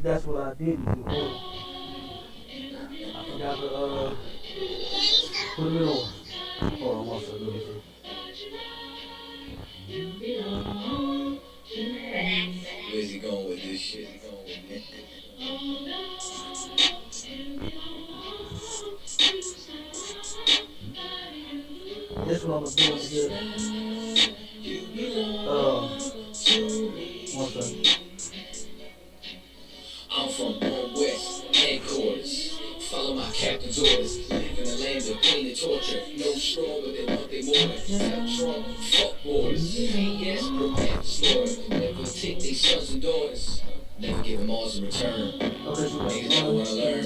That's what I did. I forgot to put them in order. Hold on one second. Let me see. Where's he going with this shit? That's what I'm gonna do is one second. I'm from Born West, headquarters. Follow my captain's orders. Live in the land of pain and torture. No stronger than what they mortar. Stop strong, fuck borders. Yes, prepare slaughter. Never take their sons and daughters. Never give them all in return. Niggas never wanna learn.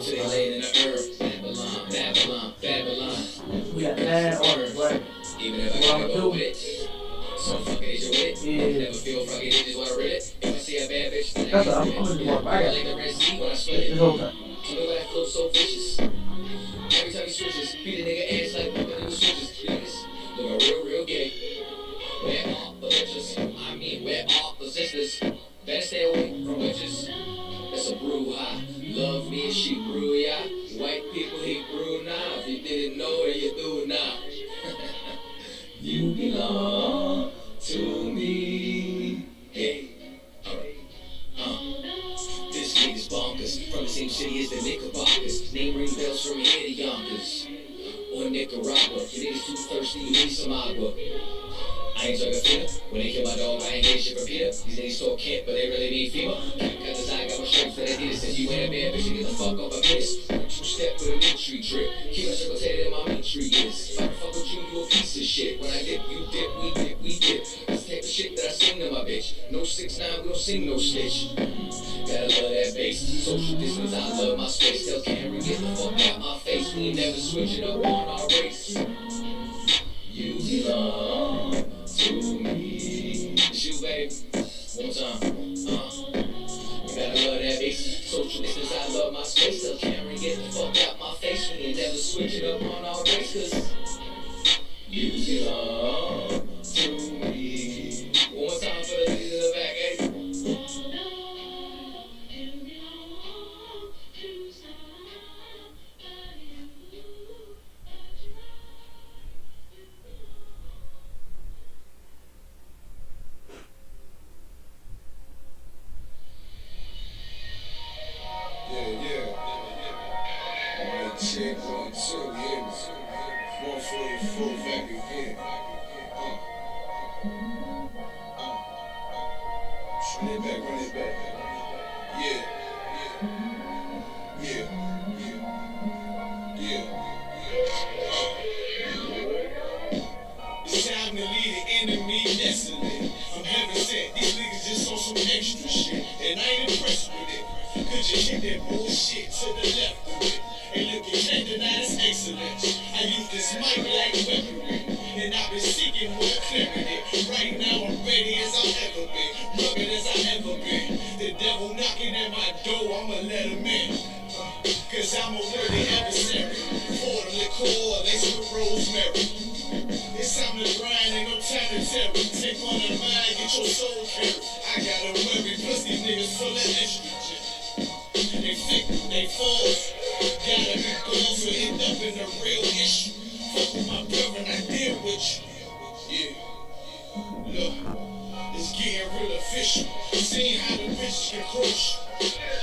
Till they laid in the earth. Babylon, Babylon, Babylon. We got 9 orders, right? Even if I gotta go with it. Some fucking Asian with it. Yeah. Never feel fucking just wanna read it. If I see a bad bitch, then That's what I I'm gonna do. I got like the Red Sea when I split it. this whole time. You know that flow so vicious. Every time he switches, beat a nigga ass like bumping in the switches. Niggas look real gay. Where are the bitches? I mean, where are the sisters? Better stay away from witches. That's a brouhaha. Love me and she brew, yeah. White people hate brew now. If you didn't know, then you do now. You belong to me. Hey, alright. This nigga's bonkers. From the same city as the Knickerbockers. Name ring bells from here to Yonkers. Or Nicaragua. If niggas too thirsty, you need some agua. I ain't talking FEMA. When they kill my dog, I ain't getting shit from Peter. These niggas talk camp, but they really mean FEMA. Got design, got my strength for that Adidas. Since you ain't a bad bitch, you get the fuck off my penis. 2-step with a meat tree trip. Keep my circles headed in my meat tree is. If I can fuck with you, you a piece of shit. When I dip, you dip, we dip, we dip. That's the type of shit that I sing to my bitch. No 6ix9ine, we don't sing no snitch. Gotta love that bass. Social distance, I love my space. Tell Cameron, get the fuck out my face. We ain't never switching up on our race. You belong to me. It's you, baby. One time. You gotta love that bass. Social distance, I love my space. Tell Cameron, get the fuck out my face. We ain't never switching up on our race. Cause you belong to me. One more time for the ladies in the back, eh? Check 1, 2, yeah. 144 back again. Run it back. Yeah. It's time to leave the enemy desolate. I'm heaven sent. These niggas just on some extra shit, and I ain't impressed with it. Could you hit that bullshit to the left of it? And look at that, now it's excellence. I use this mic like weaponry, and I've been seeking more clarity. Right now I'm ready as I've ever been, rugged as I've ever been. The devil knocking at my door, I'ma let him in. Cause I'm a worthy adversary. Pour the liqueur, laced with rosemary. It's time to grind, ain't no time to tarry. Take one of mine, get your soul carried. I gotta worry, plus these niggas full of estrogen. They thick, they false. Gotta be gone to end up in a real issue. Fuck with my brother and I deal with you. Yeah. Look, it's getting real official. Seeing how the bitches can crush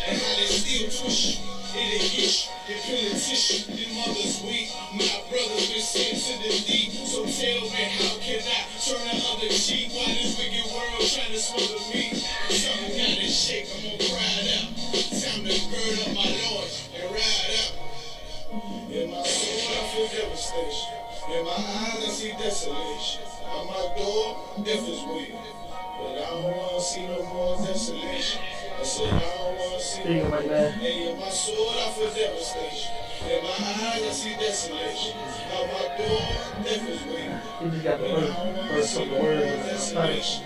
and how they still push you. It'll get you, the politician, the mother's weak. My brother's been sent to the deep. So tell me, how can I turn the other cheek while this wicked world trying to smother me? Something gotta shake, I'm gonna cry it out. Time to gird up my loins and ride out. In my soul, I feel devastation. In my eyes, I see desolation. On my door, death is waiting. But I don't wanna see no more desolation. I said I don't wanna see no more. Hey, in my soul, I feel devastation. In my eyes, I see desolation. On my door, death is waiting. He just got the first couple of words. Desolation.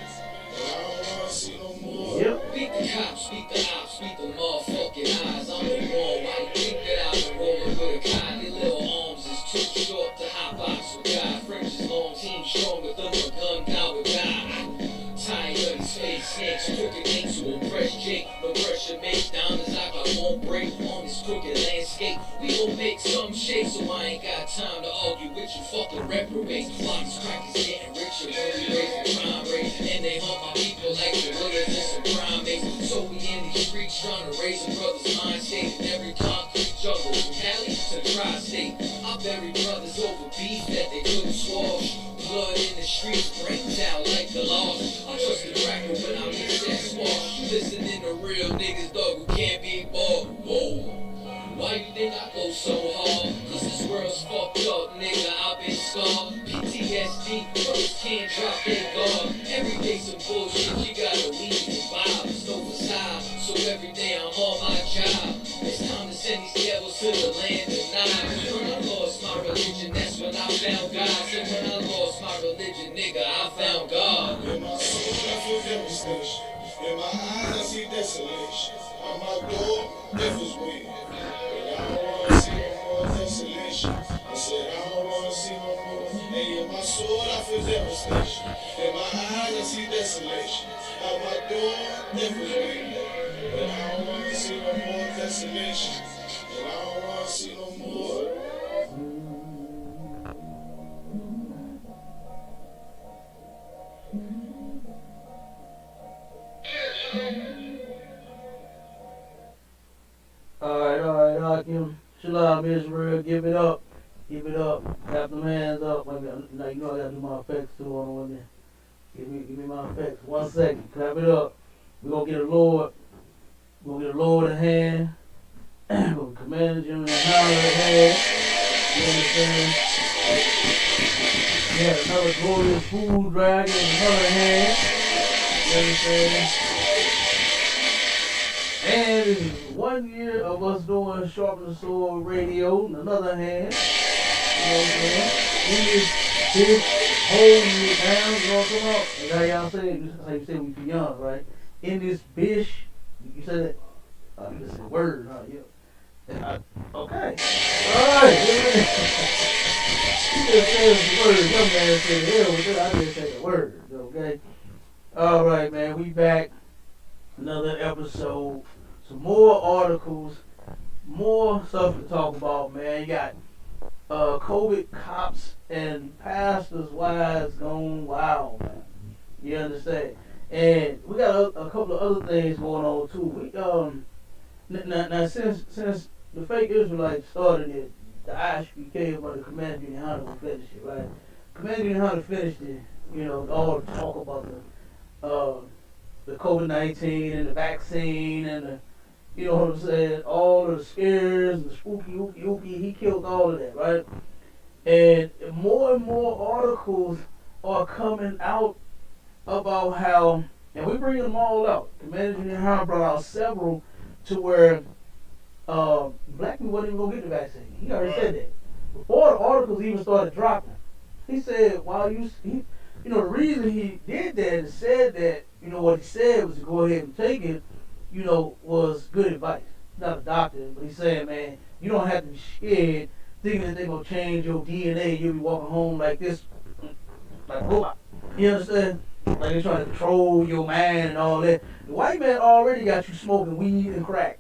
But I don't wanna see no more. Yep. Beat the cops, beat the ops, beat the motherfucking eyes. I'm the one. Why you think that I've been rolling with a guy? Your little arms is too short to hot box with God. French is long, team stronger than a gun down with God. Tired of these fake snakes, crooked things to oppress Jake. No pressure to make diamonds like I won't break on this crooked landscape. We gon' make some shake, so I ain't got time to argue with you fucking reprobates. Blocks crackers getting richer when we raise the crime rate, and they hunt my people like the willies and some primates. So we in these streets trying to raise a brother's mind state in every concrete jungle, from Cali to the tri-state. I bury brothers over beef that they couldn't squash. Blood in the streets, brains out like the lost. I trust the cracker when I mix that squash. Listening to real niggas, dog, who can't be bought. Whoa. Why you think I go so hard? Cause this world's fucked up, nigga, I've been scarred. PTSD, brothers can't drop their guard. Every day some bullshit, you gotta leave and vibe. It's no facade, so every day I'm on my job. It's time to send these devils to the land of knives. When I lost my religion, that's when I found God. So when I lost my religion, nigga, I found God. In my soul, I feel devastation. In my eyes, I see desolation. On my door, death is waiting. I don't wanna see no more desolation. I said I don't wanna see no more. Hey, in my soul I feel devastation. In my eyes I see desolation. At my door, death is waiting. But I don't wanna see no more desolation. And I don't wanna see no more. All right, Kim. Shalom, Israel. Give it up. Give it up. Clap them hands up. Now, you know I gotta do my effects too on one there. Give me my effects. 1 second. Clap it up. We're gonna get a Lord. We're gonna get a Lord in hand. We're gonna command you in the hand. You understand? We had another glorious food dragon in another hand. You understand? And in 1 year of us doing Sharpen the Sword Radio, in another hand, you know what I'm saying? In this big holding it down, you know what I'm talking about? That's how y'all say it, that's how you say we too young, right? In this bish, you said that? You just said word, huh? Yeah. Okay. Alright, you just said the word. Young man said the hell with it. I just said the word, okay? Alright, man, we back. Another episode. Some more articles, more stuff to talk about, man. You got COVID cops and pastors' wives gone wild, man. You understand? And we got a couple of other things going on too. We now since the fake Israelites started it, the ISPK about the Command Union how to finish it, right? Command Union how to finish it, you know, all the talk about the COVID-19 and the vaccine and the, you know what I'm saying, all of the scares and the spooky ookie, he killed all of that, right? And more articles are coming out about how, and we bring them all out. Commander Junior Howard brought out several to where black people wasn't even gonna get the vaccine. He already said that. Before the articles even started dropping, he said, the reason he did that and said that, you know, what he said was to go ahead and take it, you know, was good advice. He's not a doctor, but he's saying, man, you don't have to be scared thinking that they're going to change your DNA. You'll be walking home like this, like a robot. You understand? Like they're trying to control your mind and all that. The white man already got you smoking weed and crack.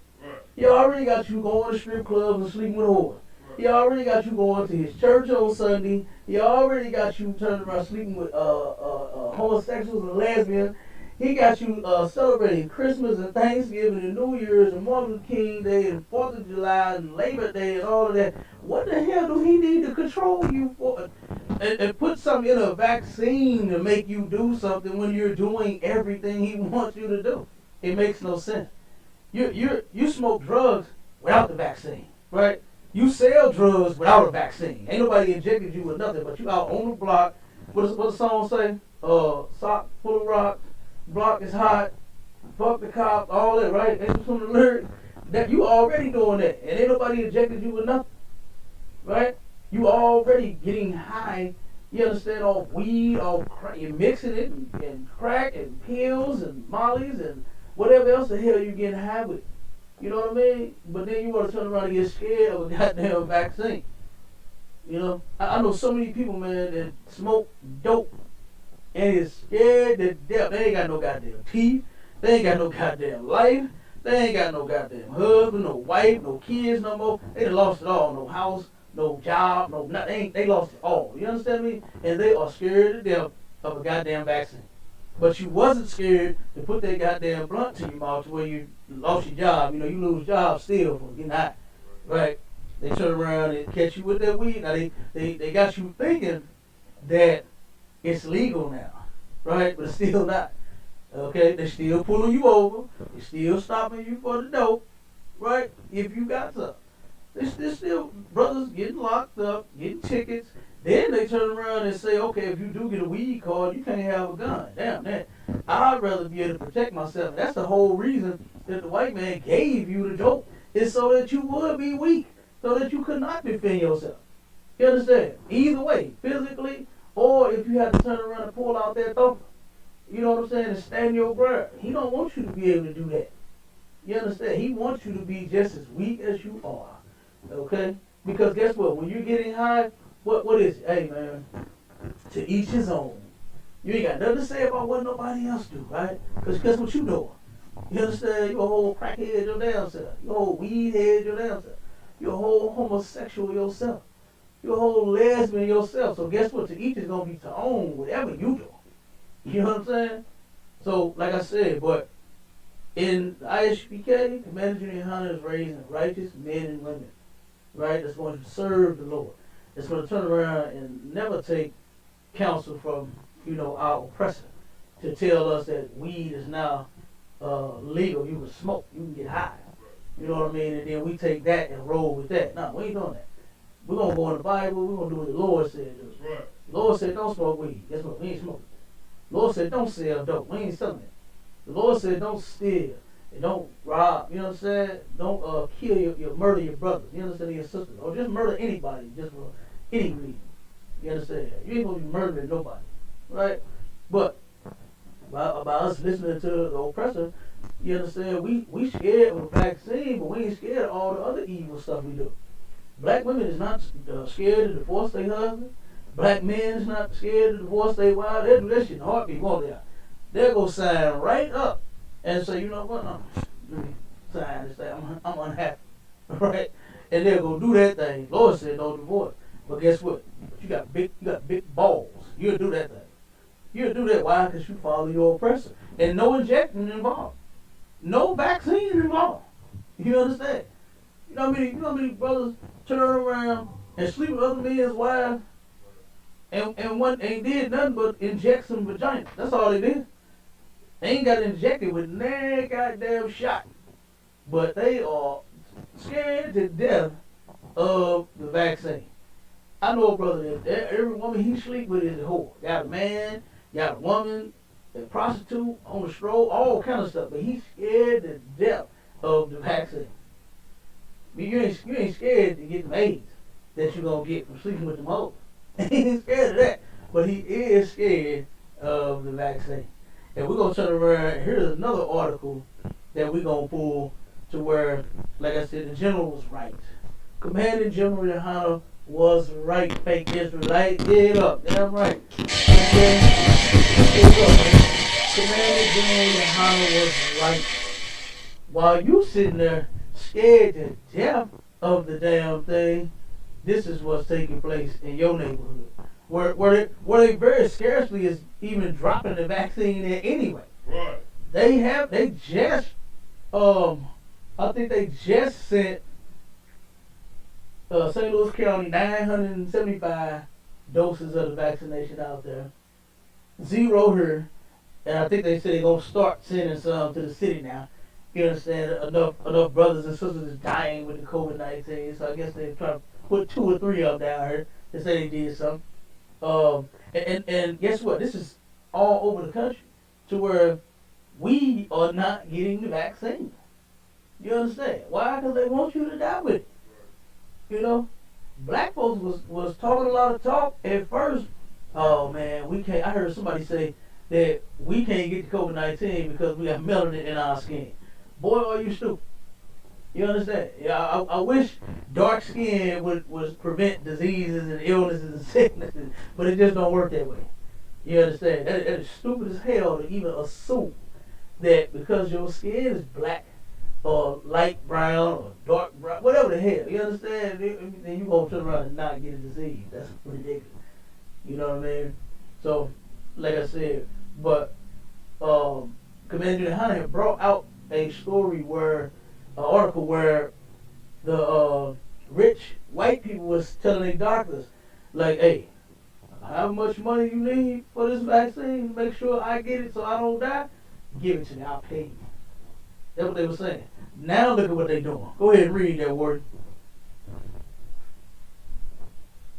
He already got you going to strip clubs and sleeping with whores. He already got you going to his church on Sunday. He already got you turning around sleeping with homosexuals and lesbians. He got you celebrating Christmas and Thanksgiving and New Year's and Martin Luther King Day and 4th of July and Labor Day and all of that. What the hell do he need to control you for? And put something in a vaccine to make you do something when you're doing everything he wants you to do. It makes no sense. You smoke drugs without the vaccine, right? You sell drugs without a vaccine. Ain't nobody injected you with nothing, but you out on the block. What does the song say? Sock full of rocks. Block is hot, fuck the cops, all that, right? Ain't some of the lyrics that you already doing that, and ain't nobody injected you with nothing, right? You already getting high. You understand? Off weed, off crack, you're mixing it and crack and pills and mollies and whatever else the hell you getting high with. You know what I mean? But then you want to turn around and get scared of a goddamn vaccine. You know, I know so many people, man, that smoke dope. And is scared to death. They ain't got no goddamn teeth. They ain't got no goddamn life. They ain't got no goddamn husband, no wife, no kids no more. They done lost it all. No house, no job, no nothing. They lost it all. You understand me? And they are scared to death of a goddamn vaccine. But you wasn't scared to put that goddamn blunt to your mouth to where you lost your job. You know, you lose jobs still for getting high. Right? They turn around and catch you with that weed. Now they got you thinking that it's legal now. Right? But it's still not. Okay? They're still pulling you over. They're still stopping you for the dope. Right? If you got some. There's still brothers getting locked up, getting tickets. Then they turn around and say, okay, if you do get a weed card, you can't have a gun. Damn that. I'd rather be able to protect myself. That's the whole reason that the white man gave you the dope, is so that you would be weak, so that you could not defend yourself. You understand? Either way, physically, or if you have to turn around and pull out that thumper. You know what I'm saying? And stand your ground. He don't want you to be able to do that. You understand? He wants you to be just as weak as you are. Okay? Because guess what? When you're getting high, what is it? Hey, man, to each his own. You ain't got nothing to say about what nobody else do, right? Because guess what you doing? You understand? You a whole crackhead your damn self. You a whole weed head your damn self. You a whole homosexual yourself. You a whole lesbian yourself. So guess what? To each is going to be to own whatever you do. You know what I'm saying? So, like I said, but in the ISPK, the Managing Hunter is raising righteous men and women, right? That's going to serve the Lord. It's going to turn around and never take counsel from, our oppressor to tell us that weed is now legal. You can smoke, you can get high. You know what I mean? And then we take that and roll with that. No, we ain't doing that. We're going to go in the Bible. We're going to do what the Lord said do. Right. The Lord said don't smoke weed. Guess what? We ain't smoking. The Lord said don't sell dope. We ain't selling it. The Lord said don't steal. And don't rob. You know what I'm saying? Don't kill your murder your brothers. You understand? Your sisters. Or just murder anybody just for any reason. You understand? You ain't going to be murdering nobody. Right? But by us listening to the oppressor, you understand, we scared of the vaccine, but we ain't scared of all the other evil stuff we do. Black women is not scared to divorce their husband. Black men is not scared to divorce their wife. They'll do that shit in a heartbeat, won't they? They'll go sign right up and say, you know what, let me sign this thing. I'm unhappy. Right? And they'll go do that thing. Lord said don't divorce. But guess what? You got big balls. You'll do that thing. You'll do that. Why? Because you follow your oppressor. And no injection involved. No vaccine involved. You understand? You know how many brothers turn around and sleep with other men's wives and ain't did nothing but inject some vagina. That's all they did. They ain't got injected with no goddamn shot. But they are scared to death of the vaccine. I know a brother that every woman he sleep with is a whore. Got a man, got a woman, a prostitute, on the stroll, all kind of stuff. But he's scared to death of the vaccine. You ain't scared to get the AIDS that you're going to get from sleeping with them hoes. He ain't scared of that. But he is scared of the vaccine. And we're going to turn around, and here's another article that we're going to pull to where, like I said, the general was right. Commanding General Yohana was right. Fake Israelite, get it up. Damn right. Okay? Get it up, man. Commanding General Yohana was right. While you sitting there scared to death of the damn thing, this is what's taking place in your neighborhood. Where they very scarcely is even dropping the vaccine in anyway. Right. They just I think they just sent St. Louis County 975 doses of the vaccination out there. 0 here. And I think they said they're gonna start sending some to the city now. You understand? Enough brothers and sisters is dying with the COVID-19, so I guess they're trying to put 2 or 3 of them down here to say they did something. And guess what? This is all over the country to where we are not getting the vaccine. You understand? Why? Because they want you to die with it. You know? Black folks was talking a lot of talk at first. Oh man, we can't. I heard somebody say that we can't get the COVID-19 because we got melanin in our skin. Boy, are you stupid. You understand? Yeah, I wish dark skin would prevent diseases and illnesses and sicknesses, but it just don't work that way. You understand? That is stupid as hell to even assume that because your skin is black or light brown or dark brown, whatever the hell. You understand? Then you gonna turn around and not get a disease. That's ridiculous. You know what I mean? So, like I said, but Commander Hunter had brought out a story where, an article where the rich white people was telling their doctors, like, hey, how much money you need for this vaccine to make sure I get it so I don't die? Give it to me, I'll pay you. That's what they were saying. Now look at what they're doing. Go ahead and read that word.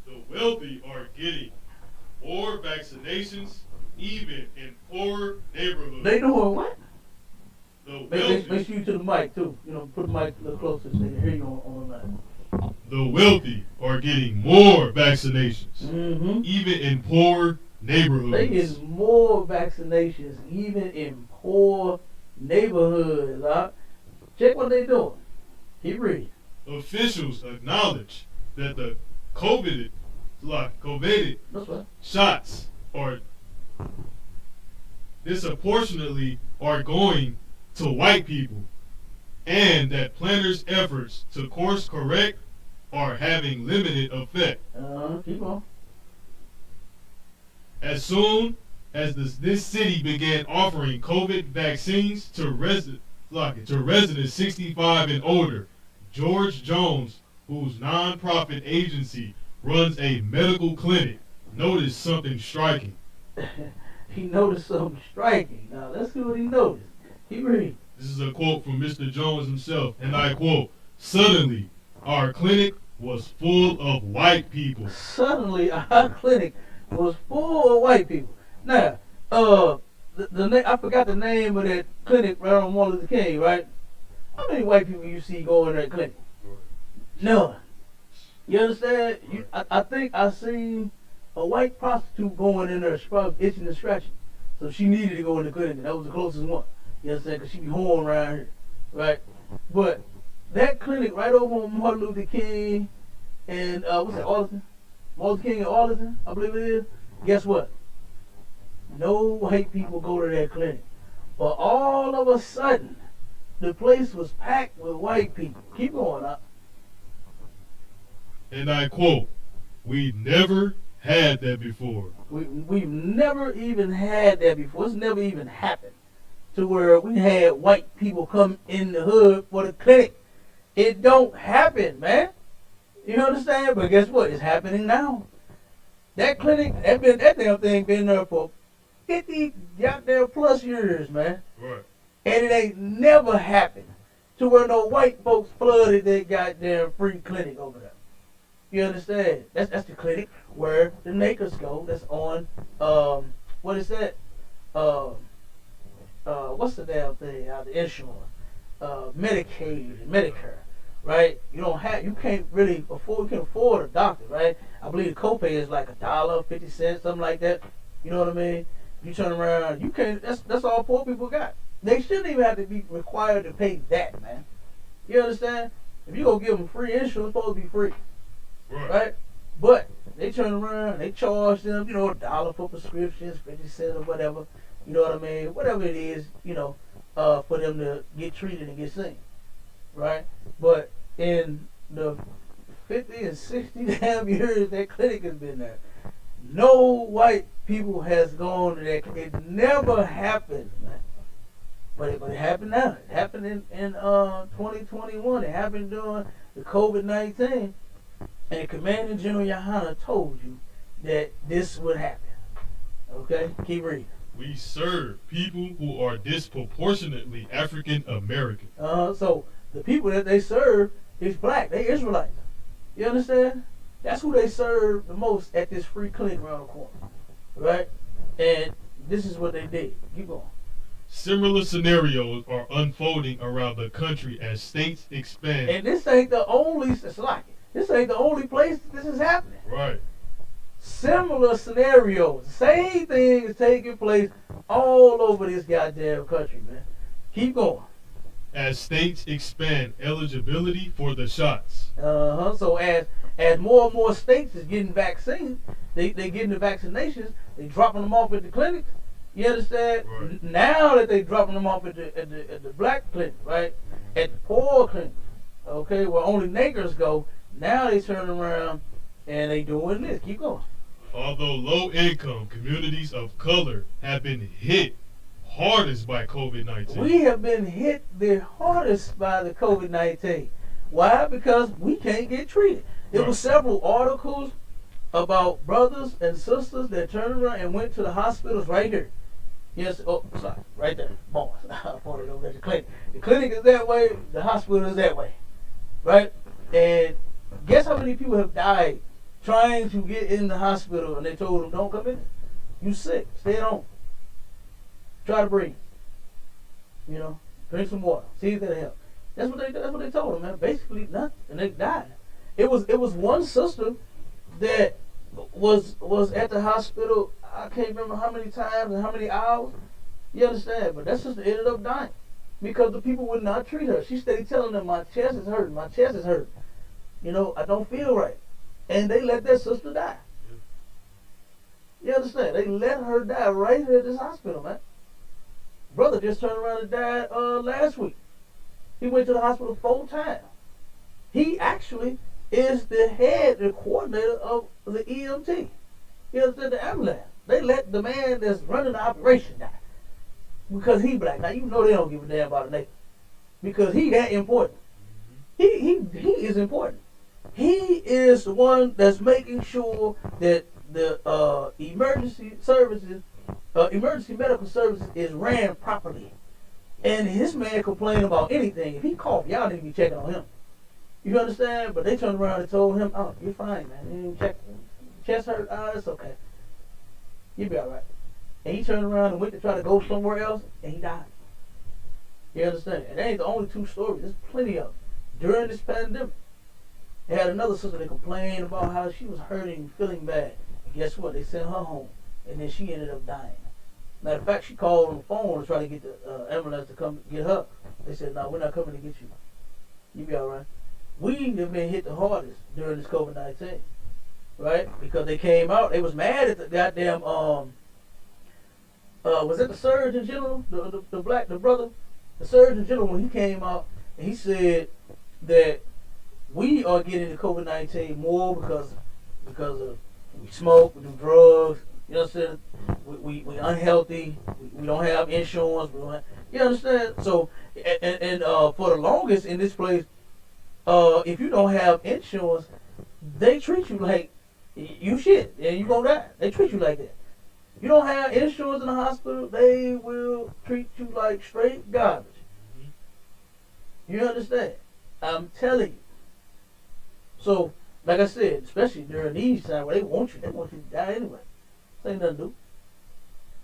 The wealthy are getting more vaccinations, even in poor neighborhoods. They doing what? The Make wealthy, sure you to the mic too. You know, put the mic a little closer so they can hear you on the mic. the wealthy are getting more vaccinations, Mm-hmm. even in poor neighborhoods. They get more vaccinations even in poor neighborhoods. Check what they doing. Keep reading. Officials acknowledge that the COVID That's right. shots are disproportionately are going to white people, and that planners' efforts to course correct are having limited effect. Keep on. As soon as this city began offering COVID vaccines to residents 65 and older, George Jones, whose nonprofit agency runs a medical clinic, noticed something striking. He noticed something striking. Now let's see what he noticed. Keep reading. This is a quote from Mr. Jones himself, and I quote, "Suddenly, our clinic was full of white people." Suddenly, our clinic was full of white people. Now, I forgot the name of that clinic right on Martin Luther King, right? How many white people you see go in that clinic? None. You understand? I think I seen a white prostitute going in there, itching and scratching. So she needed to go in the clinic. That was the closest one. You understand? Because she be hoeing around here, right? But that clinic right over on Martin Luther King and, what's that, Arlington? Martin Luther King and Arlington, I believe it is. Guess what? No white people go to that clinic. But all of a sudden, the place was packed with white people. Keep going up. And I quote, "We never had that before." We've never even had that before. It's never even happened to where we had white people come in the hood for the clinic. It don't happen, man. You understand? But guess what? It's happening now. That clinic, that damn thing been there for 50 goddamn plus years, man. Right. And it ain't never happened to where no white folks flooded that goddamn free clinic over there. You understand? That's the clinic where the Lakers go. That's on what is that? What's the damn thing? The insurance, Medicaid and Medicare, right? You can't really afford. You can afford a doctor, right? I believe the copay is like $1.50, something like that. You know what I mean? You turn around, you can't. That's all poor people got. They shouldn't even have to be required to pay that, man. You understand? If you go give them free insurance, it's supposed to be free. Right? But they turn around, they charge them, $1 for prescriptions, 50 cents or whatever. You know what I mean? Whatever it is, for them to get treated and get seen. Right? But in the 50 and 60 damn years that clinic has been there, no white people has gone to that clinic. It never happened, man. But it happened now. It happened in 2021. It happened during the COVID-19. And Commander General Yohana told you that this would happen. Okay? Keep reading. "We serve people who are disproportionately African American." So the people that they serve is black. They Israelites. You understand? That's who they serve the most at this free clinic around the corner. Right? And this is what they did. Keep going. Similar scenarios are unfolding around the country as states expand. And this ain't the only, this ain't the only place that this is happening. Right. Similar scenarios, same thing is taking place all over this goddamn country, man. Keep going. As states expand eligibility for the shots. So as more and more states is getting vaccines, they getting the vaccinations, they dropping them off at the clinics. You understand? Right. Now that they dropping them off at the black clinic, right? at the poor clinic, okay, where only niggers go. Now they turn around and they doing this. Keep going. Although low-income communities of color have been hit hardest by COVID-19. We have been hit the hardest by the COVID-19. Why? Because we can't get treated. There were several articles about brothers and sisters that turned around and went to the hospitals right here. Yes, oh, sorry, right there. Boss. I pointed over at the clinic. The clinic is that way, the hospital is that way. Right? And guess how many people have died trying to get in the hospital and they told them, don't come in. You sick. Stay at home. Try to breathe. You know, drink some water. See if that'll help. That's what they told them, man. Basically nothing. And they died. It was one sister that was at the hospital, I can't remember how many times and how many hours. You understand? But that sister ended up dying because the people would not treat her. She stayed telling them, my chest is hurting, my chest is hurting. You know, I don't feel right. And they let that sister die. You understand? They let her die right here at this hospital, man. Brother just turned around and died last week. He went to the hospital 4 times. He actually is the head, the coordinator of the EMT. You understand? The ambulance. They let the man that's running the operation die because he black. Now you know they don't give a damn about a nigga because he that important. He is important. He is the one that's making sure that the emergency medical services is ran properly. And his man complained about anything. If he coughed, y'all need to be checking on him. You understand? But they turned around and told him, oh, you're fine, man. You didn't check. Chest hurt, it's okay. You'll be all right. And he turned around and went to try to go somewhere else, and he died. You understand? And that ain't the only 2 stories. There's plenty of them. During this pandemic, they had another sister that complained about how she was hurting, feeling bad. And guess what? They sent her home, and then she ended up dying. Matter of fact, she called on the phone to try to get the ambulance to come get her. They said, no, we're not coming to get you. You'll be all right. We have been hit the hardest during this COVID-19, right? Because they came out, they was mad at the goddamn, was it the Surgeon General, the brother? The Surgeon General, when he came out, and he said that we are getting the COVID-19 more because of we smoke, we do drugs, you know what I'm saying? We unhealthy, we don't have insurance, you understand? So, and for the longest in this place, if you don't have insurance, they treat you like you shit and you gonna die. They treat you like that. You don't have insurance in the hospital, they will treat you like straight garbage. You understand? I'm telling you. So, like I said, especially during these times where they want you to die anyway. This ain't nothing to do.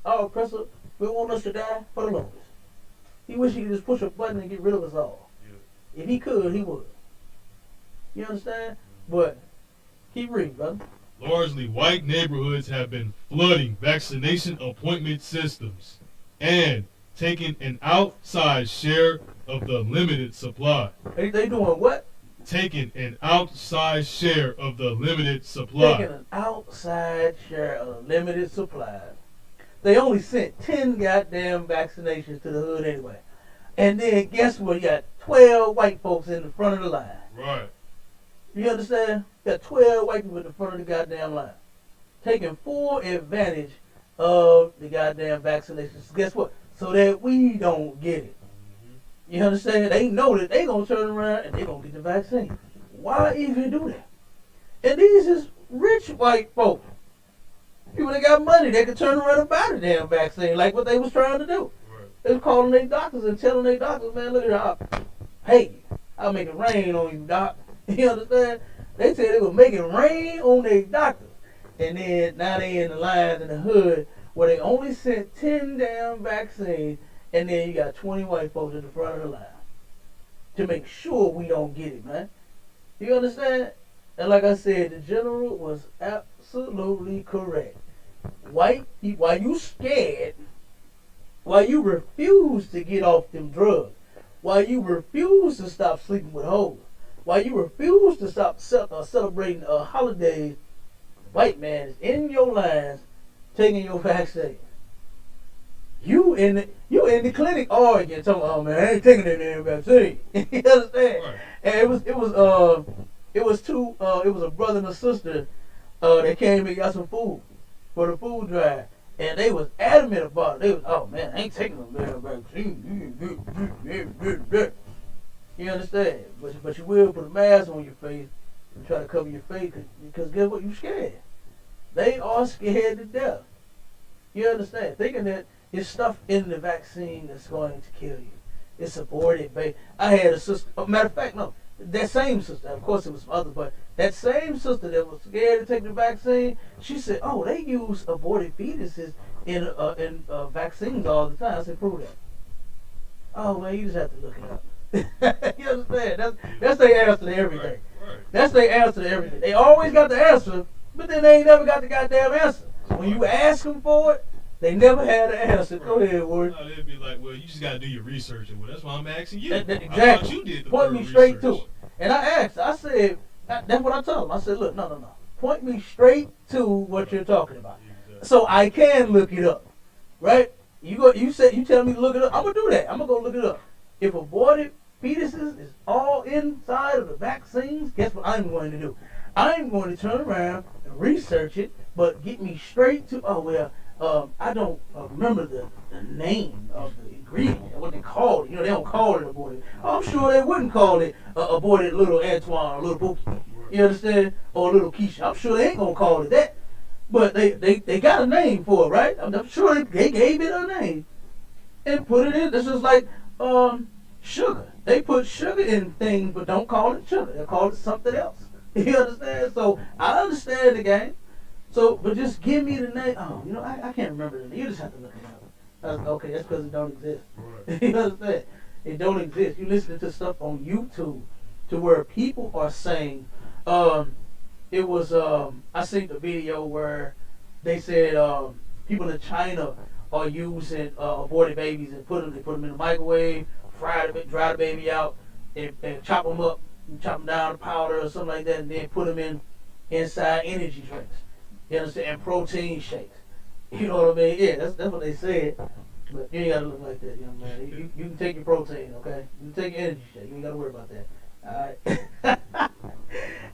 Our oppressor will want us to die for the longest. He wish he could just push a button and get rid of us all. Yeah. If he could, he would. You understand? But keep reading, brother. Largely white neighborhoods have been flooding vaccination appointment systems and taking an outsized share of the limited supply. They doing what? Taking an outside share of the limited supply. Taking an outside share of the limited supply. They only sent 10 goddamn vaccinations to the hood anyway. And then guess what? You got 12 white folks in the front of the line. Right. You understand? You got 12 white people in the front of the goddamn line. Taking full advantage of the goddamn vaccinations. Guess what? So that we don't get it. You understand? They know that they gonna turn around and they gonna get the vaccine. Why even do that? And these is rich white folk. People that got money, they could turn around and buy the damn vaccine like what they was trying to do. Right. They was calling their doctors and telling their doctors, man, look at how, hey, I'll make it rain on you, doc. You understand? They said they were making rain on their doctors. And then now they in the lines in the hood where they only sent 10 damn vaccines. And then you got 20 white folks in the front of the line to make sure we don't get it, man. You understand? And like I said, the general was absolutely correct. White people, while you scared, while you refuse to get off them drugs, while you refuse to stop sleeping with hoes, while you refuse to stop celebrating holidays, white man is in your lines taking your vaccine. You in the clinic arguing, talking, oh man, I ain't taking that damn vaccine. You understand? Right. And it was two it was a brother and a sister that came and got some food for the food drive. And they was adamant about it. They was, oh man, I ain't taking no damn vaccine. You understand? But you will put a mask on your face and try to cover your face because guess what? You scared. They are scared to death. You understand? Thinking that it's stuff in the vaccine that's going to kill you. It's aborted, baby. I had a sister. Matter of fact, no, that same sister. Of course, it was some others, but that same sister that was scared to take the vaccine, she said, "Oh, they use aborted fetuses in vaccines all the time." I said, "Prove that." Oh well, you just have to look it up. You understand? That's their answer to everything. Right. That's their answer to everything. They always got the answer, but then they ain't never got the goddamn answer. When you ask them for it, they never had an answer. Go ahead, Ward. No, they'd be like, well, you just got to do your research. And well, that's why I'm asking you. Exactly. I thought you did the Point me thorough straight research. to it. And I asked, I said, that's what I told him. I said, look, no. Point me straight to what you're talking about. Exactly. So I can look it up. Right? You tell me to look it up. I'm gonna do that. I'm gonna go look it up. If aborted fetuses is all inside of the vaccines, guess what I'm going to do? I'm going to turn around and research it, but get me straight to, I don't remember the name of the ingredient, what they call it. You know, they don't call it aborted. I'm sure they wouldn't call it aborted little Antoine or little Bookie. You understand? Or little Keisha. I'm sure they ain't going to call it that. But they got a name for it, right? I'm sure they gave it a name and put it in. This is like sugar. They put sugar in things, but don't call it sugar. They call it something else. You understand? So I understand the game. So, but just give me the name. Oh, you know, I can't remember the name. You just have to look it up. Okay, that's because it don't exist. Right. You understand? It don't exist. You listening to stuff on YouTube to where people are saying, it was, I seen the video where they said people in China are using aborted babies and they put them in the microwave, dry the baby out, and chop them up, and chop them down to powder or something like that, and then put them inside energy drinks. You understand? And protein shakes. You know what I mean? Yeah, that's what they said. But you ain't gotta look like that, young man. You can take your protein, okay? You can take your energy shake. You ain't gotta worry about that. Alright?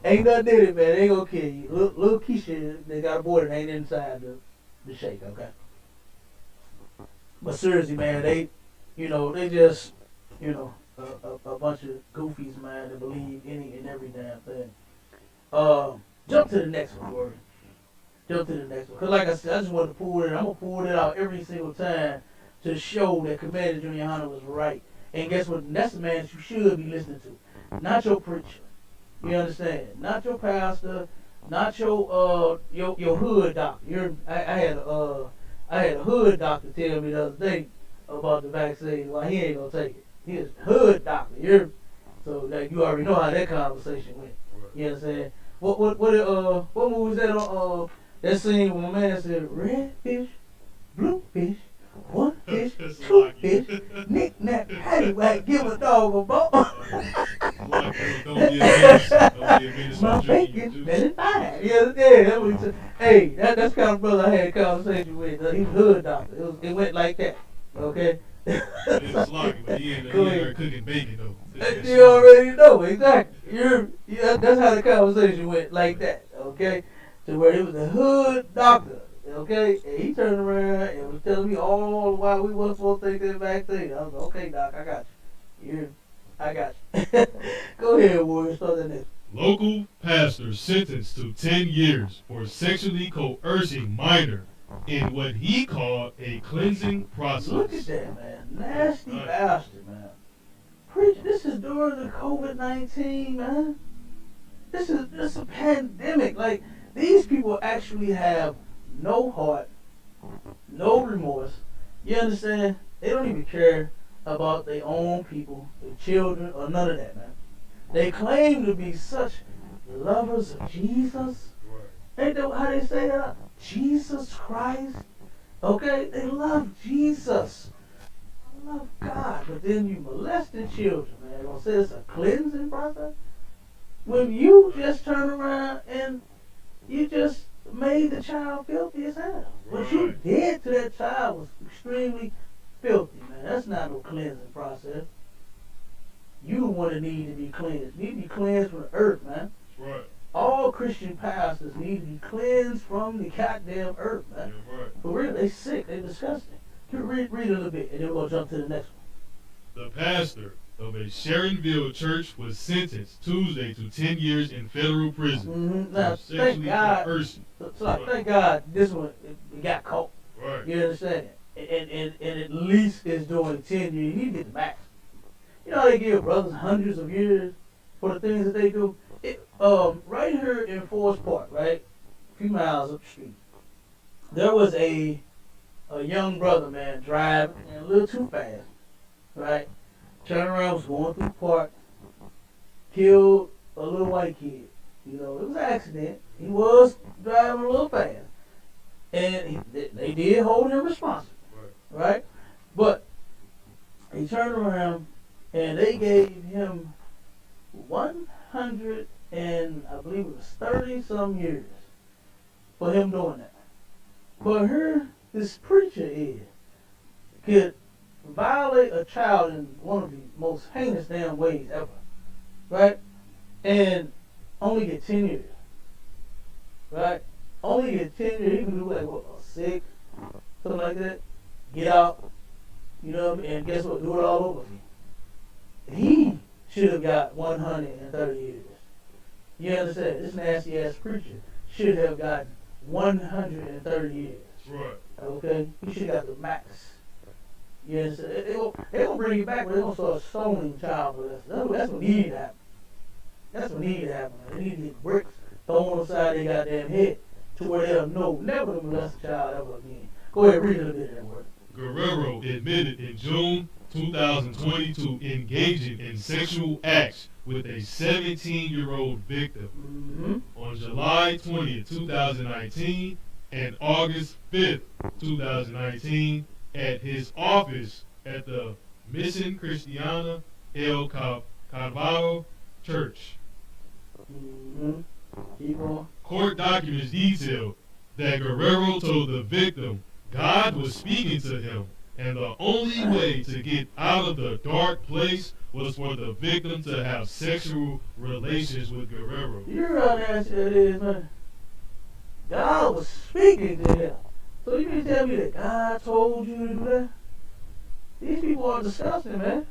Ain't nothing in it, man. They ain't gonna kill you. Little Keisha, they got aborted, ain't inside the shake, okay? But seriously, man, they just, a bunch of goofies, man, that believe any and every damn thing. Jump to the next one, Corey. Jump to the next one. Because like I said, I just wanted to pull it in. I'm going to pull it out every single time to show that Commander Junior Hunter was right. And guess what? That's the man that you should be listening to. Not your preacher. You understand? Not your pastor. Not your hood doctor. I had a hood doctor tell me the other day about the vaccine. Why he ain't going to take it. He is a hood doctor. So like, you already know how that conversation went. You understand? What movie was that on? That scene when my man said, red fish, blue fish, one fish, two fish, knick-knack, paddywhack, give a dog a bone. My bacon, better fine. Yeah, that's what he said. Hey, that's the kind of brother I had a conversation with. He was a hood doctor. It went like that. Okay? It's sloppy, but he ain't there cooking bacon, though. You already know, exactly. That's how the conversation went, like that, okay? To where he was a hood doctor, okay? And he turned around and was telling me all the while we wasn't supposed to take that vaccine. I was like, okay, doc, I got you. I got you. Go ahead, Warrior, start that next. Local pastor sentenced to 10 years for sexually coercing minor in what he called a cleansing process. Look at that, man. Nasty bastard, man. Preach, this is during the COVID-19, man. This is a pandemic. Like, these people actually have no heart, no remorse. You understand? They don't even care about their own people, their children, or none of that, man. They claim to be such lovers of Jesus. Ain't that how they say that? Jesus Christ. Okay? They love Jesus. I love God. But then you molesting children, man. They're going to say it's a cleansing process? When you just turn around and you just made the child filthy as hell. What you Right. did to that child was extremely filthy, man. That's not no cleansing process. You the one that need to be cleansed. You need to be cleansed from the earth, man. That's right. All Christian pastors need to be cleansed from the goddamn earth, man. You're right. For real, they sick, they disgusting. You read a little bit, and then we're gonna jump to the next one. The pastor of a Sharonville church was sentenced Tuesday to 10 years in federal prison. Mm-hmm. Now, for thank sexually God. coercing. So thank God this one it got caught. Right. You understand? And at least it's doing 10 years. You need to get the max. You know how they give brothers hundreds of years for the things that they do? Right here in Forest Park, right? A few miles up the street, there was a young brother, man, driving a little too fast, right? Turned around, was going through the park, killed a little white kid. You know, it was an accident. He was driving a little fast. And they did hold him responsible, right? But he turned around and they gave him 100 and I believe it was 30 some years for him doing that. But here this preacher is could violate a child in one of the most heinous damn ways ever, right? And only get 10 years, right? Only get 10 years. He can do like what, 6, something like that. Get out, you know, and guess what? Do it all over again. He should have got 130 years. You understand? This nasty ass preacher should have gotten 130 years. Right. Okay? He should have got the max. You understand? They gonna bring you back, but they gonna start stoning child molesters. That's what needed to happen. That's what needed to happen. They need to get bricks thrown aside their goddamn head to where they'll know never to molest a child ever again. Go ahead, read a little bit of that word. Guerrero admitted in June 2020 to engaging in sexual acts with a 17-year-old victim. Mm-hmm. On July 20th, 2019 and August 5th, 2019 at his office at the Mission Cristiana El Calvario Church. Mm-hmm. Keep on. Court documents detail that Guerrero told the victim God was speaking to him, and the only way to get out of the dark place was for the victim to have sexual relations with Guerrero. You hear how nasty that is, man? God was speaking to him. So you mean to tell me that God told you to do that? These people are disgusting, man.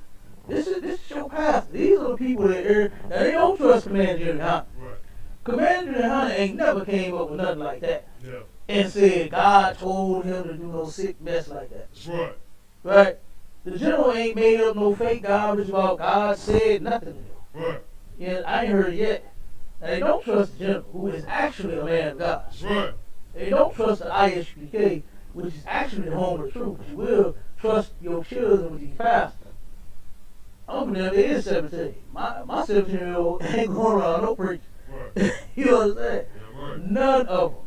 This is your pastor. These are the people that now they don't trust Commander Jimmy Hunter. Right. Commander Jimmy Hunter ain't never came up with nothing like that. Yeah. And said God told him to do no sick mess like that. That's right. Right? The general ain't made up no fake garbage about God said nothing to do. Right. Yeah, I ain't heard it yet. Now, they don't trust the general, who is actually a man of God. That's right. They don't trust the ISPK, which is actually the home of the truth. You will trust your children with these pastors. I'm never is 17. My 17-year-old ain't going around no preaching. Right. You understand? Yeah, right. None of them.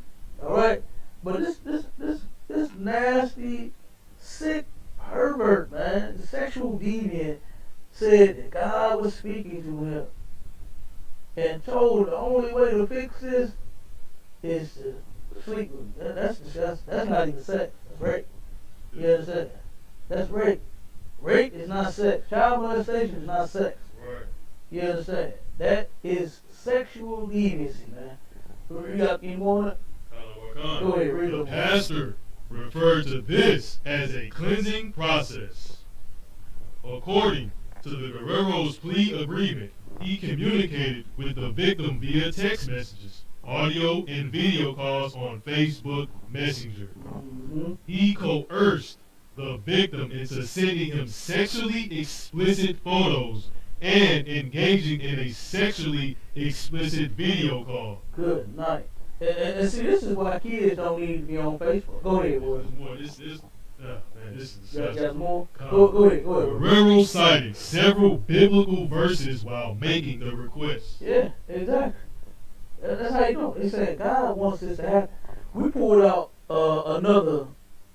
All right. But this nasty, sick pervert, man, the sexual deviant, said that God was speaking to him and told the only way to fix this is to sleep with him. That's disgusting. That's not even sex. That's rape. You understand? That's rape. Rape is not sex. Child molestation is not sex. Right. You understand? That is sexual deviancy, man. You got any more on it? Go ahead, read The it. pastor referred to this as a cleansing process. According to the Guerrero's plea agreement, he communicated with the victim via text messages, audio, and video calls on Facebook Messenger. Mm-hmm. He coerced the victim into sending him sexually explicit photos and engaging in a sexually explicit video call. Good night. And see, this is why kids don't need to be on Facebook. Go ahead, boy. Boy, this is Got disgusting. more? Go ahead. Guerrero cited several biblical verses while making the request. Yeah, exactly. That's how you do it. They said God wants this to happen. We pulled out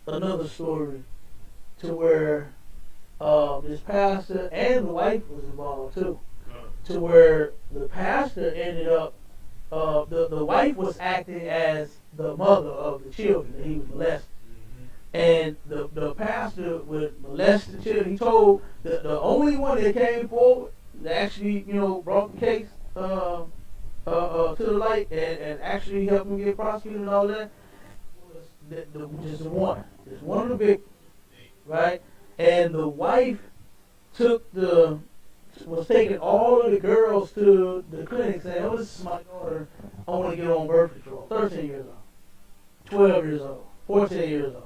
another story to where this pastor and the wife was involved too. To where the pastor ended up the wife was acting as the mother of the children that he was molesting. And the pastor would molest the children. He told the only one that came forward that actually, brought the case to the light and actually helped him get prosecuted and all that was just one. Just one of the victims, right? And the wife was taking all of the girls to the clinic saying, oh, this is my daughter. I want to get on birth control. 13 years old, 12 years old, 14 years old.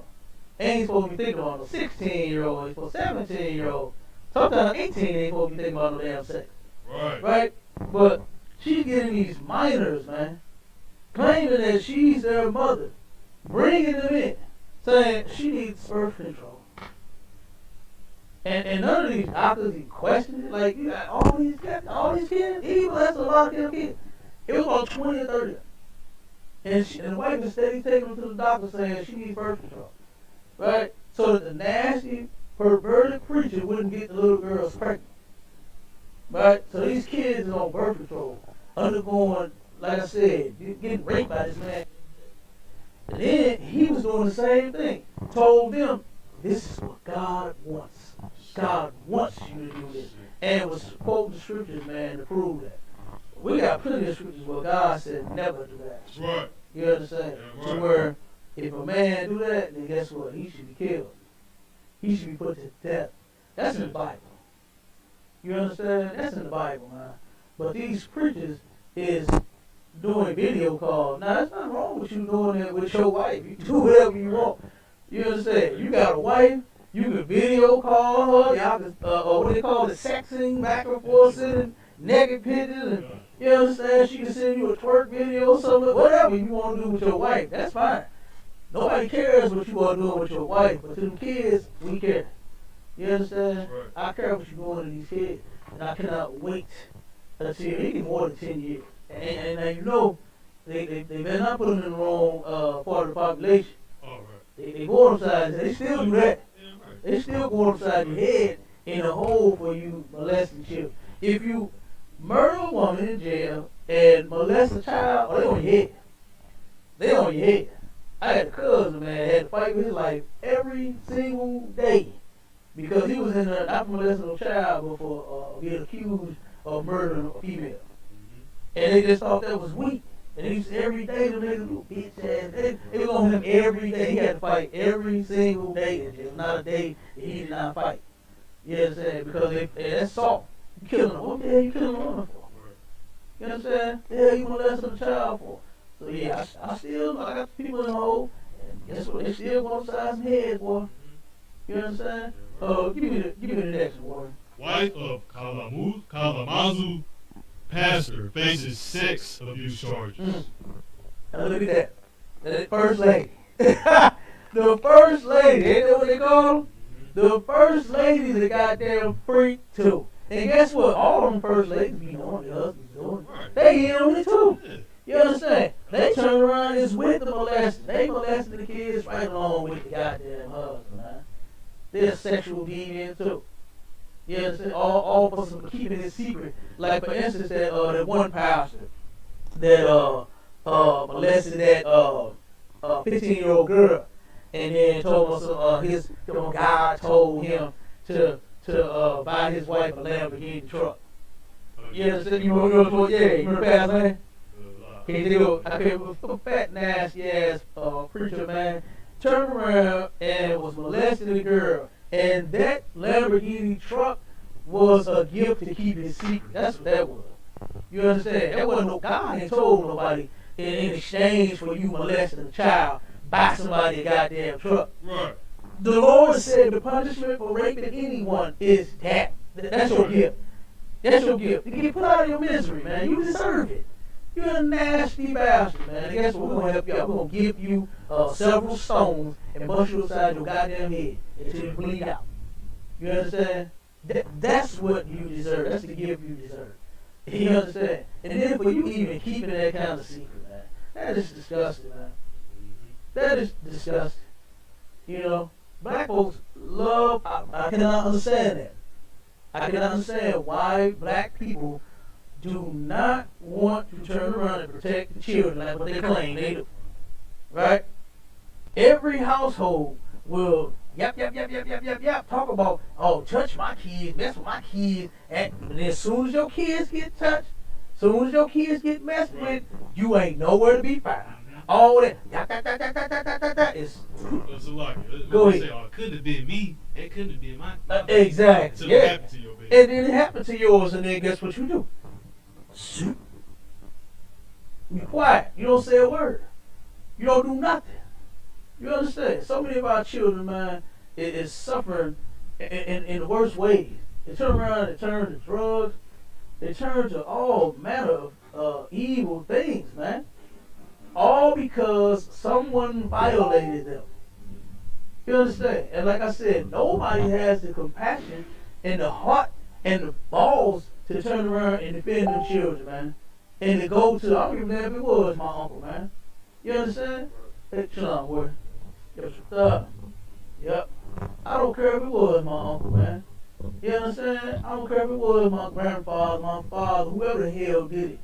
Ain't supposed to be thinking about no 16-year-old, ain't supposed to 17-year-old. Sometimes 18 ain't supposed to be thinking about no damn sex. Right? But she's getting these minors, man, claiming that she's their mother, bringing them in, saying she needs birth control. And none of these doctors even questioned it. Like, you got all these kids, even that's a lot of them kids. It was about 20 or 30. And the wife was steady taking them to the doctor saying she needs birth control. Right? So that the nasty, perverted preacher wouldn't get the little girls pregnant. Right? So these kids is on birth control, undergoing, like I said, getting raped by this man. And then he was doing the same thing. Told them, this is what God wants. God wants you to do this. And was quoting the scriptures, man, to prove that. We got plenty of scriptures where God said never do that. That's right. You understand? Yeah, right. To where if a man do that, then guess what? He should be killed. He should be put to death. That's in the Bible. You understand? That's in the Bible, man. But these preachers is doing video calls. Now, there's nothing wrong with you doing it with your wife. You do whatever you want. You understand? You got a wife. You can video call her. Y'all can, what they call it, sexing back and forth, sending naked pictures. And, you understand? She can send you a twerk video or something. Whatever you want to do with your wife, that's fine. Nobody cares what you are doing with your wife, but to them kids, we care. You understand? Right. I care what you're doing to these kids, and I cannot wait until it get more than 10 years. And now you know, they better not put them in the wrong part of the population. All right. They go upside, they still do that. Yeah, right. They still go upside your head in a hole for you molesting children. If you murder a woman in jail and molest a child, they on your head. They on your head. I had a cousin, man, had to fight with his life every single day because he was in there not molesting a child before being accused of murdering a female. And they just thought that was weak. And he used every day to make a little bitch ass. It was on him every day. He had to fight every single day. There was not a day that he did not fight. You know what I'm saying? Because that's salt. You killing them. What the hell you killing a woman for? You know what I'm saying? The hell you molesting a child for? So yeah, I got people in the hole. And guess what? They still going upside some heads, boy. You know what I'm saying? Give me the next one. Wife of Kalamazoo pastor faces sex abuse charges. Now look at that. That's the first lady. The first lady, ain't that what they call them? The first lady is a goddamn freak too. And guess what? All of them first ladies be knowing their husbands doing it. They in on it too. You understand? They turn around and is with the molesting. They molesting the kids right along with the goddamn husband, man. They're sexual deviant too. You understand? All for some keeping it secret. Like for instance, that one pastor that molested that 15-year-old girl, and then told us God told him to buy his wife a Lamborghini truck. You understand? You remember the past, man? A fat, nasty ass preacher, man, turned around and was molesting the girl. And that Lamborghini truck was a gift to keep it secret. That's what that was. You understand? That wasn't no God ain't told nobody in exchange for you molesting a child, buy somebody a goddamn truck. Right. The Lord said the punishment for raping anyone is that. That's your gift. That's your gift. You get put out of your misery, man. You deserve it. You're a nasty bastard, man. And guess what? We're going to help you out. We're going to give you several stones and bust you upside your goddamn head until you bleed out. You understand? That's what you deserve. That's the gift you deserve. You understand? And then for you even keeping that kind of secret, man, that is disgusting, man. That is disgusting. You know, black folks I cannot understand that. I cannot understand why black people do not want to turn around and protect the children like what they claim they do. Right? Every household will yap, talk about, oh, touch my kids, mess with my kids. And then as soon as your kids get touched, as soon as your kids get messed with, you ain't nowhere to be found. All that, is. It's a lot. Go ahead. Say, oh, it couldn't have been me. It couldn't have been my. Exactly. Until it Yeah. happened to your baby. And then it happened to yours, and then guess what you do? Shoot. You quiet. You don't say a word. You don't do nothing. You understand? So many of our children, man, is suffering in the worst ways. They turn around and turn to drugs. They turn to all manner of evil things, man. All because someone violated them. You understand? And like I said, nobody has the compassion and the heart and the balls to turn around and defend them children, man. And to go to, I don't give a damn if it was my uncle, man. You understand? Hey, chill out, boy. Yep. I don't care if it was my uncle, man. You understand? I don't care if it was my grandfather, my father, whoever the hell did it.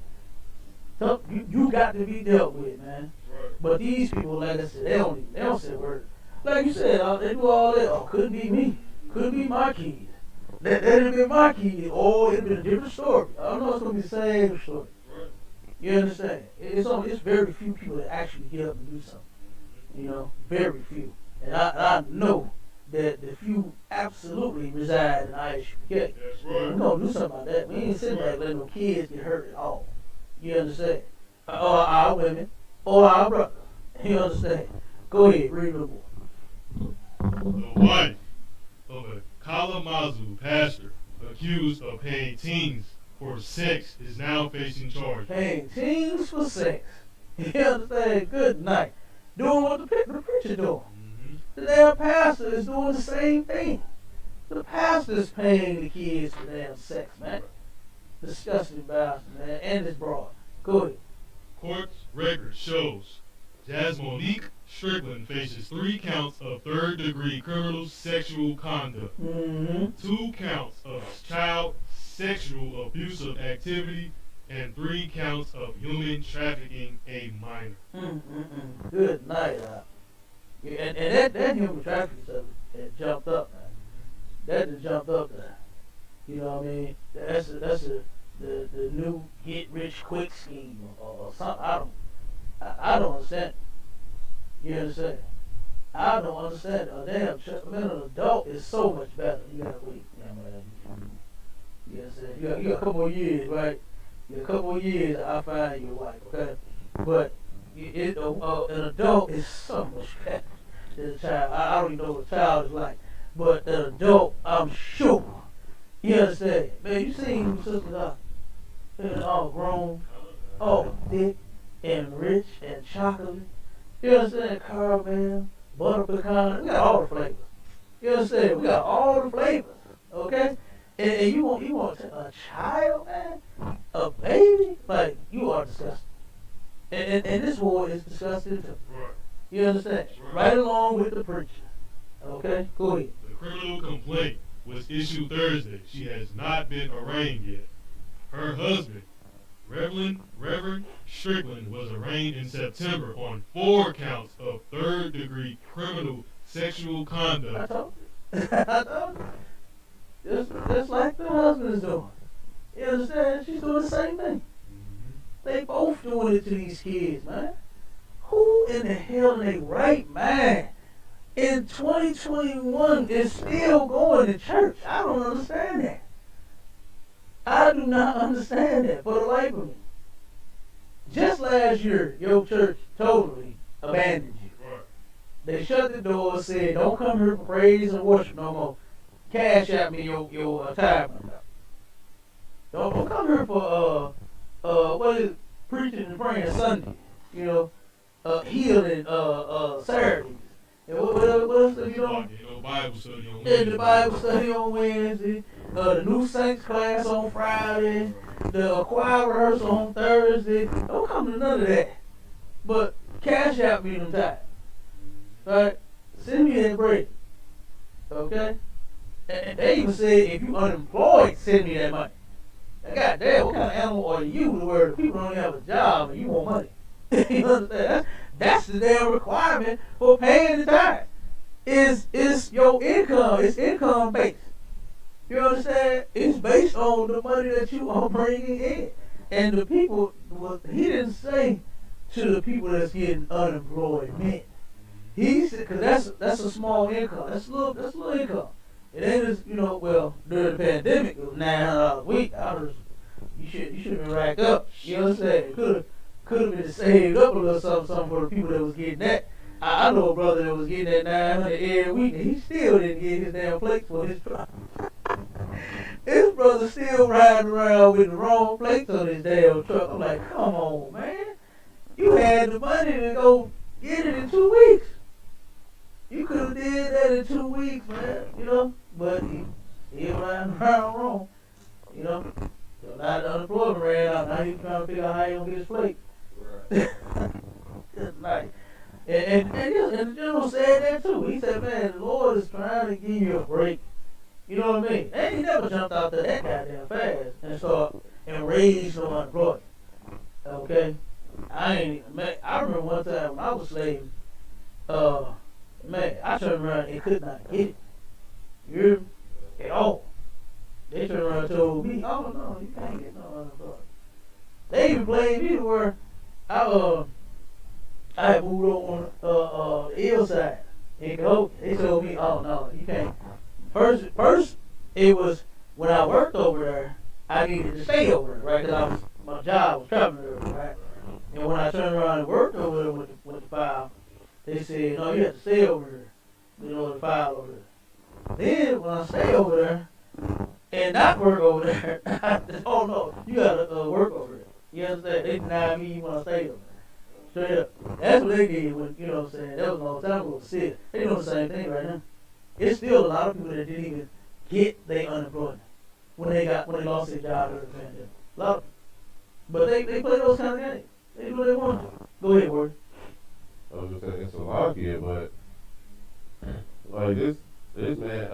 So, you got to be dealt with, man. But these people, like I said, they don't say a word. Like you said, they do all that. Oh, couldn't be me. Couldn't be my kids. That'd have been my kids. Oh, it'd been a different story. I don't know it's gonna be the same story. You understand? It's very few people that actually get up and do something. You know, very few. And I know that the few absolutely reside in ISUK. That's right. We're gonna do something about that. We ain't sitting back letting no kids get hurt at all. You understand? Or our women, or our brothers. You understand? Go ahead, read the book. The wife of a Kalamazoo pastor accused of paying teens for sex is now facing charges. Paying teens for sex. You understand? Good night. Doing what the preacher doing. The damn pastor is doing the same thing. The pastor's paying the kids for damn sex, man. Disgusting bastard, man. And it's broad. Go ahead. Court record shows Jasmonique Strickland faces 3 counts of third-degree criminal sexual conduct, 2 counts of child sexual abusive activity, and 3 counts of human trafficking a minor. Good night. Yeah, and that human trafficking stuff had jumped up, man. That just jumped up there. You know what I mean? That's the new get rich quick scheme or something. I don't understand. You understand? I don't understand. A damn an adult is so much better. You gotta wait. You understand? You got a couple of years, right? You got a couple of years, I'll find you a wife, okay? But an adult is so much better than a child. I don't even know what a child is like. But an adult, I'm sure. You understand? Man, you seen sisters out. They're all grown, all thick and rich and chocolate. You understand? Caramel, butter pecan. We got all the flavors. You understand? We got all the flavors. Okay? And you want a child, man? A baby? Like, you are disgusting. And this war is disgusting too. You understand? Right along with the preacher. Okay? Go ahead. The criminal complaint was issued Thursday. She has not been arraigned yet. Her husband, Reverend Strickland, was arraigned in September on 4 counts of third-degree criminal sexual conduct. I told you. Just like the husband is doing. You understand? She's doing the same thing. They both doing it to these kids, man. Who in the hell in their right mind in 2021 is still going to church? I don't understand that. I do not understand that for the life of me. Just last year, your church totally abandoned you. They shut the door, said, don't come here for praise and worship no more. Cash out me your time. Don't come here for what is it? Preaching and praying Sunday. You know, healing Saturdays. And what else do you know? Bible study on And Wednesday. the Bible study on Wednesday. The new saints class on Friday. The choir rehearsal on Thursday. Don't come to none of that. But cash out me them time. Right? Send me that bread. Okay? And they even said if you unemployed, send me that money. Goddamn, what kind of animal are you where the people don't even have a job and you want money? You understand? That's the damn requirement for paying the tax. Is your income. It's income based. You understand? It's based on the money that you are bringing in. And the people, he didn't say to the people that's getting unemployment. He said, because that's a small income. That's a little income. It ain't as, well, during the pandemic, it was $900 a week. You should have been racked up. You understand? Could have been saved up a little something for the people that was getting that. I know a brother that was getting that 900 every week, and he still didn't get his damn plates for his truck. His brother still riding around with the wrong plates on his damn truck. I'm like, come on, man. You had the money to go get it in 2 weeks. You could have did that in 2 weeks, man, But he riding around wrong, So now the unemployment ran out. Now he's trying to figure out how he gonna get his plate. Right. Good night. And the general said that too. He said, man, the Lord is trying to give you a break. You know what I mean? And he never jumped out there that goddamn fast and raised no unemployment. Okay? I remember one time when I was slave, I turned around and could not get it. You hear me? At all. They turned around and told me, oh no, you can't get no unemployment. They even blamed me to where I had moved on the ill side. They told me, oh no, you can't. First, it was when I worked over there, I needed to stay over there, right? Because my job was traveling over, right? And when I turned around and worked over there with the file, they said, no, you have to stay over there. The file over there. Then when I stay over there and not work over there, I said, oh no, you gotta work over there. You understand? They denied me when I stayed over there. Straight up. That's what they did when, That was a long time ago. They doing the same thing right now. It's still a lot of people that didn't even get their unemployment when they lost their job during the pandemic. A lot of them. But they play those kind of games. They do what they want to. Go ahead, Word. I was just saying it's a lot here, but like this man,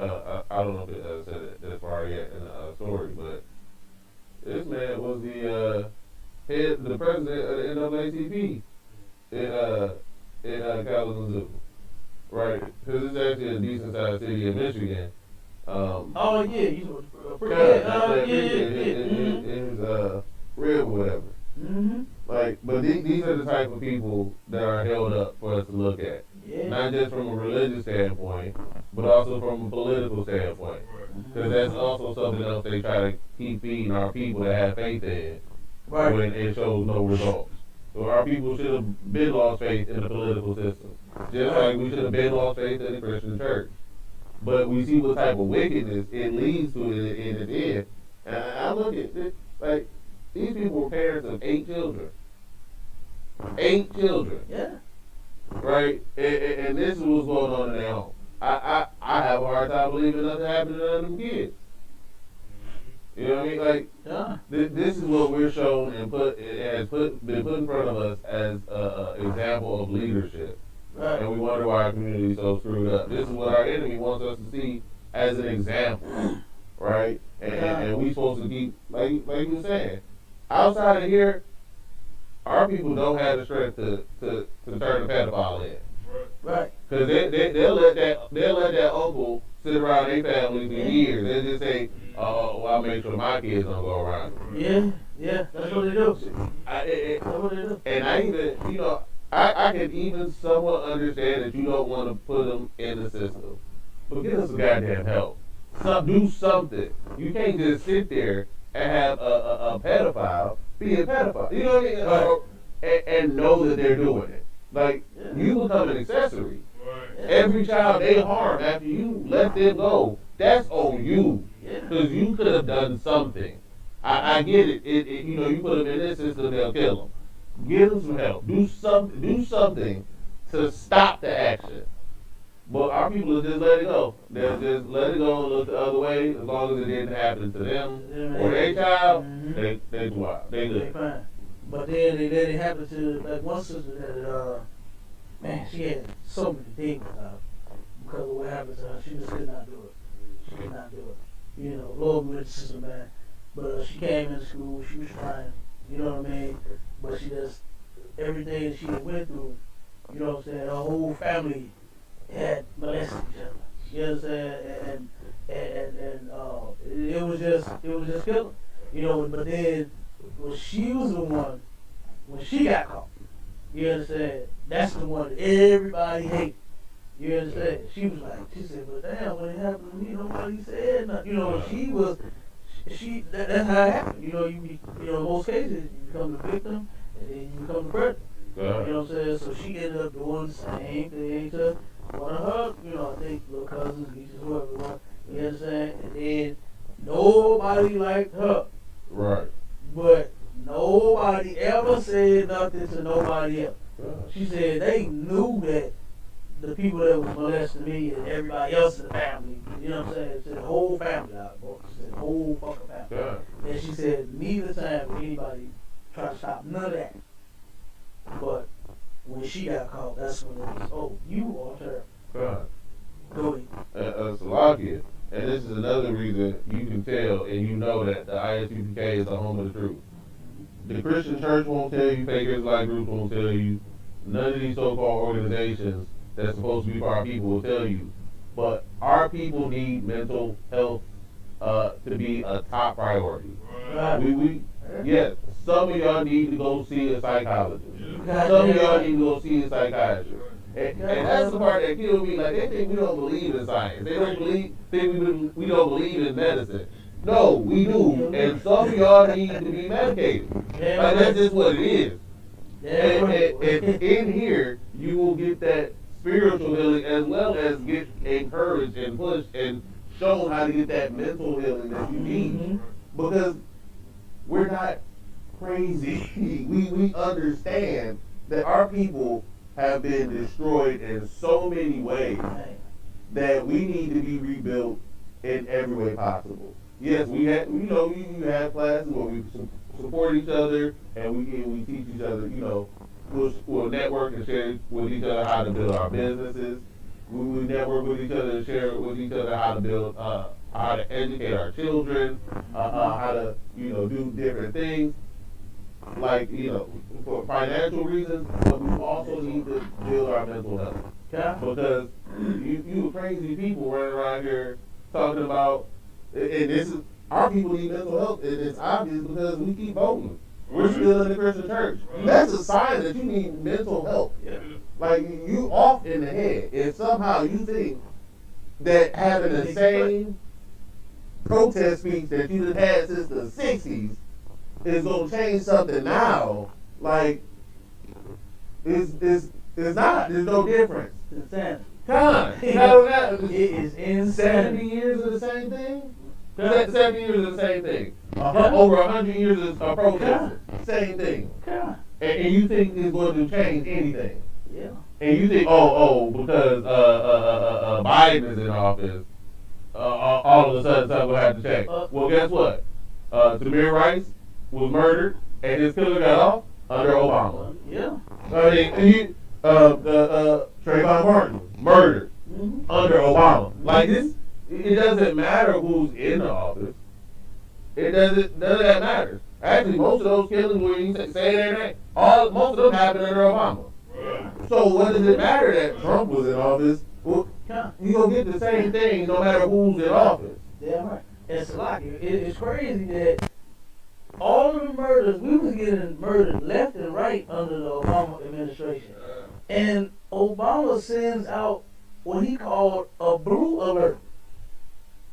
I don't know if it said it this far yet in the story, but this man was the president of the NAACP in Kalamazoo, right? Because it's actually a decent sized city in Michigan. Oh yeah, you his rib or whatever. Mm-hmm. Like, but these are the type of people that are held up for us to look at. Yeah. Not just from a religious standpoint, but also from a political standpoint. Because that's also something else they try to keep feeding our people that have faith in Right. when it shows no results. So our people should have been lost faith in the political system. Just like we should have been lost faith in the Christian church. But we see what type of wickedness it leads to in the end. And I look at it, like, these people were parents of 8 children. 8 children. Yeah. Right? And this is what's going on in their home. I have a hard time believing nothing happened to none of them kids. You know what I mean? Like, Yeah. this is what we're shown and been put in front of us as an example of leadership. Right. And we wonder why our community is so screwed up. This is what our enemy wants us to see as an example. Right? And we supposed to keep, like you were saying, outside of here, our people don't have the strength to turn the pedophile in. Right. Because they'll let that uncle sit around their family for years. They'll just say, oh, well, I'll make sure my kids don't go around. Yeah, that's what they do. That's what they do. And I even, I can even somewhat understand that you don't want to put them in the system. But get us some goddamn help. Do something. You can't just sit there and have a pedophile be a pedophile. You know what I mean? And know that they're doing it. Like, you become an accessory. Yeah. Every child they harm after you let them go, that's on you. Because you could have done something. I get it. You put them in this system, they'll kill them. Give them some help. Do something to stop the action. But our people will just let it go. They'll just let it go and look the other way as long as it didn't happen to them or their child. They wild. They They good. fine. But then they let it happen to like one sister that man, she had so many things because of what happened to her. She just could not do it. She could not do it. Lord with the sister, man. But she came into school, she was trying, you know what I mean? But she just, everything that she had went through, you know what I'm saying? Her whole family had molested each other. You know what I'm saying? And it was just killer. You know, but then when she was the one, when she got caught, you understand? That's the one that everybody hated. You understand? She was like, she said, but damn, when it happened to me, nobody said nothing. You know, that's how it happened. You know, in most cases, you become the victim and then you become the predator. You know what I'm saying? So she ended up doing the same thing to one of her, you know, I think little cousins, nieces, whoever it was. You understand? And then nobody liked her. Right. But nobody ever said nothing to nobody else. She said they knew that the people that was molesting me and everybody else in the family, you know what I'm saying? She said the whole family out, bro. She said the whole fucking family. And she said neither time would anybody try to stop none of that. But when she got caught, that's when it was, oh, you are terrible. God. Go ahead. Salakia. And this is another reason you can tell and you know that the ISUPK is the home of the truth. The Christian church won't tell you, fake Israelite groups won't tell you, none of these so-called organizations that's supposed to be for our people will tell you. But our people need mental health to be a top priority. Yes, some of y'all need to go see a psychologist. Some of y'all need to go see a psychiatrist. And that's the part that kills me. Like, they think we don't believe in science. They don't think we don't believe in medicine. No, we do. And some of y'all need to be medicated. Like, that's just what it is. And in here, you will get that spiritual healing as well as get encouraged and pushed and shown how to get that mental healing that you need. Because we're not crazy. We understand that our people have been destroyed in so many ways that we need to be rebuilt in every way possible. Yes, we have, you have classes where we support each other and we teach each other, we'll network and share with each other how to build our businesses. We network with each other and share with each other how to build, how to educate our children, how to, do different things. Like, for financial reasons, but we also need to build our mental health. Yeah. Because you crazy people running around here talking about, and this is, our people need mental health, and it's obvious because we keep voting. We're still in the Christian church. That's a sign that you need mental health. Yeah. Like, you off in the head, if somehow you think that having the same protest speech that you've had since the 60s is gonna change something now, like it's not. There's no difference. It's insanity. It is insanity. 70 years of the same thing. 70 years of the same thing. Over 100 years of protest. Same thing. And you think it's going to change anything? Yeah. And you think, because Biden is in office, all of a sudden something will have to change. Well, guess what? Tamir Rice was murdered, and his killer got off under Obama. Yeah. Trayvon Martin murdered under Obama. Like this, it doesn't matter who's in the office. None of that matters. Actually, most of those killings where you say their name, most of them happened under Obama. So what does it matter that Trump was in office? Well, you gonna get the same thing no matter who's in office. Damn right. It's like it's crazy that all of the murders, we was getting murdered left and right under the Obama administration. And Obama sends out what he called a blue alert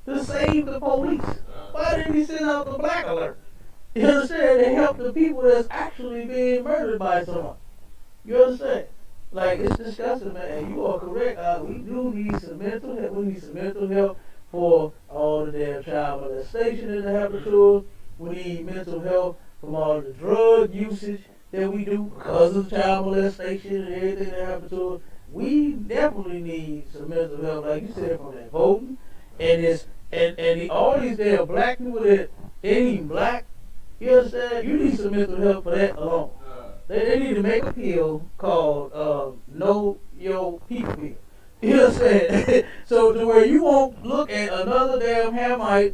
to save the police. Why didn't he send out the black alert? You understand? To help the people that's actually being murdered by someone. You understand? Like, it's disgusting, man. You are correct. We do need some mental help. We need some mental help for all the damn child molestation that happened to us. We need mental health from all the drug usage that we do because of child molestation and everything that happened to us. We definitely need some mental health, like you said, from that voting. And all these damn black people that ain't even black, you understand? You need some mental health for that alone. They need to make a pill called Know Your People pill. You understand? So to where you won't look at another damn Hamite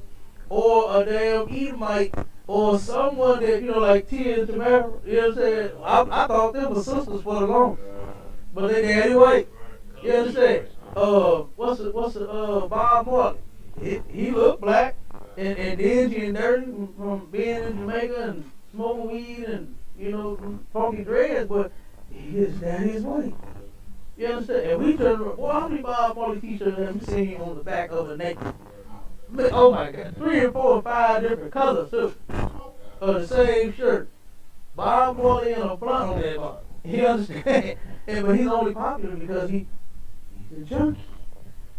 or a damn Edomite, or someone that, like Tia and Tamara, you know what I'm saying? I thought them were sisters for the longest, but they daddy white. You understand? What's the Bob Marley? He looked black and dingy and dirty from being in Jamaica and smoking weed and, funky dreads, but his daddy is white. You understand? And we turned around, boy, how many Bob Marley t-shirts have you seen on the back of a naked? Oh my God, 3 and 4 and 5 different colors too, of the same shirt. Bob Marley and a blunt on that bottom. You understand? But he's only popular because he's a junkie.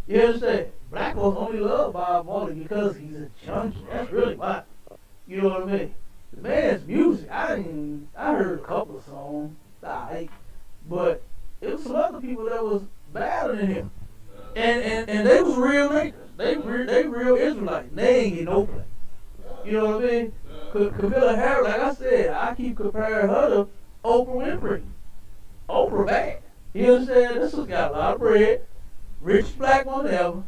You understand? Black folks only love Bob Marley because he's a junkie. That's really why. You know what I mean? The man's music, I heard a couple of songs, but it was some other people that was better than him. And they was real niggas. They real Israelites. They ain't get no play. You know what I mean? Camilla Harris, like I said, I keep comparing her to Oprah Winfrey. Oprah bad. You understand? This has got a lot of bread. Richest black woman ever.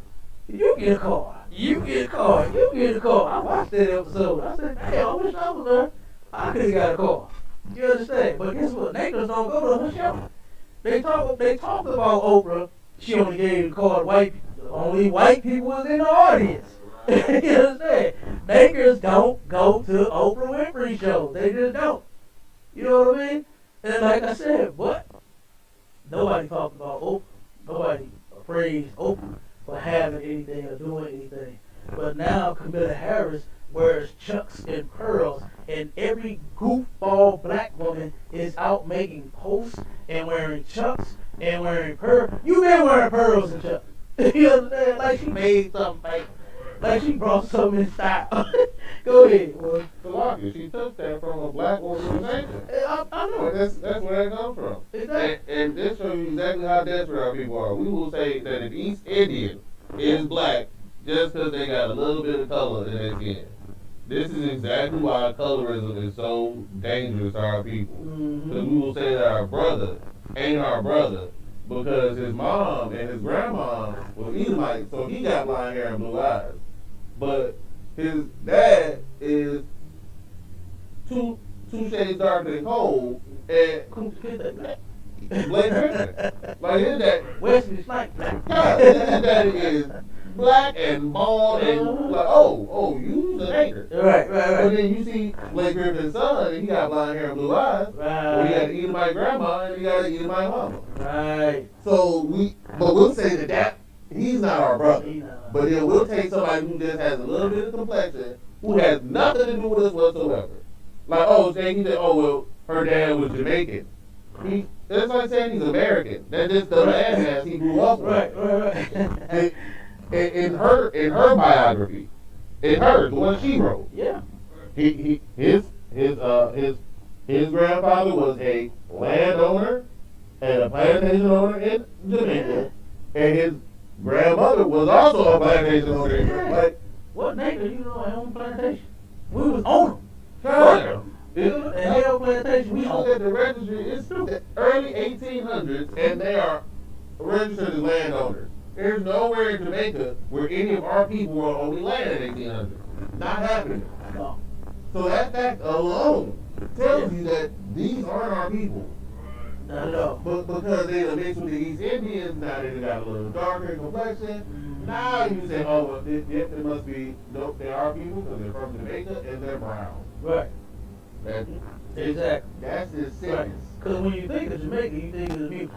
You get a car. You get a car. You get a car. I watched that episode. I said, damn, I wish I was there. I could have got a car. You understand? But guess what? Niggas don't go to her show. They talk about Oprah. She only gave the car to white people. Only white people was in the audience. You understand? Niggas don't go to Oprah Winfrey shows. They just don't. You know what I mean? And like I said, what? Nobody talked about Oprah. Nobody praised Oprah for having anything or doing anything. But now Camilla Harris wears chucks and pearls, and every goofball black woman is out making posts and wearing chucks and wearing pearls. You been wearing pearls and chucks. You understand? Like she made something fake. Like she brought something in style. Go ahead. Well, Salaki, she took that from a black organization. I know. That's where that comes from. Exactly. And this shows you exactly how desperate our people are. We will say that an East Indian is black just because they got a little bit of color in their skin. This is exactly why colorism is so dangerous to our people. Because we will say that our brother ain't our brother because his mom and his grandma was Edomite, so he got blonde hair and blue eyes. But his dad is two shades darker than Cole and Blake Griffin. Like his dad, Wesley Snipes. God, his daddy is black and bald and like, oh, you's an anchor. Right. But then you see Blake Griffin's son, and he got blonde hair and blue eyes. Right. Or he got to eat my grandma, and he got to eat my mama. Right. So but we'll say that he's not our brother. He not. But then we'll take somebody who just has a little bit of complexion, who has nothing to do with us whatsoever. Like, he said, her dad was Jamaican. That's like saying he's American. That just the landmass he grew up with. Right. In her biography, the one she wrote. Yeah. His grandfather was a landowner and a plantation owner in Jamaica, and his grandmother was also a plantation owner. Yeah. Like, What nigga I own plantation? We was on them. China. And hell plantation, we We own look at the registry, it's the early 1800s, and they are registered as landowners. There's nowhere in Jamaica where any of our people were only land in 1800. Not happening. No. So that fact alone tells you that these aren't our people. Not at all. But because they are mixed with the East Indians, now they got a little darker complexion. Now you say, it must be, nope, they are people because they're from Jamaica and they're brown. Right. Exactly. That's the Right. sickness. Because when you think of Jamaica, you think of the music.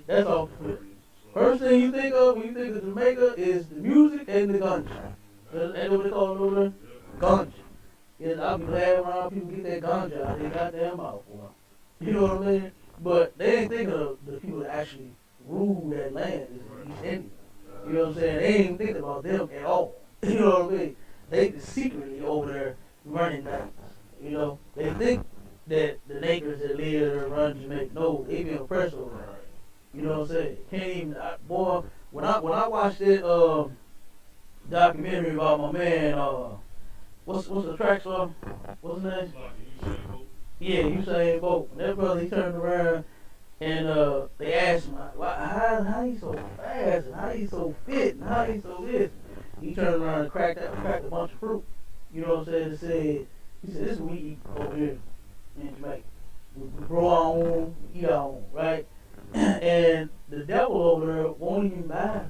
That's all. First thing you think of when you think of Jamaica is the music and the ganja. That's what they call it over there? Ganja. Yeah, I'll be glad around people get that ganja out of their goddamn mouth, boy. You know what I mean? But they ain't thinking of the people that actually rule that land is the East Indians. You know what I'm saying? They ain't thinking about them at all. You know what I mean? They just secretly over there running things. You know? They think that the niggas that live there run Jamaica. No, they been oppressed over there. You know what I'm saying? Can't even, boy, when I watched that documentary about my man, what's the track song? What's his name? Yeah, Usain Bolt. That brother, he turned around and they asked him, how he so fast and how he so fit and how he so this. He turned around and cracked a bunch of fruit. You know what I'm saying? He said, this is what we eat over here in Jamaica. We grow our own, we eat our own, right? And the devil over there won't even buy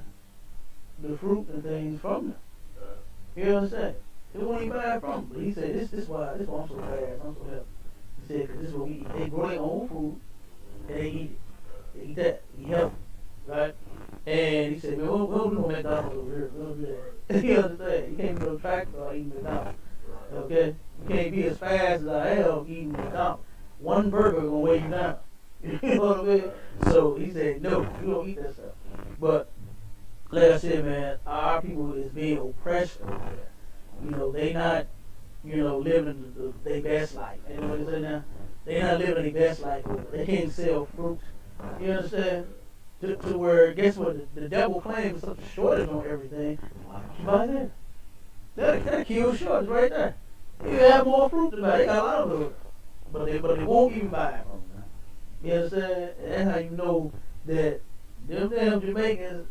the fruit and things from them. You understand? He won't even buy it from them. But he said, this why I'm so fast, I'm so healthy. He said, because this is what we eat. They grow their own food and they eat it. They eat that. They eat healthy, right? And he said, man, we don't do no McDonald's over here. We don't do that. You understand? You can't be on tractor or eating McDonald's. Okay? You can't be as fast as I am eating McDonald's. One burger gonna weigh you down. You know what I mean? So he said, no, you don't eat that stuff. But like I said, man, our people is being oppressed over there. You know, they not, living their best life. You know what I'm saying now? They not living their best life over there. They can't sell fruits. You understand? To where, guess what? The devil claims such a shortage on everything. Why don't you buy that? That'll kill shortage right there. You have more fruit to buy. They got a lot of it. But they won't even buy it from them. You understand? That's how you know that them damn Jamaicans,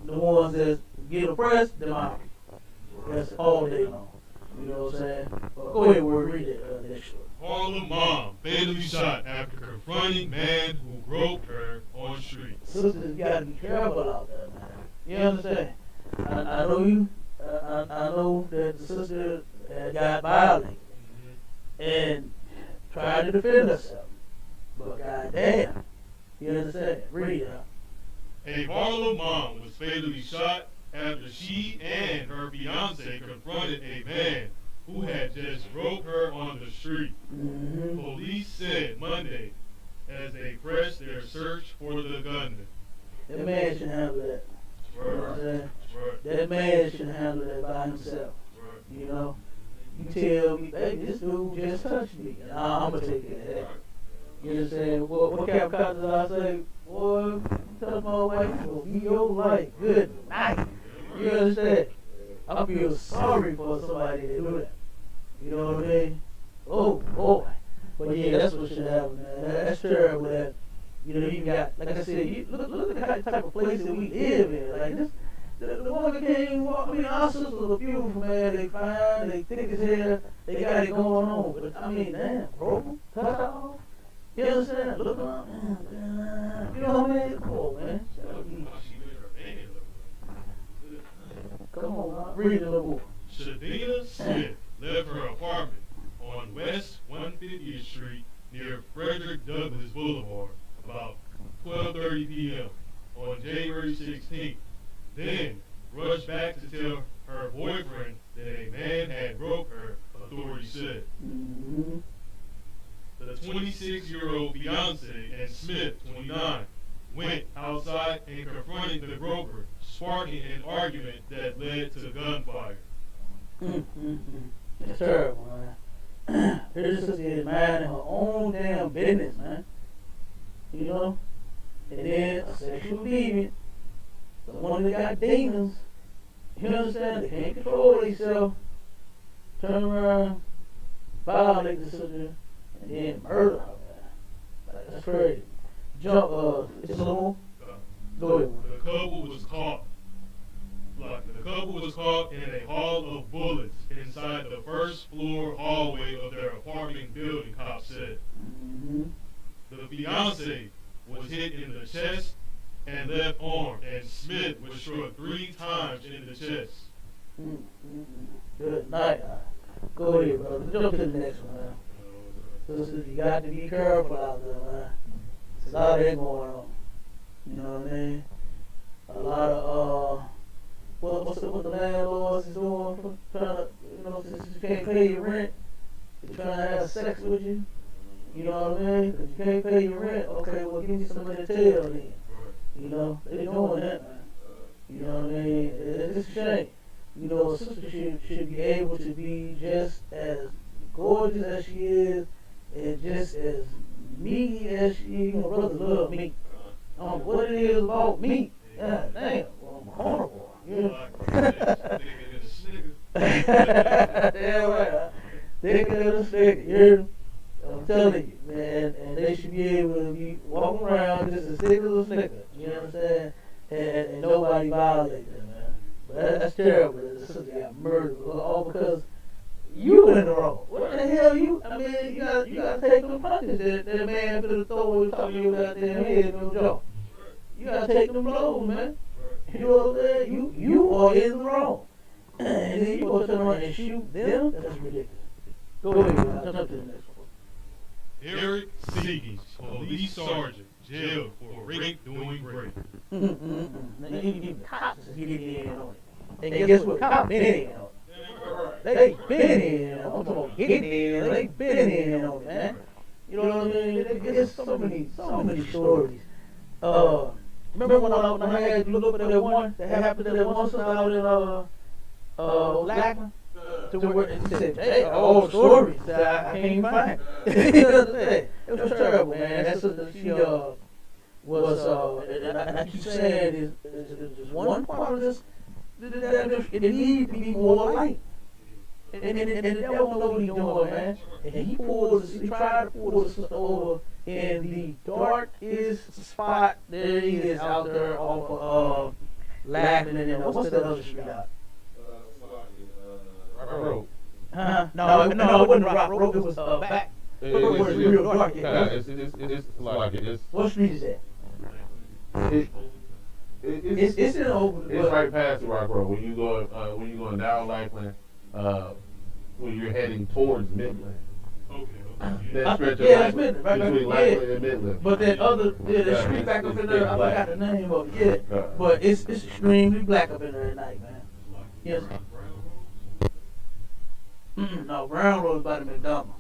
the ones that get oppressed, them our people. That's all day long. You know what I'm saying? But go ahead, word, read that short. Harlem mom fatally shot after confronting man who groped her on street. Sisters, you gotta be careful out there, man. You understand? I know you. I know that the sister got violated and tried to defend herself. But goddamn, you understand? Read it. A Harlem mom was fatally shot after she and her fiance confronted a man who had just groped her on the street. Mm-hmm. Police said Monday as they pressed their search for the gunman. That man should handle that. You know what I'm saying? That man should handle that by himself. You know? You tell me, hey, this dude just touched me. I'm going to take care of that. You understand? What Cap Cotton did I say? Boy, you touch my wife, it's going to be your life. Good night. You understand? I feel sorry for somebody to do that. You know what I mean? Oh, boy. But yeah, that's what should happen, man. That's terrible that, you got, like I said, look at the type of place that we live in. Like this, the woman can't even walk. I mean, our sisters are beautiful, man. They fine, they thick as hell, they got it going on. But I mean, damn, bro, cut off. You understand? Look around, man. You know what I mean? Come on, man. Come on, man. Read it a little more. Shadina Smith left her apartment on West 150th Street near Frederick Douglass Boulevard about 12:30 p.m. on January 16th. Then rushed back to tell her boyfriend that a man had broke her, authorities said. Mm-hmm. The 26-year-old fiance and Smith, 29, went outside and confronted the broker, sparking an argument that led to gunfire. It's terrible, man. Her sister is minding her own damn business, man. You know? And then a sexual deviant, someone that got demons, you understand? They can't control themselves. Turn around, violate the sister, and then murder her, man. Like, that's crazy. It's a little. Go ahead. The couple was caught. The couple was caught in a haul of bullets inside the first floor hallway of their apartment building, cops said. Mm-hmm. The fiance was hit in the chest and left arm, and Smith was struck 3 times in the chest. Good night. Go ahead, brother. Jump to the next one, man. Sisters, you got to be careful out there, man. There's a lot of that going on. You know what I mean? A lot of, what the landlords is doing for trying to, since you can't pay your rent, they're trying to have sex with you. You know what I mean? Because you can't pay your rent, okay, well, give me somebody to tell then. You know, they're doing that, man. You know what I mean? It's a shame. You know, a sister should be able to be just as gorgeous as she is and just as meaty as she is. Brothers love meat. I don't know what it is about meat. God damn, well, I'm horrible. Yeah. Damn right. Thicker than a stick. I'm telling you, man. And they should be able to be walking around just as thick as a snicker. You know what I'm saying? And nobody violates them, man. That's terrible. The sister got murdered all because you in the wrong. What the hell you? I mean, you gotta take them punches that man finna throw on top of your goddamn head and your jaw. You gotta take them blows, man. You know what I'm saying? You are in the wrong. And then you gonna turn around and shoot them? That's ridiculous. Go ahead, man. Jump to the next one. Eric Seekins, police sergeant, jailed for rape doing rape. Even cops is getting in on it. And guess what? Cops been in on it. They been in on it. I'm talking about getting in. They been in on it, man. You know what I mean? There's so many stories. Remember when I had you look at that one that happened at that one sister out in Blackman? To where it said, hey, all the stories that I can't even find. You know what I'm saying? It was terrible, man. That sister, she was, and I keep saying, is one part of this, it needs to be more light. And the devil know what he's doing, man. And he tried to pull the sister over in the darkest spot there is out there off of Laughing and what's that other street out? Road. No, it wasn't Rock Road. It was back. It was real dark. It's like it is. What street is that? It's in over. It's right past the Rock Road when you going down Lakeland, when you're heading towards Midland. Okay. That stretch that's of Midland, right, between Lakeland and Midland. But that other, the street back up in there, I forgot the name of it. Yeah, but it's extremely black up in there at night, man. Yes. No, Brown Road by the McDonald's.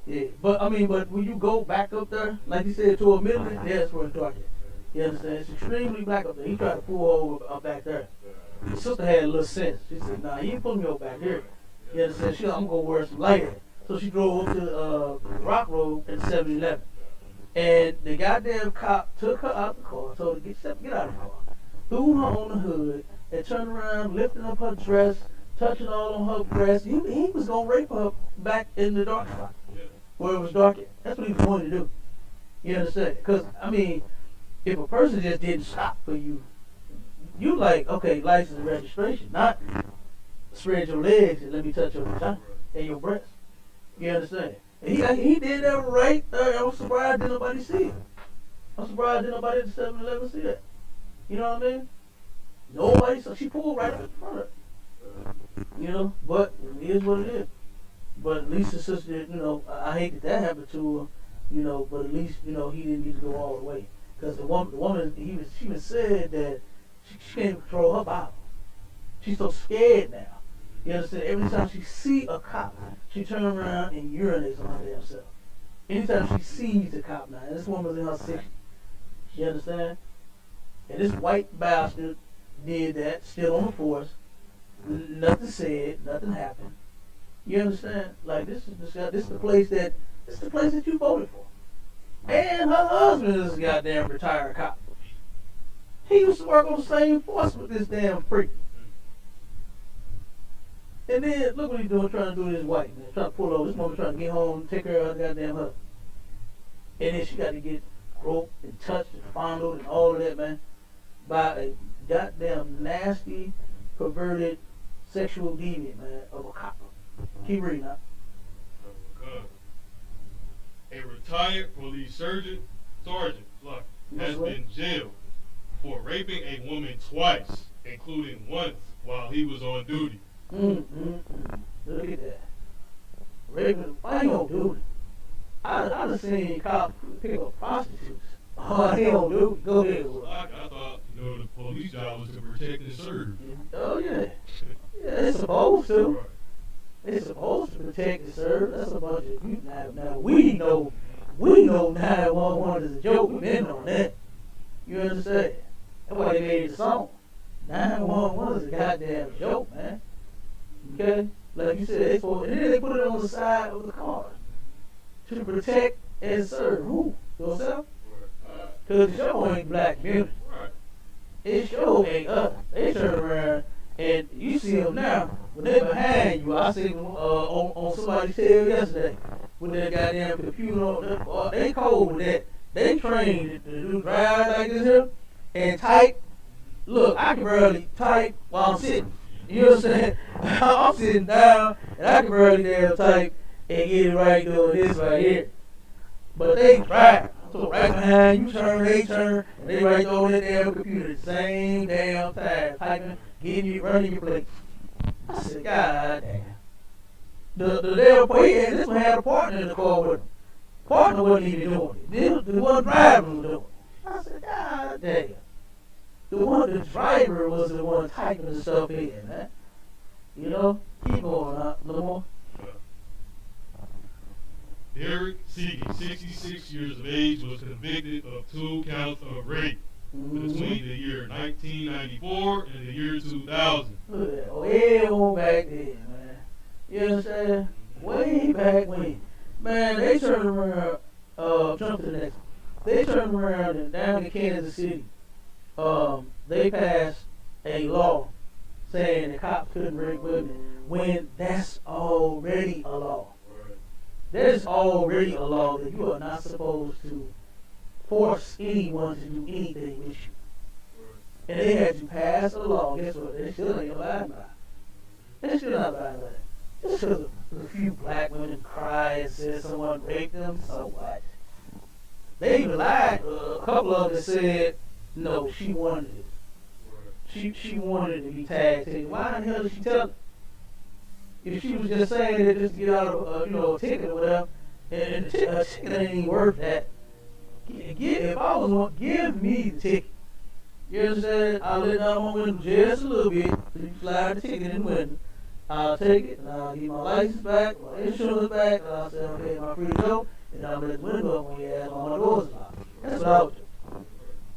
Yeah, but when you go back up there, like you said, to a Midland, that's where it's dark. You understand? It's extremely black up there. He tried to pull over up back there. His sister had a little sense. She said, nah, you ain't pulling me over back here. You understand? She said, I'm going to wear some lighter. So she drove up to Rock Road at 7-Eleven. And the goddamn cop took her out the car, told her to get out of the car, threw her on the hood, and turned around, lifting up her dress, touching all on her breast. He was going to rape her back in the dark spot, where it was dark. That's what he was going to do. You understand? Because, if a person just didn't stop for you, you like, okay, license and registration, not spread your legs and let me touch your vagina and your breast. You understand? And he did that right there. I was surprised didn't nobody see it. I'm surprised didn't nobody at the 7-Eleven see that. You know what I mean? Nobody, so she pulled right up in front of her. But it is what it is. But at least the sister, I hate that happened to her, but at least, he didn't need to go all the way. Because the woman, she even said that she can't control her body. She's so scared now. You understand? Every time she see a cop, she turn around and urinates on her damn self. Anytime she sees a cop now, and this woman's in her 60s. You understand? And this white bastard did that, still on the force. Nothing said, nothing happened. You understand? Like this is the place that you voted for. And her husband is a goddamn retired cop. He used to work on the same force with this damn freak. And then look what he's doing, trying to do this white man, trying to pull over. This woman trying to get home and take care of her goddamn husband. And then she got to get groped and touched and fondled and all of that, man, by a goddamn nasty, perverted, sexual deviant, man, of a cop. Keep reading up. A retired police sergeant has been jailed for raping a woman twice, including once while he was on duty. Look at that. Raping, why you on duty? I done seen cops pick up prostitutes. Oh, he on duty. Go ahead. I thought, the police job was to protect and serve. Oh, yeah. Yeah, it's supposed to. It's supposed to protect and serve. That's a bunch of you. Now we know 911 is a joke. We've been on that. You understand? That's why they made the song. 911 is a goddamn joke, man. Okay? Like you said, and then they put it on the side of the car to protect and serve who? Yourself? Because the show ain't black music. It show ain't us. They turn around and you see them now. When they behind you, I seen them on somebody's tail yesterday with that goddamn computer on. They cold with that. They trained to do drive like this here and type look, I can barely type while I'm sitting. You know what I'm saying? I'm sitting down and I can barely damn type and get it right doing this right here. But they drive. So right behind you turn, they turn, and they right there on that damn computer the same damn time, typing, getting you, running your plate. I said, God damn. The damn player, this one had a partner in the car with him. Partner wasn't even doing it. The one driving was doing it. I said, God damn. The driver was the one typing the stuff in, man. You know? Keep going on, Lamar. Derek Seegan, 66 years of age, was convicted of 2 counts of rape between the year 1994 and the year 2000. Way on back then, man. You understand? Way back when. Man, they turned around, jump to the next one. They turned around and down in Kansas City, they passed a law saying the cops couldn't rape women when that's already a law. There's already a law that you are not supposed to force anyone to do anything with you. And they had to pass a law. Guess what? They still ain't abiding by it. They still not abiding by it. Just because a few black women cry and said someone raped them, so what? They even lied. A couple of them said, no, she wanted it. She wanted it to be tagged. Why in the hell did she tell it? If she was just saying it just to get out of a ticket or whatever, and a ticket ain't even worth that. If I was one, give me the ticket. You understand? I'll let down my window just a little bit, so you slide the ticket in the window. I'll take it, and I'll get my license back, my insurance back, and I'll say, okay, my free to go, and I'll let the window up when you ask all my doors locked. That's what I would do.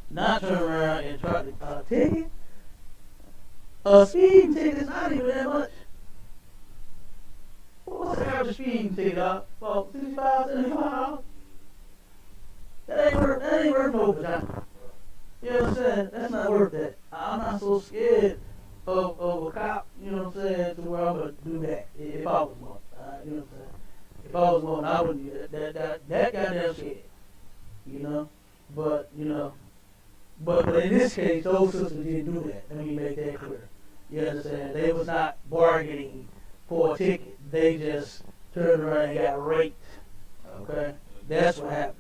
Not turn around and try to ticket. A speeding ticket is not even that much. What's the average speeding ticket, dog? About $65, $75? That ain't worth no vagina. You know what I'm saying? That's not worth that. I'm not so scared of a cop, you know what I'm saying, to where I'm going to do that if I was one. You know what I'm saying? If I was one, I wouldn't be that goddamn scared. You know? But in this case, those sisters didn't do that. Let me make that clear. You understand? They was not bargaining for a ticket. They just turned around and got raped. Okay? That's what happened.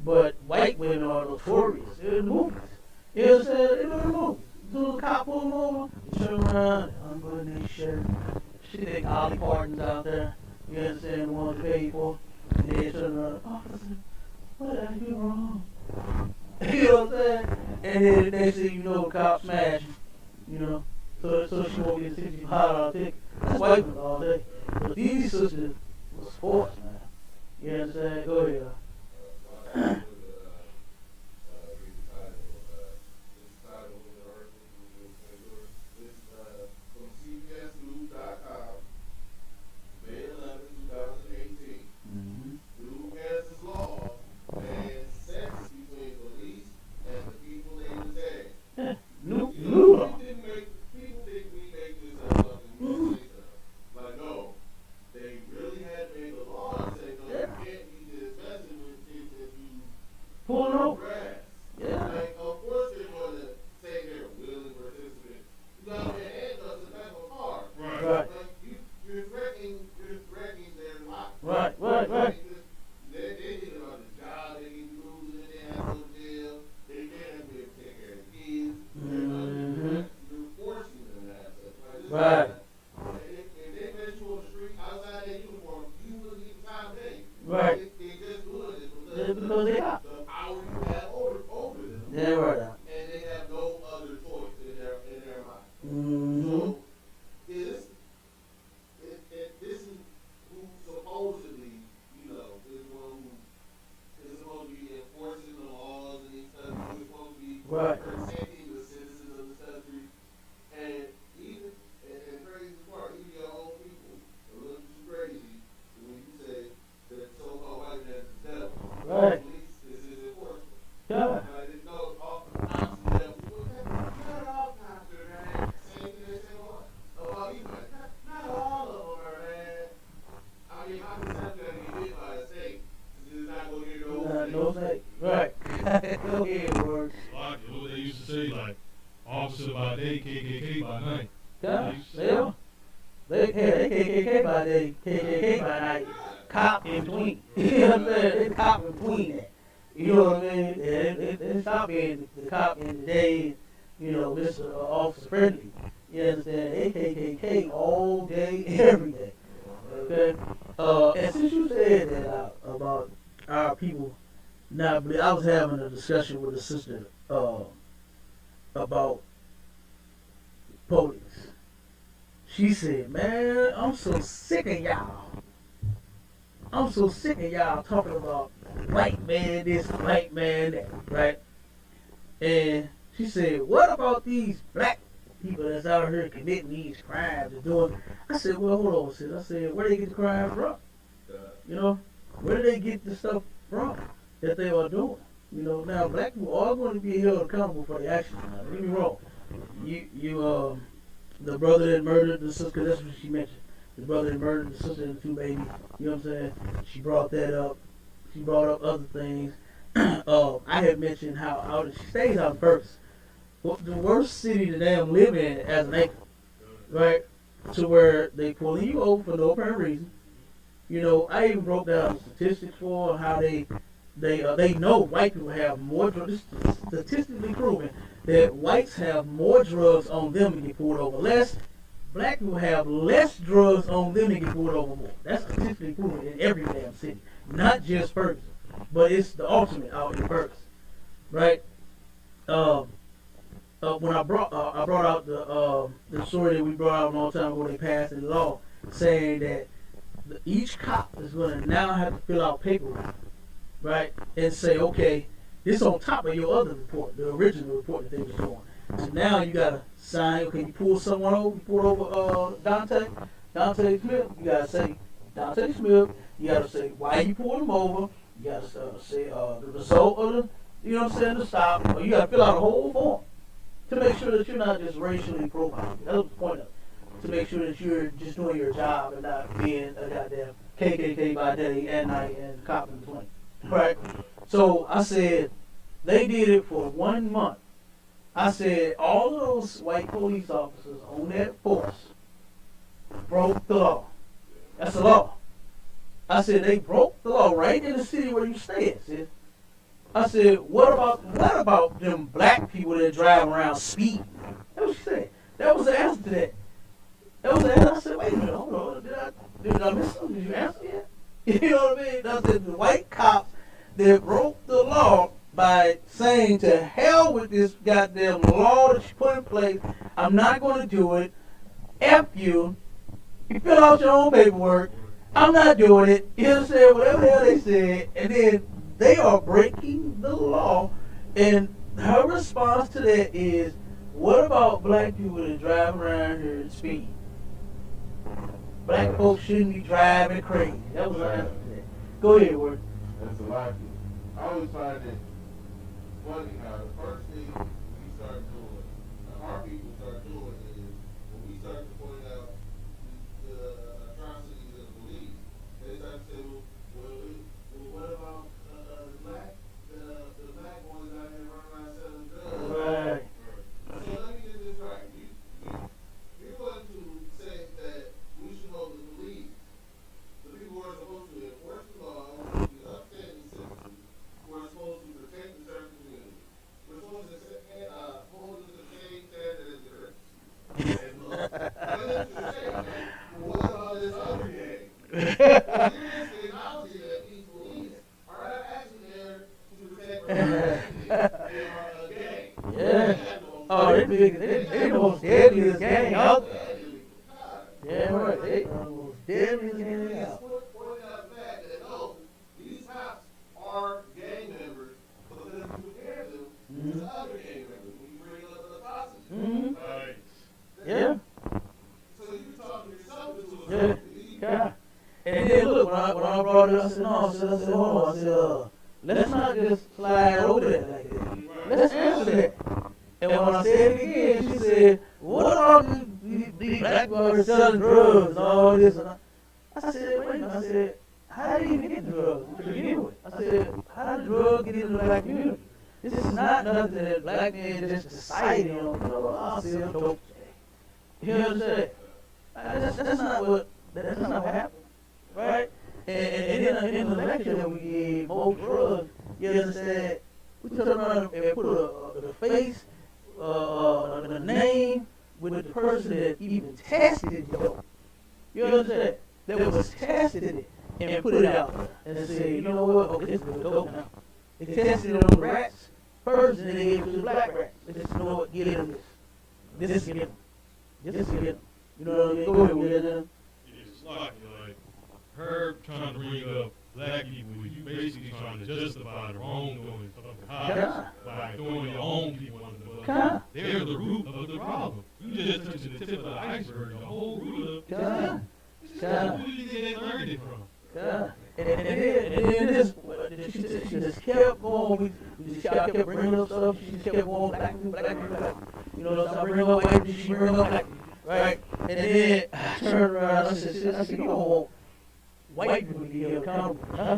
But white women are notorious. They're in the movies. You understand? They're in the movies. As soon as the cop pull them over, they turn around and unbutton their shirt. Shit, they Dolly Partons out there. You understand? The ones they paid for. And they turn around, officer, what did I do wrong? You know what I'm saying? And then the next thing you know, the cop smashing. You know? So she won't get a $65 ticket. That's white women all day. But these sisters was sports, man. You understand? Go ahead. Pulling over. Yeah. Like, of course they're going to say they're a willing participant. You got your handcuffs in the back of a car. Right. Like, you're threatening their life. Right. They get it on the job, they get losing it, they have no jail, they can't have to take care of the kids. You're forcing them to have stuff. Right. If they met you on the street outside their uniform, you wouldn't even time day. Right. They just doing it Because they are. the power you have over them. Yeah, right. And they have no other choice in their mind. Mm-hmm. So this is who supposedly, is one who is supposed to be enforcing the laws and these countries, who's supposed to be Right. protecting the citizens of this country, and even and crazy part, even your own people, a little too crazy when you say that so-called white man is the devil. Right. At least this is enforcement. Yeah. Like what they used to say, like, officer by KKK by night. God, they KKK by day, KKK by night, cop in between. You know what I'm saying? They cop in between that. You know what I mean? They stop being the cop in the day, you know, Mr. Officer Friendly. You understand? They KKK all day, every day. Okay? And since you said that about our people not, I was having a discussion with a sister about police. She said, man, I'm so sick of y'all. I'm so sick of y'all talking about white man this, white man that, right? And she said, what about these black people that's out here committing these crimes and doing? I said, well, hold on, sis. I said, where do they get the crimes from? You know, where do they get the stuff from that they are doing? You know, now black people are going to be held accountable for the actions. Now, don't get me wrong. The brother that murdered the sister, 'cause that's what she mentioned. The brother that murdered the sister and the 2 babies. You know what I'm saying? She brought that up. She brought up other things. I had mentioned how she stays out first. Well, the worst city to damn live in as an anchor, right? To where they pulling you over for no apparent reason. You know, I even broke down statistics for how they know white people have more drugs. It's statistically proven that whites have more drugs on them and get pulled over less. Black people have less drugs on them and get pulled over more. That's statistically proven in every damn city, not just Ferguson, but it's the ultimate out in Ferguson, right? When I brought out the story that we brought out a long time ago, they passed a law saying that each cop is going to now have to fill out paperwork, right, and say, okay, this on top of your other report, the original report that they was doing. So now you gotta sign. Okay, you pull someone over. You pull over Dante Smith. You gotta say Dante Smith. You gotta say why you pulled him over. You gotta say the result of the, you know what I'm saying, the stop. Or you gotta fill out a whole form to make sure that you're not just racially profiled. That was the point of it. To make sure that you're just doing your job and not being a goddamn KKK by day and night and cop in between. Right? So I said, they did it for 1 month. I said, all of those white police officers on that force broke the law. That's the law. I said, they broke the law right in the city where you stay at, sis. I said, what about them black people that drive around speeding? That's what she said. That was the answer to that. That was the answer. I said, wait a minute, hold on. Did I miss something? Did you answer yet? You know what I mean? I said, the white cops that broke the law by saying to hell with this goddamn law that you put in place, I'm not going to do it. F you. You fill out your own paperwork. I'm not doing it. You understand? Whatever the hell they said. And then they are breaking the law. And her response to that is, what about black people that drive around here and speed? Black folks shouldn't be driving crazy. That was the answer to that. Go ahead, Word. That's a lot of people. I always find it funny how the first thing we start doing, our people start doing, is when we start to point out the atrocities of the police, they start to say, well what about the black boys out here running around selling drugs? Right. So let me get this right. You're going to say that we should hold the police, the people who are supposed to enforce the law, the upstanding citizens, who are supposed to protect and serve the community. We're supposed to hold them to the same standard as the Christians. And look, what about this other gang? This technology that these police are not actually there to protect the community. They are a gang. Yeah. Oh, they the most deadliest gang out there. Yeah, right. They the most deadliest gang out there. Point out the fact that no, these cops are gang members, but then you compare them to other gang members when you bring up the atrocities. Mm-hmm. Right. Yeah. So you're talking yourself into Yeah. Yeah. And then look, when I brought it up, I said, no, I said, hold on. I said, let's not just slide over that like that. Let's answer that. And when I said it again, she said, what about these black boys selling drugs and all this? And I said, wait a minute. I said, how did you even get drugs to begin with? I said, how did drugs get into the black community? This is not nothing that black men just decided on. You know, I'll sell dope. You understand? That's not what happened, right? And in the lecture that we did, most drugs, you understand? We turn around and put the face, the name with the person that even tested the dope. You understand? That was tested it and put it out there and said, you know what? Okay, this is good dope now. They tested it on the rats first, and then they gave it to the black rats. They said, you know what? Get in this. This get them. This get them. You know what I mean? Go ahead, get them. It's like her trying to bring up black people, you basically trying to justify the wrongdoing of the cops by throwing your own people under the bus. They're the root of the problem. You just touching the tip of the iceberg, the whole root of it. Who do you think they learned it from? And then she just kept going. We just kept bringing up stuff. She just kept going, black people, black people, black people. You know, so I bring up white people, she bring up black people, right? And then I turned around, I said, you don't want white people to be held accountable, huh?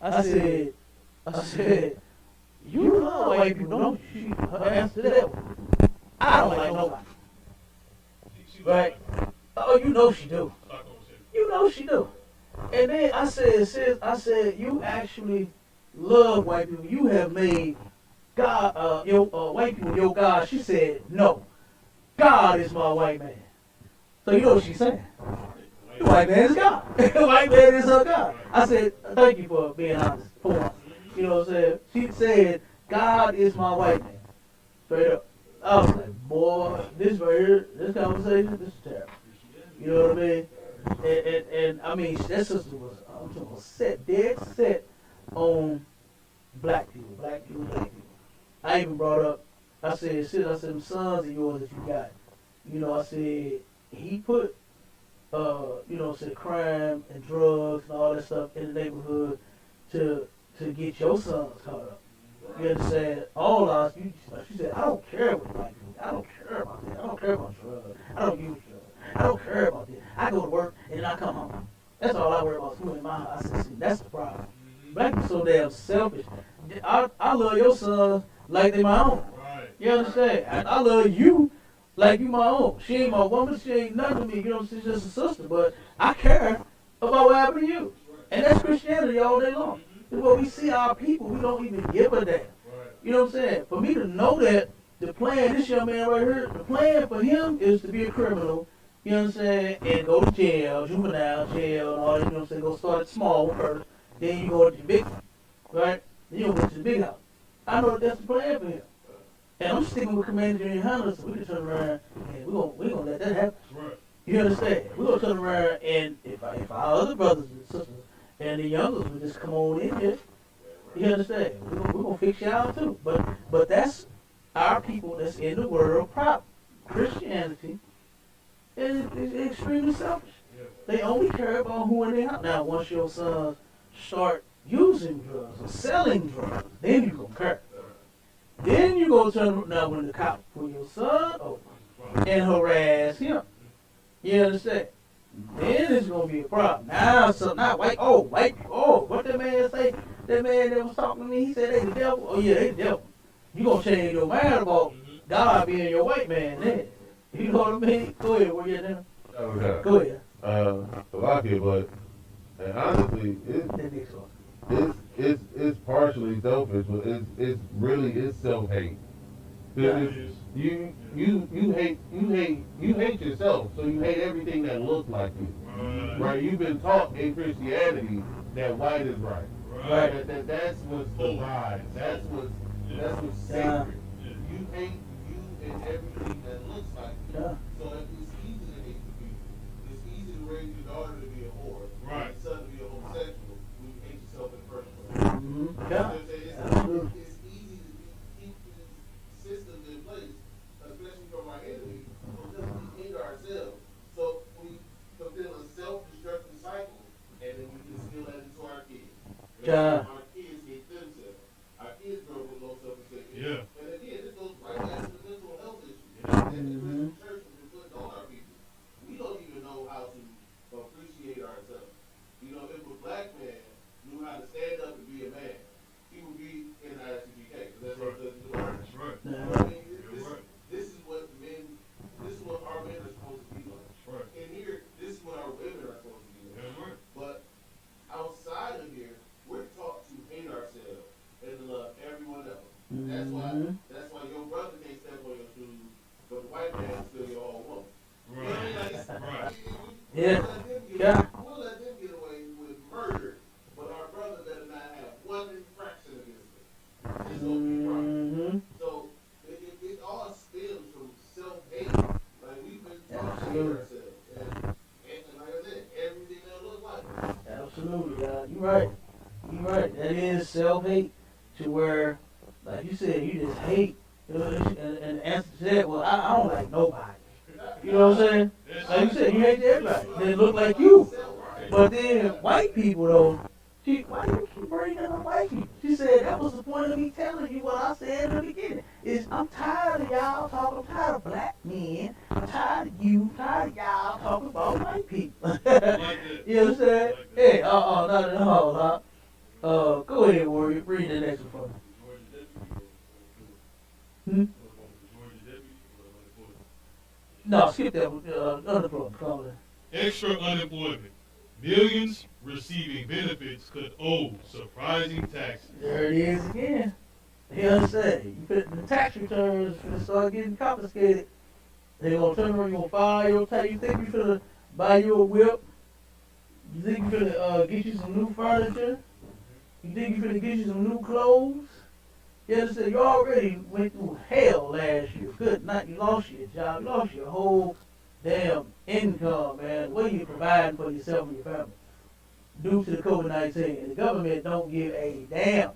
I said, you love white people, don't you? Her answer to that one, I don't like nobody. Right? Oh, you know she do. You know she do. And then I said, sis, you actually love white people. You have made God, white people your God. She said, no. God is my white man. So you know what she's saying. The white man is God. The white man is her God. I said, thank you for being honest for once. You know what I'm saying? She said, God is my white man. Straight up. I was like, boy, this right here, this conversation, this is terrible. You know what I mean? And I mean, that sister was dead set on black people, black people, black people. I even brought up, I said, them sons of yours that you got, you know, I said, he put, said crime and drugs and all that stuff in the neighborhood to get your sons caught up. You understand? All us, she said, I don't care what black people, I don't care about that. I don't care about drugs. I don't use drugs. I don't care about that. I go to work and then I come home. That's all I worry about, food in my house. I said, see, that's the problem. Black people so damn selfish. I love your sons like they my own. You understand? I love you like you my own. She ain't my woman. She ain't nothing to me. You know, she's just a sister. But I care about what happened to you. And that's Christianity all day long. It's what we see our people. We don't even give a damn. You know what I'm saying? For me to know that the plan, this young man right here, the plan for him is to be a criminal. You know what I'm saying? And go to jail, juvenile jail, and all that. You know what I'm saying? Go start at small first. Then you go to the big one. Right? Then you go to the big house. I know that's the plan for him. And I'm sticking with Commander Junior Hunter, so we can turn around and we're gonna let that happen. Right. You understand? We're gonna turn around and if our other brothers and sisters and the youngers would just come on in here, you understand? We're gonna fix y'all too. But that's our people that's in the world problem. Christianity is extremely selfish. They only care about who in their house. Now once your sons start using drugs or selling drugs, then you gonna care. Then you go turn now when the cop pull your son over and harass him. You understand? Then it's gonna be a problem. Now not white. What that man say? That man that was talking to me, he said they the devil. Oh yeah, they the devil. You gonna change your mind about God being your white man then? You know what I mean? Go ahead, where you at? Okay. Go ahead. Salaki, but and honestly, it's partially selfish, but it's really self-hate. You hate yourself, so you hate everything that looks like you. Right? You've been taught in Christianity that white is right. Right. That's what's divine. That's what's sacred. You hate you and everything that looks like you. So it's easy to hate the people. It's easy to raise your daughter to be a whore, right? Your son to be a homosexual. When you hate yourself in the first place. It's easy to keep these systems in place, especially from our enemies, because we hate ourselves. So we fulfill a self-destructive cycle, and then we instill that into our kids. Our kids hate themselves. Our kids grow with low self-esteem. Yeah. And again, it goes right back to the mental health issue that the Christian church has been putting on our people. We don't even know how to appreciate ourselves. You know, if a black man knew how to stand up and be a man, he would be in the ISCPK. Because that's Absolutely, you're right. You're right. That is self-hate to where, like you said, you just hate. And the answer to that, well, I don't like nobody. You know what I'm saying? Like you said, you hate everybody. They look like you. But then white people, though, why do you keep bringing up white people? She said that was the point of me telling you what I said in the beginning. Is I'm tired of y'all talking. I'm tired of black men. I'm tired of you. Tired of y'all talking about white people. You understand? Hey, not at all, huh? Go ahead, Warrior. Read the next one for me. Hmm? No, skip that. Unemployment. Extra unemployment. Millions receiving benefits could owe surprising taxes. There it is again. You understand? You put the tax returns finna start getting confiscated. They gonna turn around, you gonna file your tax. You think you finna buy you a whip? You think you finna get you some new furniture? You think you finna get you some new clothes? You understand? You already went through hell last year. Good night. You lost your job. You lost your whole damn income, man. What are you providing for yourself and your family? Due to the COVID-19. The government don't give a damn.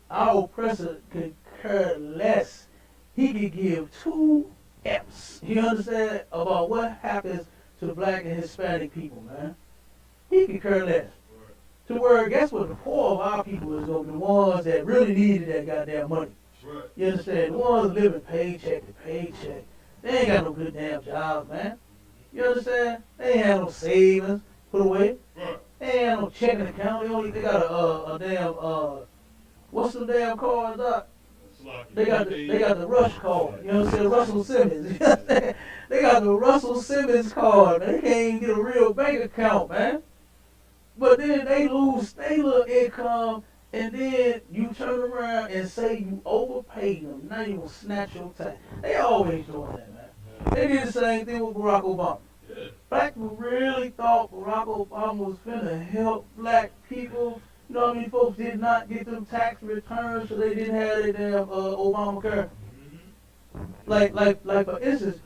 Our oppressor could care less. He could give two F's. You understand? About what happens to the black and Hispanic people, man. He could care less. To where, guess what? The poor of our people is going to be the ones that really needed that goddamn money. Right. You understand? The ones living paycheck to paycheck. They ain't got no good damn jobs, man. You understand? They ain't have no savings put away. Right. They ain't have no checking account. They got a damn, what's the damn card, Doc? They got the Rush card. You know what I'm saying? Russell Simmons. You know what I'm saying? They got the Russell Simmons card, man. They can't even get a real bank account, man. But then they lose their little income, and then you turn around and say you overpaid them. Now you gonna snatch your tax. They always doing that, man. They did the same thing with Barack Obama. Black people really thought Barack Obama was finna help black people. You know what I mean? Folks did not get them tax returns, so they didn't have their damn Obamacare. Like for instance,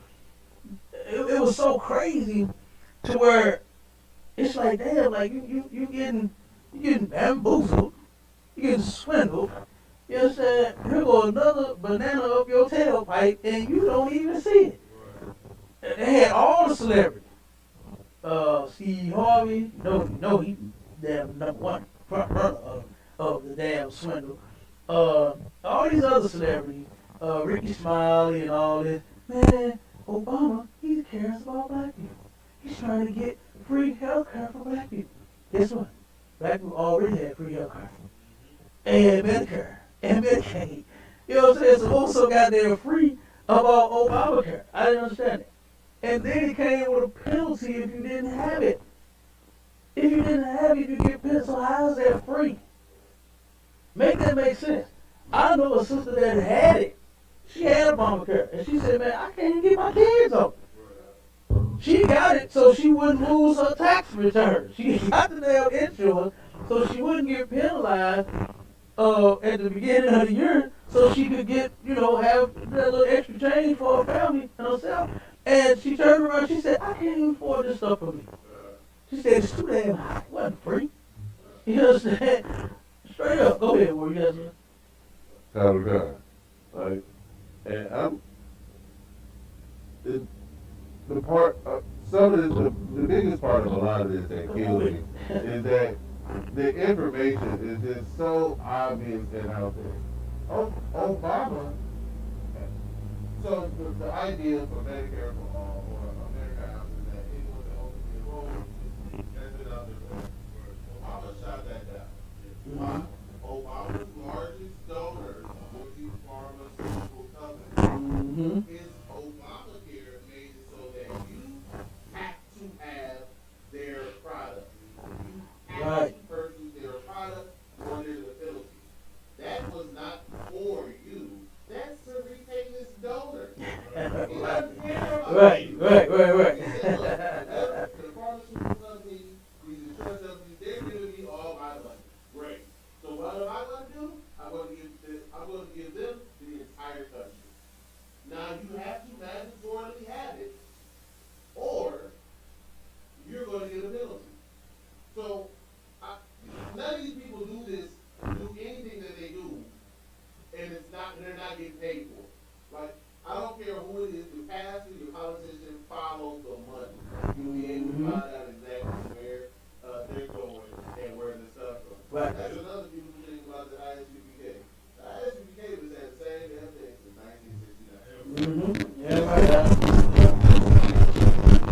it was so crazy to where it's like, damn, like you getting bamboozled, you getting swindled. You understand? Here go another banana up your tailpipe, and you don't even see it. They had all the celebrities. Steve Harvey, he damn number one front runner of the damn swindle. All these other celebrities, Ricky Smiley and all this. Man, Obama, he cares about black people. He's trying to get free health care for black people. Guess what? Black people already had free health care. And Medicare. And Medicaid. You know what I'm saying? So also got there free about Obamacare. I didn't understand it. And then it came with a penalty if you didn't have it. If you didn't have it, you get penalty. So how is that free? Make that make sense. I know a sister that had it. She had Obamacare. And she said, man, I can't even get my kids on it. She got it so she wouldn't lose her tax return. She got the damn insurance so she wouldn't get penalized at the beginning of the year, so she could get, have that little extra change for her family and herself. And she turned around, she said, I can't even afford this stuff for me. She said, it's too damn high. It wasn't free. You understand? Straight up. Go ahead, where you guys are. Time to time. Right? And the part, some of this, the biggest part of a lot of this that kills me is that the information is just so obvious and out there. Obama, so the idea for Medicare for all, or Medicare House is that it was an open Obama shot that down. Obama's largest donor was the pharmaceutical company. His Obamacare made it so that you have to have their product. You have to purchase their product or there's a penalty. That was not for you. That's to retain this donor. He doesn't care about you. Right. That's another beautiful thing about the ISBPK. The ISBPK was at the same damn thing since 1969. Mm-hmm. Yeah, right.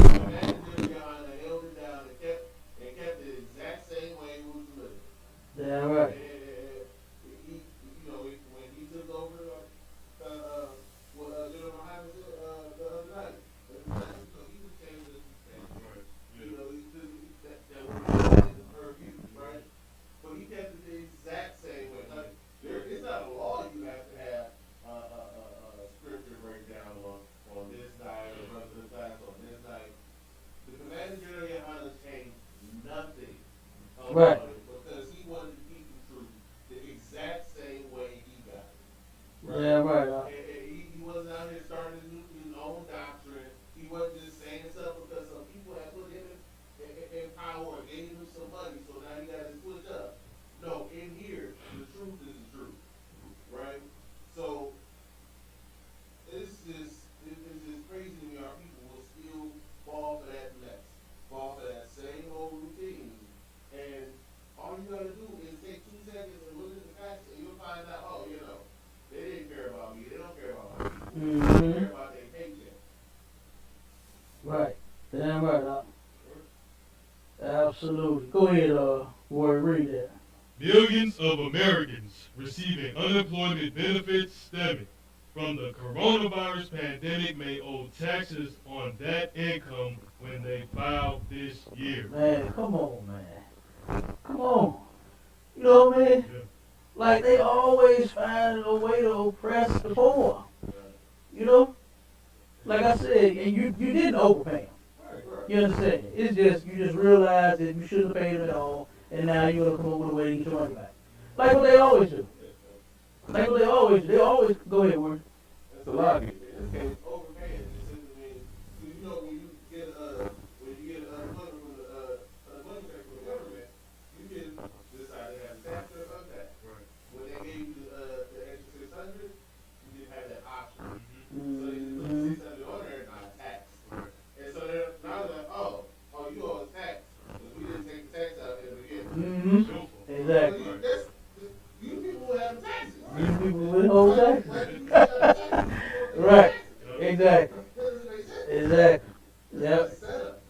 The manager behind it held it down and kept it the exact same way it was living. Yeah, right. When he took over, what General Muhammad said the other night, he was changing that was his purview, right? But he kept it the exact same way. Like, it's not a law you have to have a scripture breakdown on this night or run to the class on this night. The commander general Yohanan changed nothing Right. about it because he wanted to keep the truth the exact same way he got it. Yeah, right. He wasn't out here starting his own doctrine. He wasn't just saying stuff because some people had put him in power and gave him some money, so now he got to switch up. No, in here, the truth is the truth, right? So it's just crazy to me. Our people will still fall for that mess, fall for that same old routine, and all you gotta do is take 2 seconds and look at the facts, and you'll find out. Oh, they didn't care about me. They don't care about my people. They Mm-hmm. care about their paycheck. Right. Damn right. Absolutely. Go ahead, Warren, read that. Millions of Americans receiving unemployment benefits stemming from the coronavirus pandemic may owe taxes on that income when they file this year. Man, come on, man. Come on. You know what I mean? Yeah. Like, they always find a way to oppress the poor. You know? Like I said, and you didn't overpay them. You understand? It's just, you just realize that you shouldn't have paid them at all, and now you're going to come up with a way to get your money back. Like what they always do. Like what they always do. They always, go ahead, Warren. That's a lot. In this case, overpaying. It simply means, when you get unemployment from the unemployment check from the government, you can decide to have tax or untax. Right. When they gave you the extra 600, you didn't have that option. So they just put Mm-hmm. 600 on there and not tax. And so now they're like, oh, you owe us tax because we didn't take the tax out in the beginning. Mm-hmm. Exactly. You people will have taxes. These people with whole taxes. Right. Right. Exactly. Exactly. Yep.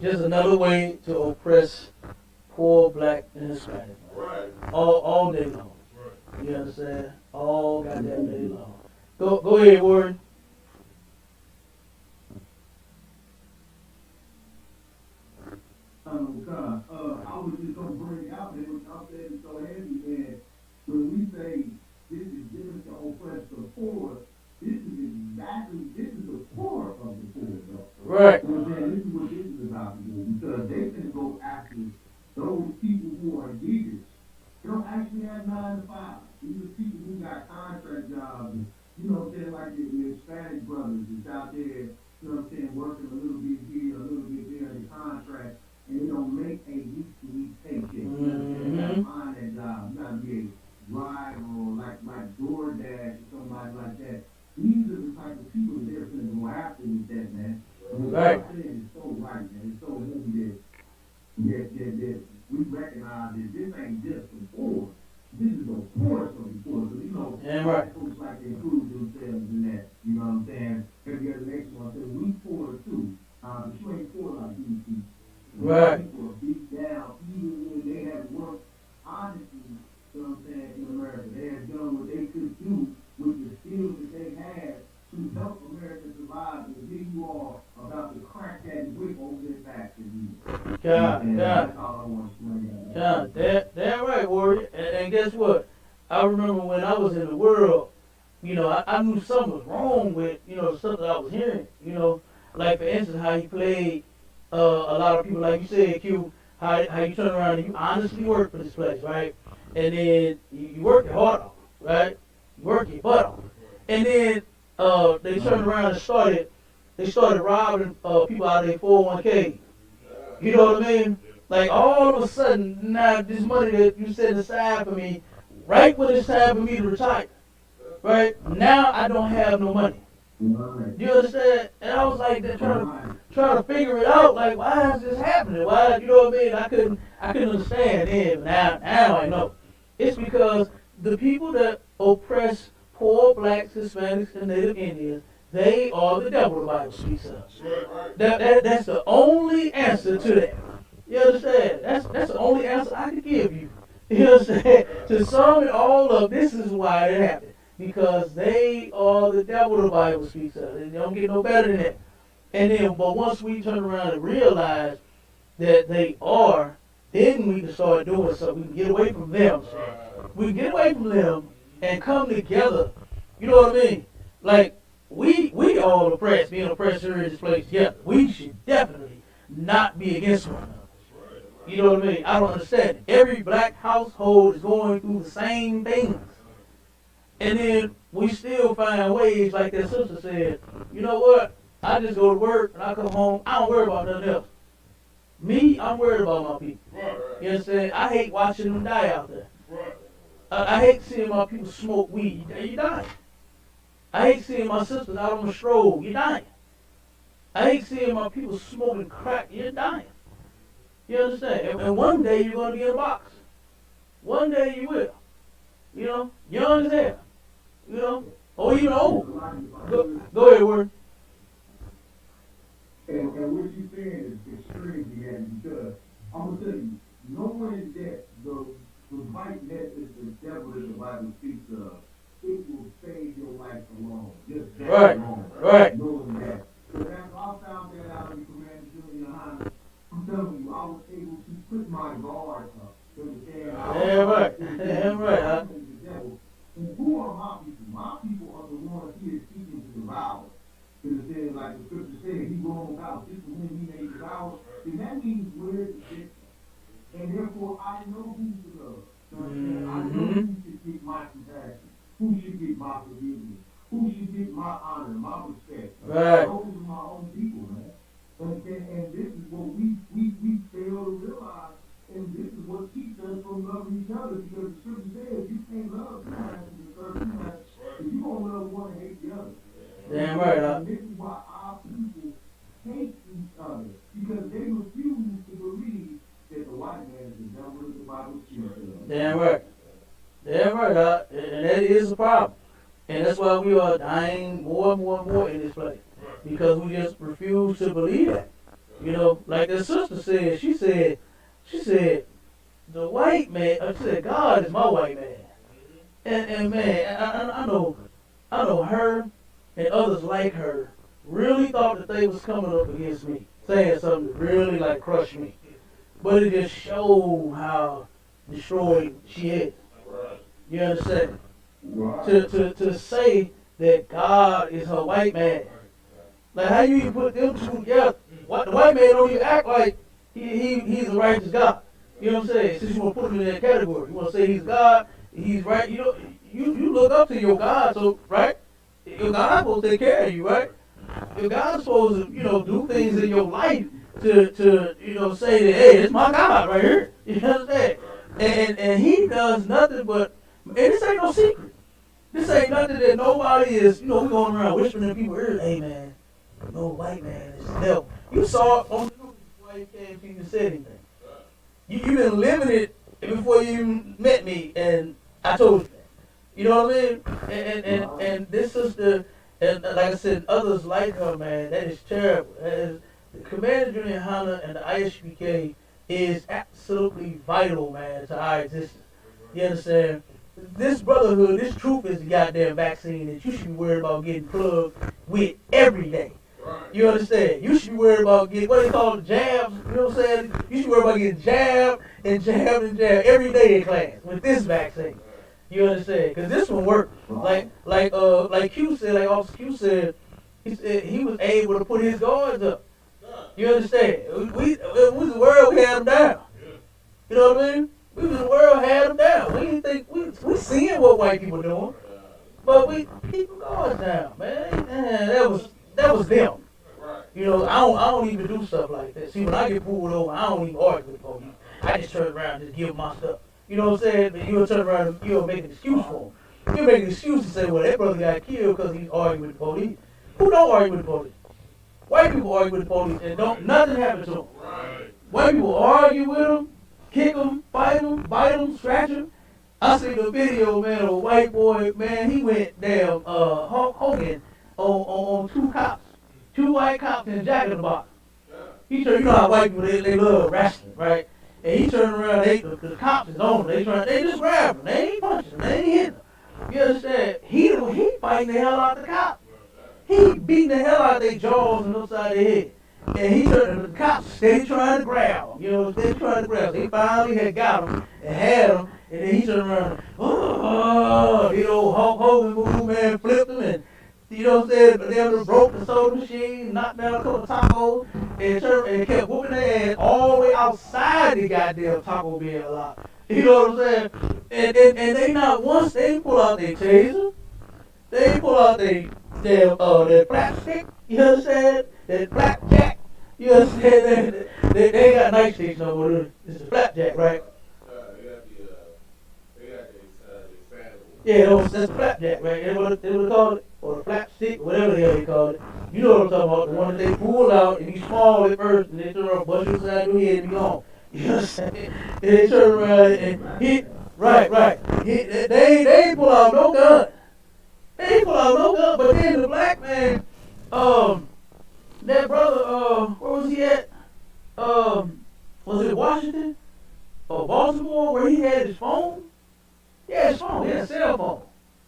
Just another way to oppress poor black and Hispanic. Right. All day long. Right. You understand? All goddamn day long. Go ahead, Warren. I was just gonna bring out that what y'all said is so heavy, and when we say this is given to oppress the poor, this is the poor of the poor, though. Right. You know what I'm saying? This is what this is about, because they can go after those people who are leaders. They don't actually have 9 to 5. These are people who got contract jobs, and, you know what I'm saying, like the Hispanic brothers that's out there, you know what I'm saying, working a little bit here, a little bit there in the contract, and they don't make a week-to-week paycheck. You know what I'm saying? You gotta find that job. You gotta be a driver or like DoorDash or somebody like that. These are the type of people that they're gonna go after with that, man. And what Right. I'm saying is so right, man. It's so heavy that we recognize that this ain't just the poor. This is the poorest of the poor. So, Damn right. folks like to include themselves in that. You know what I'm saying? Every other nation will say, we poor too. But you ain't poor like these people. Right. People are beat down even when they have worked honestly, you know what I'm saying, in America. They have done what they could do with the skills that they had to help America survive. And here you are about to crack that whip over their backs again. God. That's all I want to say. God, that right, Warren. And guess what? I remember when I was in the world, I knew something was wrong with, the stuff that I was hearing. Like for instance, how he played a lot of people, like you said, Q, how you turn around and you honestly work for this place, right? And then you work your heart off, right? You work your butt off. And then they turned around and started robbing people out of their 401k. You know what I mean? Like all of a sudden, now this money that you set aside for me, right when it's time for me to retire, right? Now I don't have no money. You understand? And I was like trying to figure it out. Like, why is this happening? Why? You know what I mean? I couldn't understand then. But now I know. It's because the people that oppress poor blacks, Hispanics, and Native Indians, they are the devil, the Bible speaks of. That's the only answer to that. You understand? That's the only answer I can give you. You understand? To sum it all up, this is why it happened. Because they are the devil, the Bible speaks of. They don't get no better than that. And then, but once we turn around and realize that they are, then we can start doing something. We can get away from them. We can get away from them and come together. You know what I mean? Like, we all oppressed, being oppressed here in this place together. We should definitely not be against one another. You know what I mean? I don't understand it. Every black household is going through the same things. And then we still find ways, like that sister said, you know what? I just go to work and I come home. I don't worry about nothing else. Me, I'm worried about my people. You understand? I hate watching them die out there. I hate seeing my people smoke weed. You dying. I hate seeing my sisters out on the stroll. You're dying. I hate seeing my people smoking crack. You're dying. You understand? And one day you're going to be in a box. One day you will. You know? Young as hell. You know? Or even old. Go ahead, Word. And what you're saying is crazy, and because I'm gonna tell you, knowing that the white net is the devil that the Bible speaks of, it will save your life alone. Just that Right. alone. Right. Knowing that. Because after I found that out in Command Junior High, I'm telling you, I was able to put my guard up. You understand? Damn right. Damn right, huh? And who are my people? My people are the ones he is seeking to devour. Because it says, like the scripture says, he roamed out just when he made devour. And that means where to get. And therefore, I know who to love. I know who should get my compassion, who should get my forgiveness, who should get my honor, my respect. Right. Those are my own people, man. And this is what we fail to realize. And this is what keeps us from loving each other, because the scripture says you can't love two masters and serve two masters. If you don't love one and hate the other. Damn right, huh? And this is why our people hate each other, because they refuse to believe that the white man is the devil of the Bible speaks of. Damn right. Damn right, huh? And that is a problem. And that's why we are dying more and more and more in this place. Because we just refuse to believe that. You know, like the sister said, she said, the white man, she said, God is my white man. And man, I know her and others like her really thought that they was coming up against me, saying something that really like crushed me. But it just showed how destroyed she is. You understand? To say that God is her white man. Like, how you even put them two together? The white man don't even act like he's a righteous God. You know what I'm saying? Since you want to put him in that category, you want to say he's God, he's right. You know, you look up to your God, so right? Your God's supposed to take care of you, right? Your God's supposed to, do things in your life to say that, hey, it's my God right here. You understand? And he does nothing but, and this ain't no secret. This ain't nothing that nobody is, we going around whispering in people's ears, hey man, no white man is the devil. You saw it on the news before you came to even say anything. You've been living it before you even met me, and I told you that. You know what I mean? And this is and like I said, others like her, man, that is terrible. The Commander Junior Hunter and the ISPK is absolutely vital, man, to our existence. You understand? This brotherhood, this truth is the goddamn vaccine that you should be worried about getting plugged with every day. You understand? You should be worried about getting, what they call jabs, you know what I'm saying? You should be worried about getting jabbed and jabbed and jabbed every day in class with this vaccine. You understand? Because this one worked. Like Q said, like Officer Q said, he was able to put his guards up. You understand? We was the world, we had them down. You know what I mean? We was the world, had them down. We didn't think, we seeing what white people doing, but we keep the guards down, man. That was them. You know, I don't even do stuff like that. See, when I get pulled over, I don't even argue with the police. I just turn around and just give them my stuff. You know what I'm saying? But you'll turn around and you'll make an excuse for him. You'll make an excuse to say, well, that brother got killed because he's arguing with the police. Who don't argue with the police? White people argue with the police and nothing happens to them. White people argue with them, kick them, fight them, bite them, scratch them. I seen the video, man, of a white boy, man, he went damn Hulk Hogan on two cops, two white cops in a jacket in the box. He turned, you know how white people, they love wrestling, right? And he turned around, the cops is on him, they just grabbed him, they ain't punching him, they ain't hitting him. You understand? He fighting the hell out of the cops. He beating the hell out of their jaws and upside their head. And he turned, the cops steady trying to grab him, you know, steady trying to grab him. They finally had got him and had him, and then he turned around, oh, you know, Hulk Hogan move, man, flipped him, and you know what I'm saying? But they just broke the soda machine, knocked down a couple of tacos, and kept whooping their ass all the way outside the goddamn Taco Bell lot. You know what I'm saying? And they not once they pull out their taser, they pull out their flat stick, you understand? That flapjack, you understand? They ain't got nightsticks no more. It's a flapjack, right? Yeah, that's a flapjack, right? They would call it, or a flap stick, whatever the hell they call it. You know what I'm talking about? The one that they pull out and be small at first, and they turn around, bust you inside your head and be gone. You know what I'm saying? And they turn around and hit, right. They ain't pull out no gun. They ain't pull out no gun. But then the black man, that brother, where was he at? Was it Washington or Baltimore where he had his phone? He had his phone. He had a cell phone.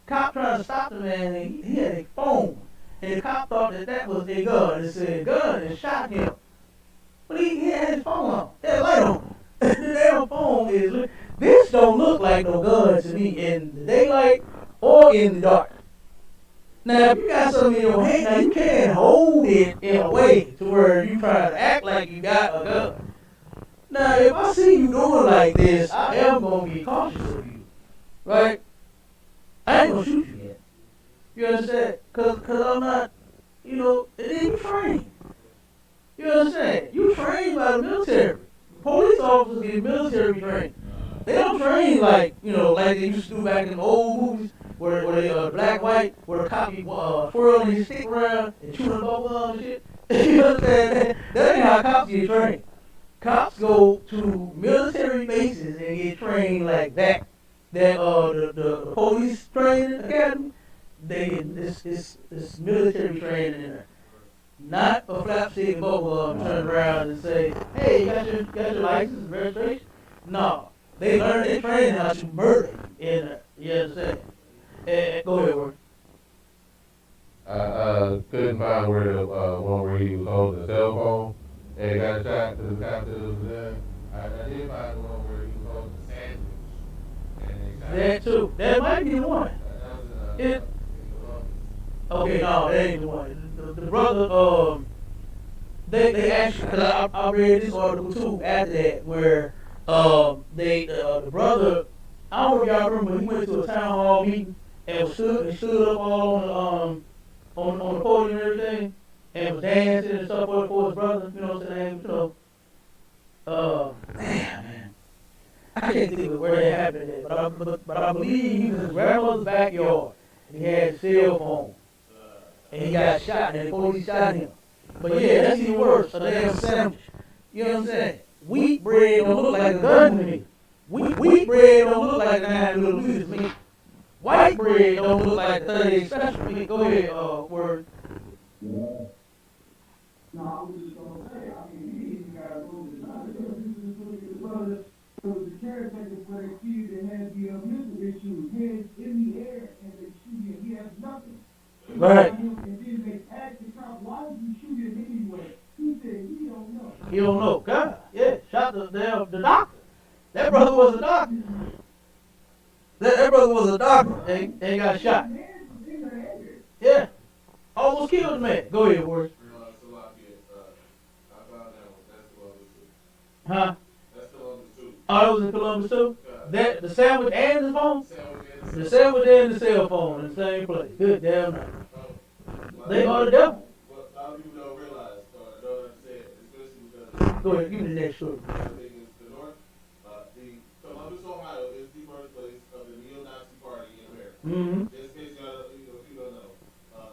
Cop trying to stop the man, and he had a phone. And the cop thought that was a gun. It said gun and shot him. But he had his phone on. He had a light on. The damn phone is. This don't look like no gun to me in the daylight or in the dark. Now, if you got something in your hand, now you can't hold it in a way to where you try to act like you got a gun. Now, if I see you doing like this, I am going to be cautious of you. Right? I ain't going to shoot you yet. You understand? Because I'm not, you know, and then you train. You understand? You train by the military. Police officers get military training. They don't train like, you know, like they used to do back in the old movies where they black, white, where the cop be twirling his stick around and chewing bubble gum and shit. You understand? That ain't how cops get trained. Cops go to military bases and get trained like that. The police training academy, they get this military training in there. Not a flapstick and bubble gum turn around and say, hey, you got your license and registration? No. They train how to murder in there. You understand? Go ahead, Word. I couldn't find where the one where he was holding the cell phone and got shot because the cop that was there. I did find the one where he was holding the sandwich. And they That too. That might be the one. Okay, no, that ain't the one. The brother, they actually, cause I read this article too after that, where the brother, I don't know if y'all remember, he went to a town hall meeting and stood up all on the podium and everything, and was dancing and stuff for his brother. You know what I'm saying? You know, man, I can't think of where that happened at, but I believe he was in his grandmother's backyard. And he had a cell phone. And he got shot, and the police shot him. But yeah, that's even worse, a damn sandwich. You know what I'm saying? Wheat bread don't look like a gun to me. Wheat bread don't look like a 9mm to me. White bread don't look like a 38 special to me. Go ahead, Word. Yeah. No, I was just going to say, I mean, he got a little bit of knowledge. It was the caretaker for that kid that had the mental issues, head in the air, and they shoot him. He has nothing. Right. And then they asked the cop, why did you shoot him anyway? He said, he don't know. He don't know. God, yeah, shot the doctor. That brother was a doctor. That brother was a doctor and got shot. Yeah. Almost killed the man. Go ahead, Word. Huh? Oh, it was in Columbus too? That the sandwich and the phone? The sandwich and the cell phone in the same place. Good damn right. They are the devil. What a lot of people don't realize, or don't understand, especially because Go ahead, give me the next story. the North, the Columbus, Ohio is the birthplace of the neo-Nazi party in America. Mm-hmm. Just in case y'all, if you don't know.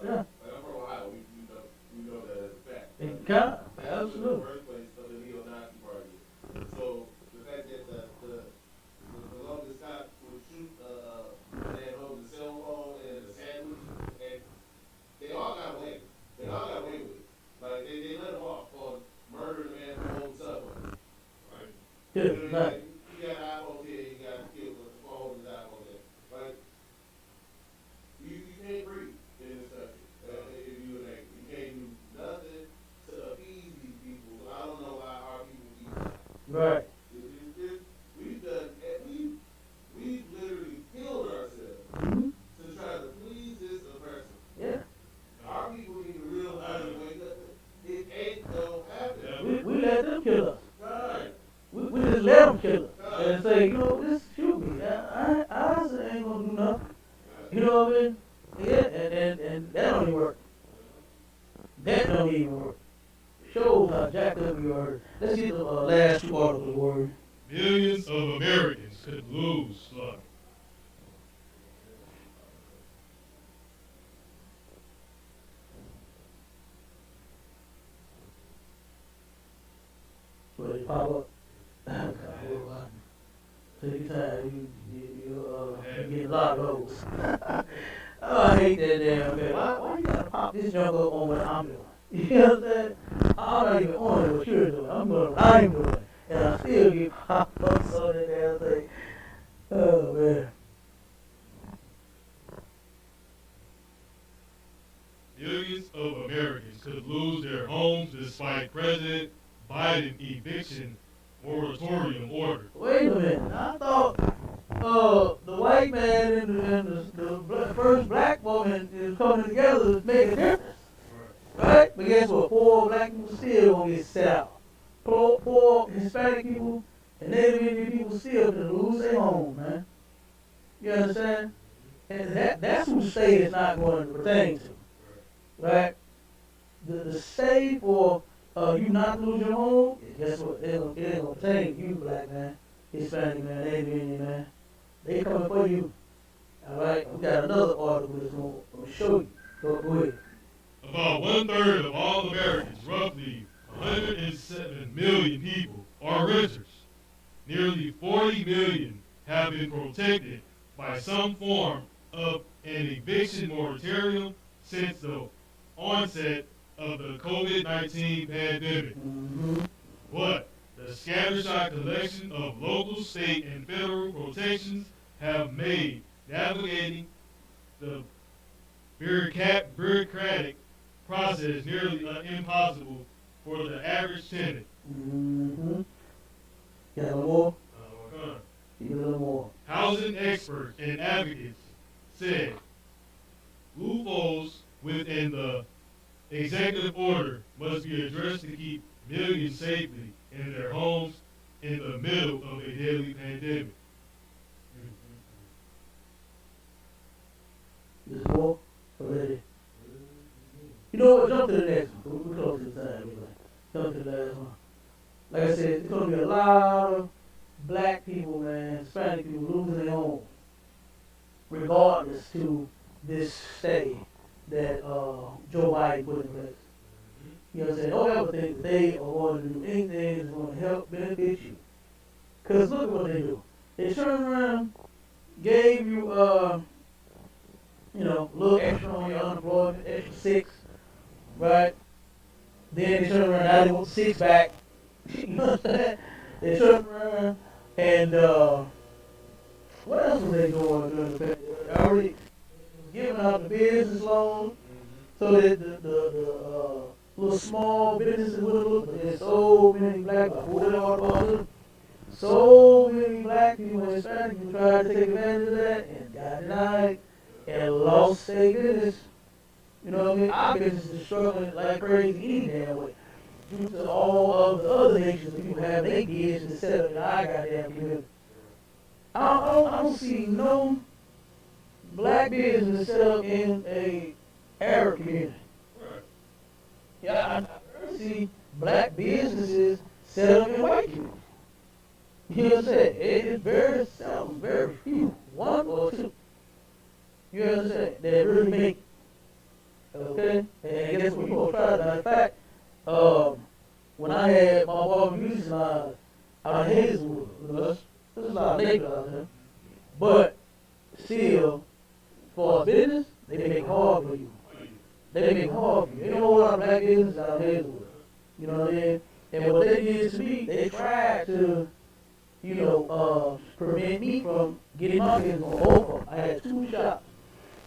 Yeah. Like I'm from Ohio, we know that as a fact. Absolutely. The birthplace of the neo-Nazi party. So the fact that the Columbus cop would shoot You know what I mean? Yeah, and that don't even work. That don't even work. Shows how jacked up you are. Let's get the last two articles word. Millions of Americans could lose. Look, So they pop up. Take your time. You get a lot of those. Oh, I hate that damn man. Why you gotta pop this junk up on what I'm doing? You know what I'm saying? I'm not even on what you're doing. I'm doing what I'm doing. And I still get popped up on that damn thing. Oh, man. millions of Americans could lose their homes despite President Biden eviction moratorium order. Wait a minute. I thought the white man and the first black woman is coming together to make a difference. Right? But guess what? Poor black people still gonna get set out. Poor Hispanic people and Native Indian people still gonna lose their home, man. You understand? And that's who the state is not going to pertain to. Right? The state for you not to lose your home, guess what? It ain't gonna pertain to you, black man, Hispanic man, Native Indian man. They coming for you. Alright? We got another article that's gonna show you. Go ahead. About 1/3 of all Americans, roughly 107 million people, are renters. Nearly 40 million have been protected by some form of an eviction moratorium since the onset of the COVID-19 pandemic. Mm-hmm. But the scattershot collection of local, state, and federal protections have made navigating the bureaucratic process nearly impossible for the average tenant. Mm-hmm. Got a little more? Okay. Give me a little more. Housing experts and advocates said loopholes within the executive order must be addressed to keep millions safely in their homes in the middle of a deadly pandemic. There's more already. You know what? Jump to the next one. We're close to the time anyway. Jump to the last one. Like I said, it's going to be a lot of black people, man, Hispanic people losing their home, regardless to this stay that Joe Biden put in place. You know what I'm saying? Don't ever think that they are going to do anything that's going to help benefit you. Because look at what they do. They turn around, gave you, a little extra on your unemployment, extra 6, right? Then they turn around, now they want 6 back. You know what I'm saying? They turn around and, what else was they doing during the pandemic? They already giving out the business loans so that the little small businesses wouldn't look, but there's so many black people, so many black people and Hispanic people tried to take advantage of that and got denied and lost their business. You know what I mean? Our business is struggling like crazy any damn way. Due to all of the other nations, people have their business to set up in our goddamn community. I don't see no black business set up in a Arab community. Yeah, I see black businesses set up in white communities. You know what I'm saying? It's very seldom, very few, 1 or 2. You know what I'm saying? That really make it. Okay? And guess what? We're going to try that. In fact, when I had my barbecue out of Hazelwood, there's a lot of neighbors out there. But still, for a business, they make it hard for you. They make it hard for you. Ain't no lot of black business out of Hazelwood. You know what I mean? And what they did to me, they tried to, prevent me from getting my business on both of them. I had 2 shops.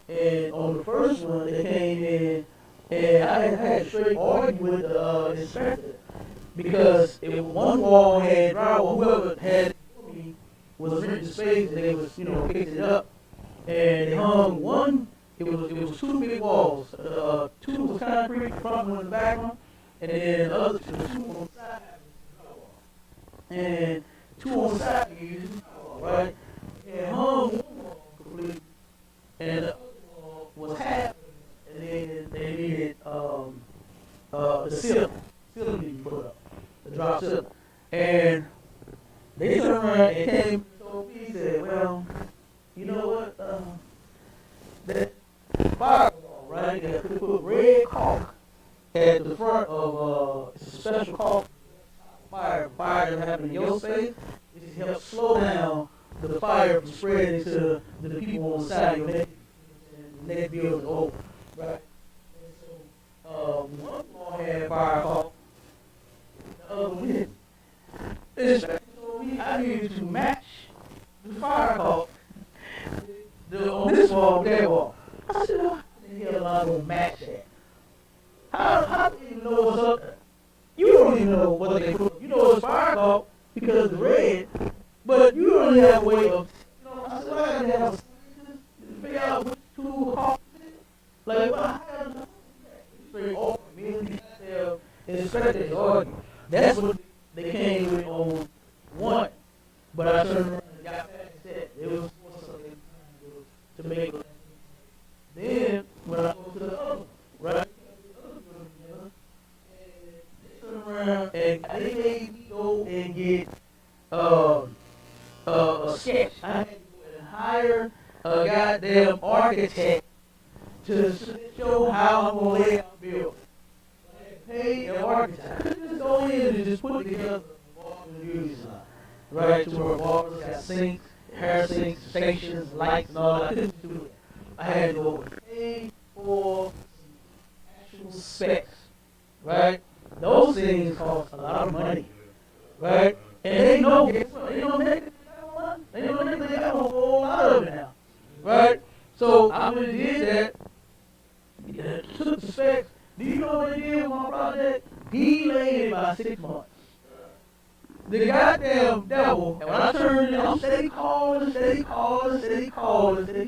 And on the first one, they came in, and I had to straight argue with the inspector because if one wall had drywall, whoever had it for me was renting the space, and they was, fixing it up. And they hung one. It was 2 big walls. 2 was concrete, the front one and the back one, and then the other 2 on the side. And 2 on the side, right? And hung one wall completely, and at the front of it's a special call fire that happened in your space. It just helps slow down the fire from spreading to the people on the side of your neck. And the next building over, right? And so one floor had fire call, the other one didn't. I needed to match the fire call on this wall, that wall. I said, how the hell am I gonna match that? How do you know what's up there? You don't even know what they put. You know it's fire call because it's red, but you don't even have a way of. I said, well, I gotta have a figure out which two calls. Like, well, how do you straight off me and inspectors argue? That's what they came with on one. But I turned around and got back and said it was something to make it. Then when I go to the other, right? Around and they made me go and get a sketch. I had to go and hire a goddamn architect to show how I'm gonna lay out the building. I had to pay an architect. I couldn't just go in and just put together a beauty design, right? To where walls got sinks, hair sinks, stations, lights, and all that. I couldn't do that. I had to go and pay for actual specs, right? Those things cost a lot of money, right? And they know, they don't make it money. They don't make it, they got a whole lot of it now, right? So I went and did that, took the specs. Do you know what they did with my project? Delayed it by 6 months. The goddamn devil, and when I turned it, I'm steady calling, going down there,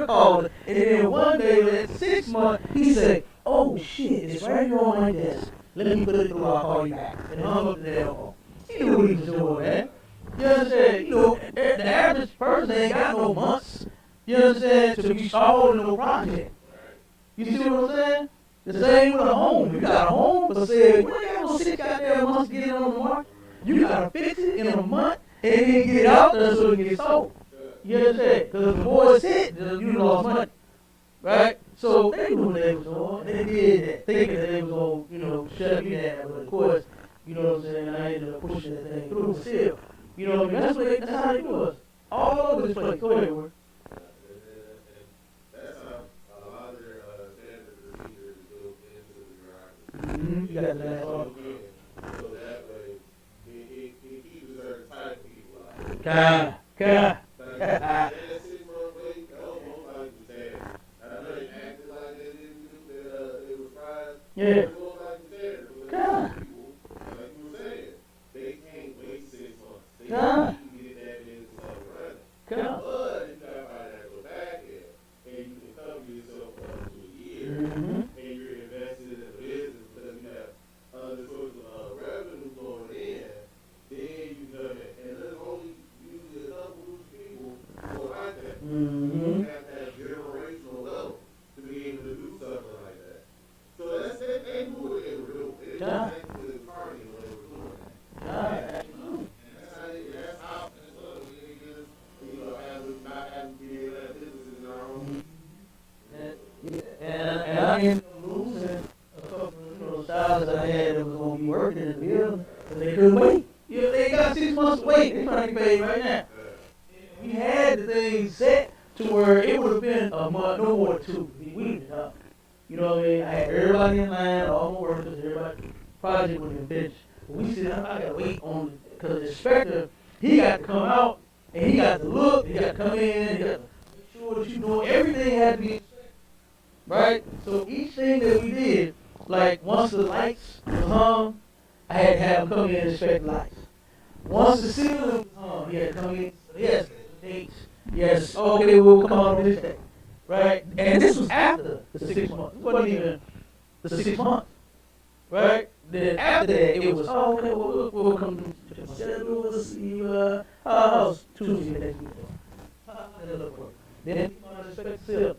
calling. And then one day, at 6 months, he said, oh shit, it's right here on my desk. Let me put it through, I'll call you back. And hung up the damn phone. He knew what he was doing, man. You understand? You know, the average person ain't got no months. You understand? To be stalled in no project. You see what I'm saying? The same with a home. You got a home for sale. You ain't got no 6 goddamn months to get it on the market. You gotta fix it in a month and then get it out there so it can get sold. You understand? Because the more it's hit, you lost money. Right? So they knew what they was doing. They did that, thinking that they was gonna, shut me down. But of course, you know what I'm saying, I ended up pushing that thing through still. You know what I mean? That's how they do us. All over this place. Go ahead, Word. You got the last one. So that way, he keeps certain type of people out. That 6 month wait, that was most likely sad. I know they acted like they didn't do that, it was fine. Yeah. It was most likely sad. Because people, like you were saying, they can't wait 6 months. They need to get that business up and running. But you got to find that go back there, and you can cover yourself for up to a year, and you're invested in the business because you have other sources of revenue going in. Then you know that, and there's only usually a couple of people who are like that. You have that generational level to be able to do something like that. So they knew what they were doing. They didn't think it was party when they were doing that. That's how we just, not having to be able to have businesses in our own. And I ended up losing a couple of styles I had that was going to be working in the building, and they couldn't wait. Yeah, they got 6 months to wait. They're trying to get paid right now. We had the thing set to where it would have been a month, no more than 2. We did it up. You know what I mean? I had everybody in line, all my workers, everybody. Project would have been finished. But we said, I got to wait on it, because the inspector, he got to come out, and he got to look, he got to come in, he got to make sure that you know everything had to be inspected. Right? So each thing that we did, like once the lights was hung, I had to have him come in and inspect the lights. Once the ceiling was hung, he had to come in, yes, dates, yes, okay, we'll come on this day. Right? And this was after the 6 months. It wasn't even the 6 months. Right? Then after that, it was, okay, we'll come to we'll see house Tuesday next week. Then they come on to inspect the ceiling.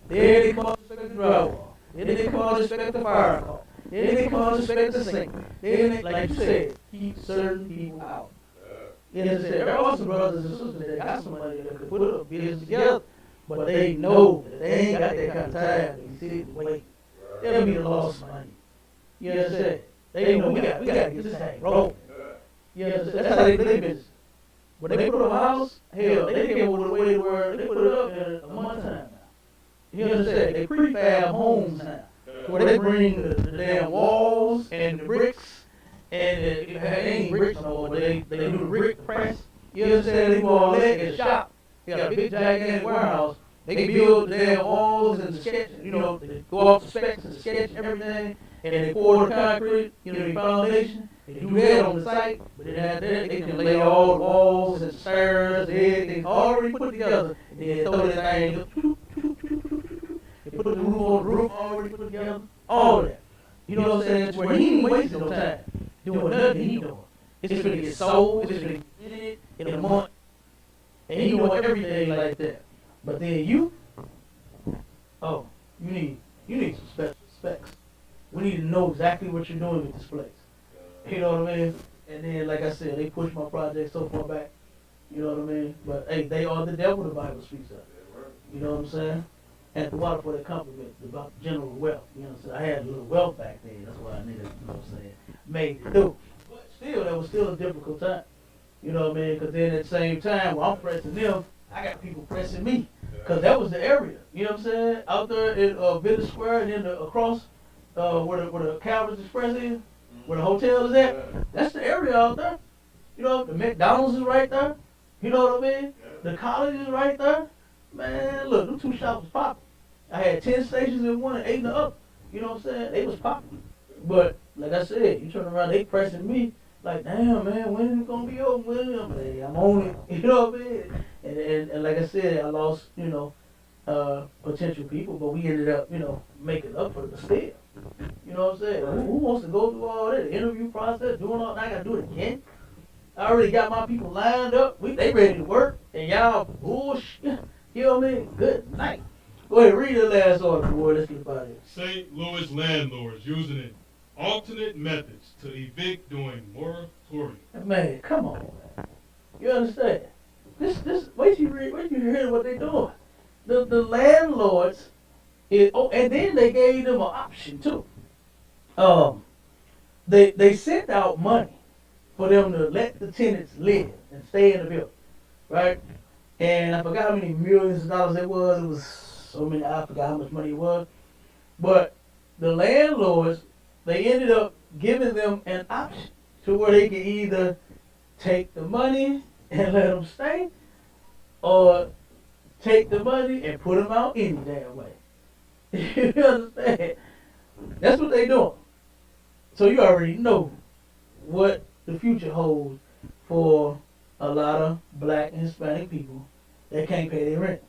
Then they come on to inspect the drywall. Then they come on to inspect the fire hall. Then they come on to inspect the sink. Then they, like you said, keep certain people out. You know, there are some brothers and sisters that got some money that could put a business together, but they know that they ain't got that kind of time. They sit and wait. They'll be the lost money. You understand? They know we got to get this thing rolling. You understand? That's how they do their business. When they put up a house, hell, they came up with a way to where they put it up in a month's time now. You understand? They prefab homes now, where they bring the damn walls and the bricks, and it ain't bricks no more, but they do the brick press. You understand? They go all that in the shop. They got a big gigantic warehouse. They build the damn walls and the sketch, you know, they go off the specs and sketch everything, and they pour the concrete, you know, the foundation. They do that on the site, but then after that, they can lay all the walls and stairs, everything already put together, and then throw that thing, they put the roof on the roof already put together, all that. You know what I'm saying? It's where he ain't wasting no time doing nothing he doing. It's gonna get sold, it's gonna get it in a month, and he doing everything like that. But then you need some special specs. We need to know exactly what you're doing with this place. You know what I mean? And then, like I said, they push my project so far back. You know what I mean? But hey, they are the devil, the Bible speaks of. You know what I'm saying? And the water for that compliment about general wealth. You know what I'm saying? I had a little wealth back then. That's why I needed, you know what I'm saying, made it through. But still, that was still a difficult time. You know what I mean? Because then at the same time, while I'm pressing them, I got people pressing me. Because that was the area. You know what I'm saying? Out there in Village Square and then across where the Calvert Express is, where the hotel is at. That's the area out there. You know, the McDonald's is right there. You know what I mean? The college is right there. Man, look, them two shops was popping. I had 10 stations in one and 8 in the other. You know what I'm saying? They was popping. But, like I said, you turn around, they pressing me. Like, damn, man, when is it going to be over? I'm like, hey, I'm on it. You know what I mean? And like I said, I lost, you know, potential people, but we ended up, you know, making up for it still. You know what I'm saying? Who wants to go through all that? The interview process, doing all that? I got to do it again? I already got my people lined up. They ready to work. And y'all bullshit. You know what I mean? Good night. Go ahead, read the last order, boy. Let's get about it. St. Louis landlords using alternate methods to evict during moratorium. Man, come on, man. You understand? Wait till you hear what they're doing. The landlords, and then they gave them an option too. They sent out money for them to let the tenants live and stay in the building, right? And I forgot how many millions of dollars it was. It was so many, I forgot how much money it was. But the landlords, they ended up giving them an option to where they could either take the money and let them stay, or take the money and put them out any damn way. You understand? That's what they doing. So you already know what the future holds for a lot of black and Hispanic people that can't pay their rent.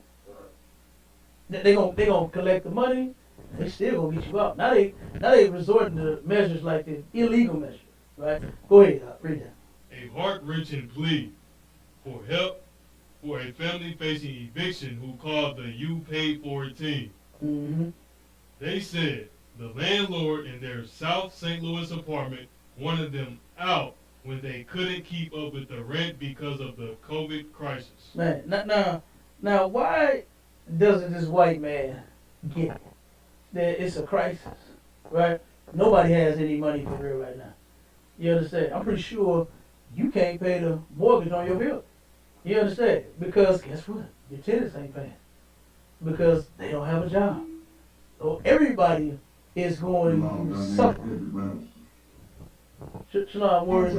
They gonna collect the money. They still gonna get you out. Now they resorting to measures like this, illegal measures, right? Go ahead, read that. A heart-wrenching plea for help for a family facing eviction who called the You Paid For It team. Mm-hmm. They said the landlord in their South St. Louis apartment wanted them out when they couldn't keep up with the rent because of the COVID crisis. Man, now, why doesn't this white man get it? That it's a crisis, right? Nobody has any money for real right now. You understand? I'm pretty sure you can't pay the mortgage on your bill. You understand? Because guess what? Your tenants ain't paying. Because they don't have a job. So everybody is going through something. Shalom, words.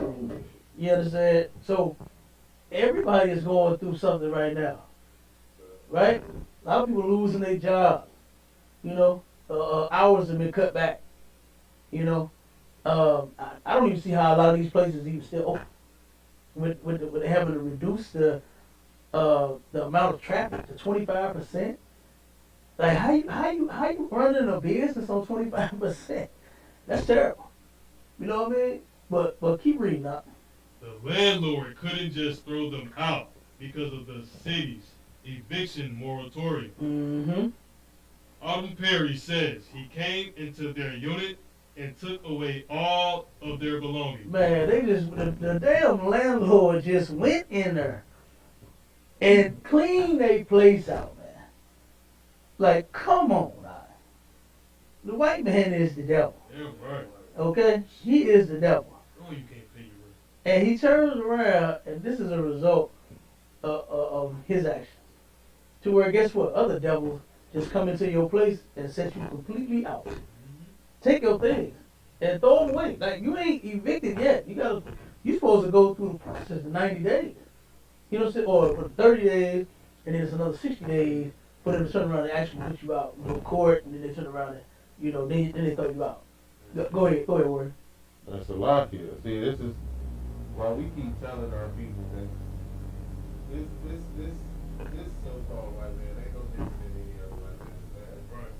You understand? So everybody is going through something right now. Right? A lot of people losing their jobs. You know, hours have been cut back. You know, I don't even see how a lot of these places even still open. With having to reduce the amount of traffic to 25%. Like how you running a business on 25%? That's terrible. You know what I mean? But keep reading up. The landlord couldn't just throw them out because of the city's eviction moratorium. Mm-hmm. Autumn Perry says he came into their unit and took away all of their belongings. Man, the damn landlord just went in there and cleaned their place out, man. Like, come on now. The white man is the devil. Yeah, right. Okay? He is the devil. Oh, you can't pay your rent. And he turns around, and this is a result of his actions. To where, guess what? Other devils just come into your place and set you completely out. Take your things and throw them away. Like, you ain't evicted yet. You supposed to go through the process in 90 days. You know what I'm saying? Or for 30 days, and then it's another 60 days for them to turn around and actually put you out in court, and then they turn around and, then they throw you out. Go ahead, Warren. That's a lot here. See, this is why we keep telling our people that this so-called white man ain't no different than any other white man. Right.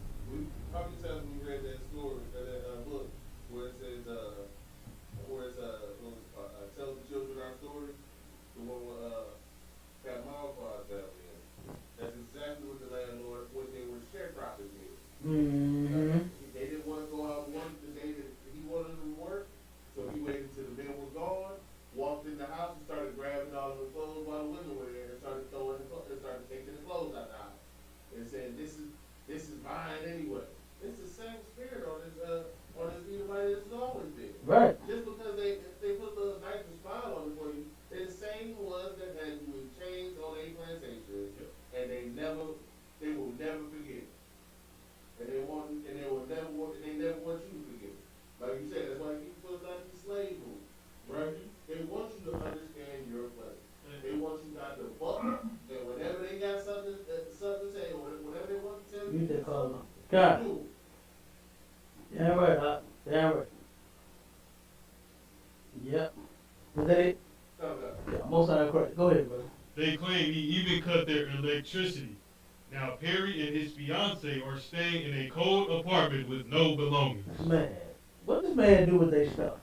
How many times we read that story, that book, where it says, tell the children our story, the one with Pat Malfoy's family in. That's exactly what the landlord, what they were sharecropping did. Mm-hmm. They didn't want to go out the day that he wanted them to work, so he waited until the men were gone, walked in the house and started grabbing all of the clothes while the women were there and started taking the clothes out of the house. And saying, this is mine anyway. It's the same spirit on this Edomite as it's always been. Right. Just because they put a little nice smile on it for you, they're the same ones that had you with chains on their plantations, and they will never forget it. And they never want you to forget it. Like you said, that's why you put like the slave rule, right? They want you to understand your place. They want you not to buck, and whenever they got something to say, or whatever they want to tell you, You call them. God. do. Damn right, Doc. Damn right. Yep. Was that it? Yeah, most of that correct. Go ahead, brother. They claim he even cut their electricity. Now Perry and his fiance are staying in a cold apartment with no belongings. Man, what does man do with their stuff?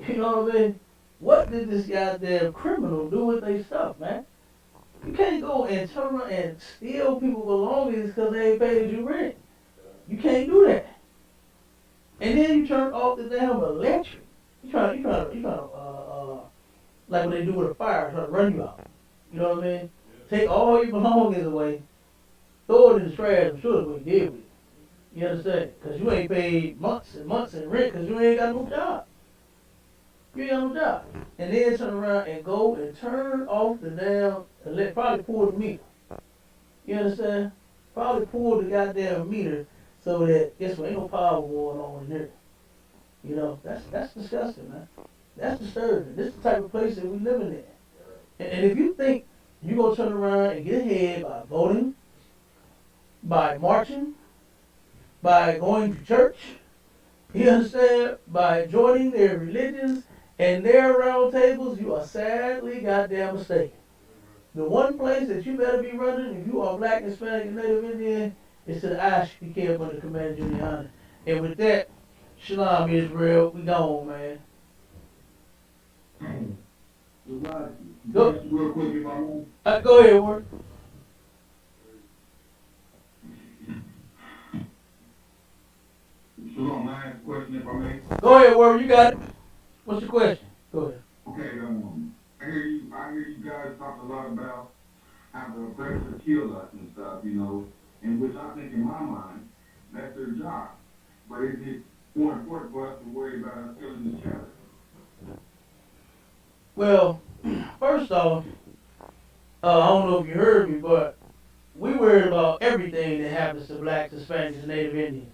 You know what I mean? What did this goddamn criminal do with their stuff, man? You can't go and turn around and steal people's belongings because they ain't paid you rent. You can't do that. And then you turn off the damn electric. You try to, like what they do with a fire, try to run you out. You know what I mean? Take all your belongings away, throw it in the trash. I'm sure that's what you did with it. You understand? Because you ain't paid months and months in rent because you ain't got no job. You ain't got no job. And then turn around and go and turn off the damn, probably pull the meter. You understand? Probably pull the goddamn meter so that, guess what, ain't no power going on in here. You know, that's disgusting, man. That's disturbing. This is the type of place that we living in. And if you think you're going to turn around and get ahead by voting, by marching, by going to church, you understand, by joining their religions and their round tables, you are sadly goddamn mistaken. The one place that you better be running if you are black, Hispanic, and Native Indian is to the ISHP under the Commander Junior Honor. And with that, Shalom Israel, we gone, man. Go. Real quick, if I may. Go ahead, Warren. Shalom, I ask a question if I may. Go ahead, Warren. You got it. What's your question? Go ahead. Okay, I hear you guys talk a lot about how the oppressors kill us and stuff, in which I think in my mind, that's their job. But is it more important for us to worry about us killing each other? Well, first off, I don't know if you heard me, but we worry about everything that happens to blacks, Hispanics, and Native Indians.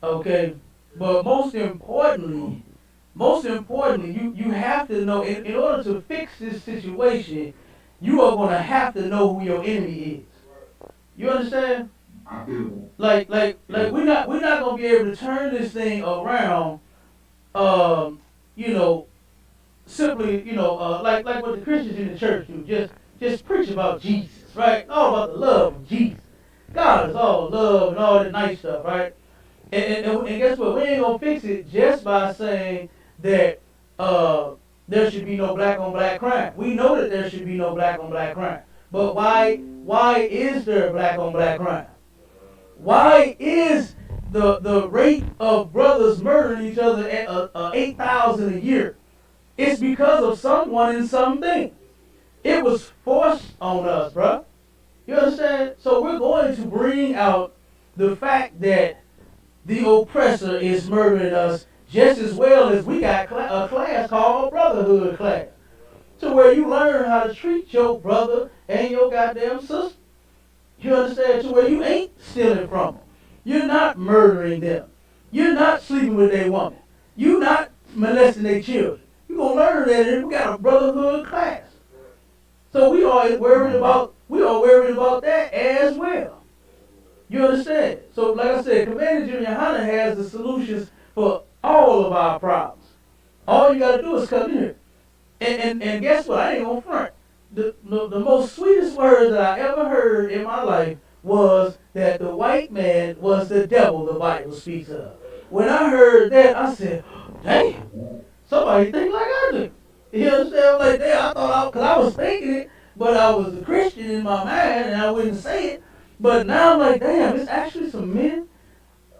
Okay? But most importantly, you have to know, in order to fix this situation, you are going to have to know who your enemy is. You understand? I feel Like we're not going to be able to turn this thing around, simply, like what the Christians in the church do, just preach about Jesus, right? All about the love of Jesus. God is all love and all that nice stuff, right? And guess what? We ain't gonna fix it just by saying that there should be no black on black crime. We know that there should be no black on black crime. But why is there black on black crime? Why is the rate of brothers murdering each other at 8,000 a year. It's because of someone and something. It was forced on us, bruh. You understand? So we're going to bring out the fact that the oppressor is murdering us just as well as we got a class called brotherhood class. To where you learn how to treat your brother and your goddamn sister. You understand? To where you ain't stealing from them. You're not murdering them. You're not sleeping with their woman. You're not molesting their children. You're going to learn that and we got a brotherhood class. So we are worried about that as well. You understand? So like I said, Commander Junior Hunter has the solutions for all of our problems. All you got to do is come here. And guess what? I ain't gonna front. The most sweetest words that I ever heard in my life was that the white man was the devil the Bible speaks of. When I heard that, I said, damn, somebody think like I do. You understand? Like, damn, because I was thinking it, but I was a Christian in my mind and I wouldn't say it. But now I'm like, damn, it's actually some men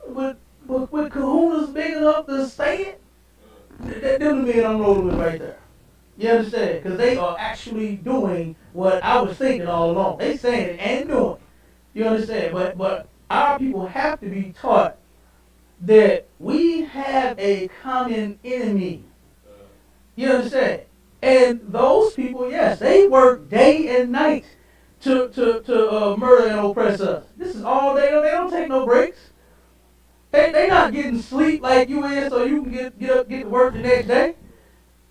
with kahunas big enough to say it. Them the men I'm rolling with right there. You understand? Because they are actually doing what I was thinking all along. They saying it and doing it. You understand? But our people have to be taught that we have a common enemy. You understand? And those people, yes, they work day and night to murder and oppress us. This is all day. They don't take no breaks. They not getting sleep like you is so you can get up, get to work the next day.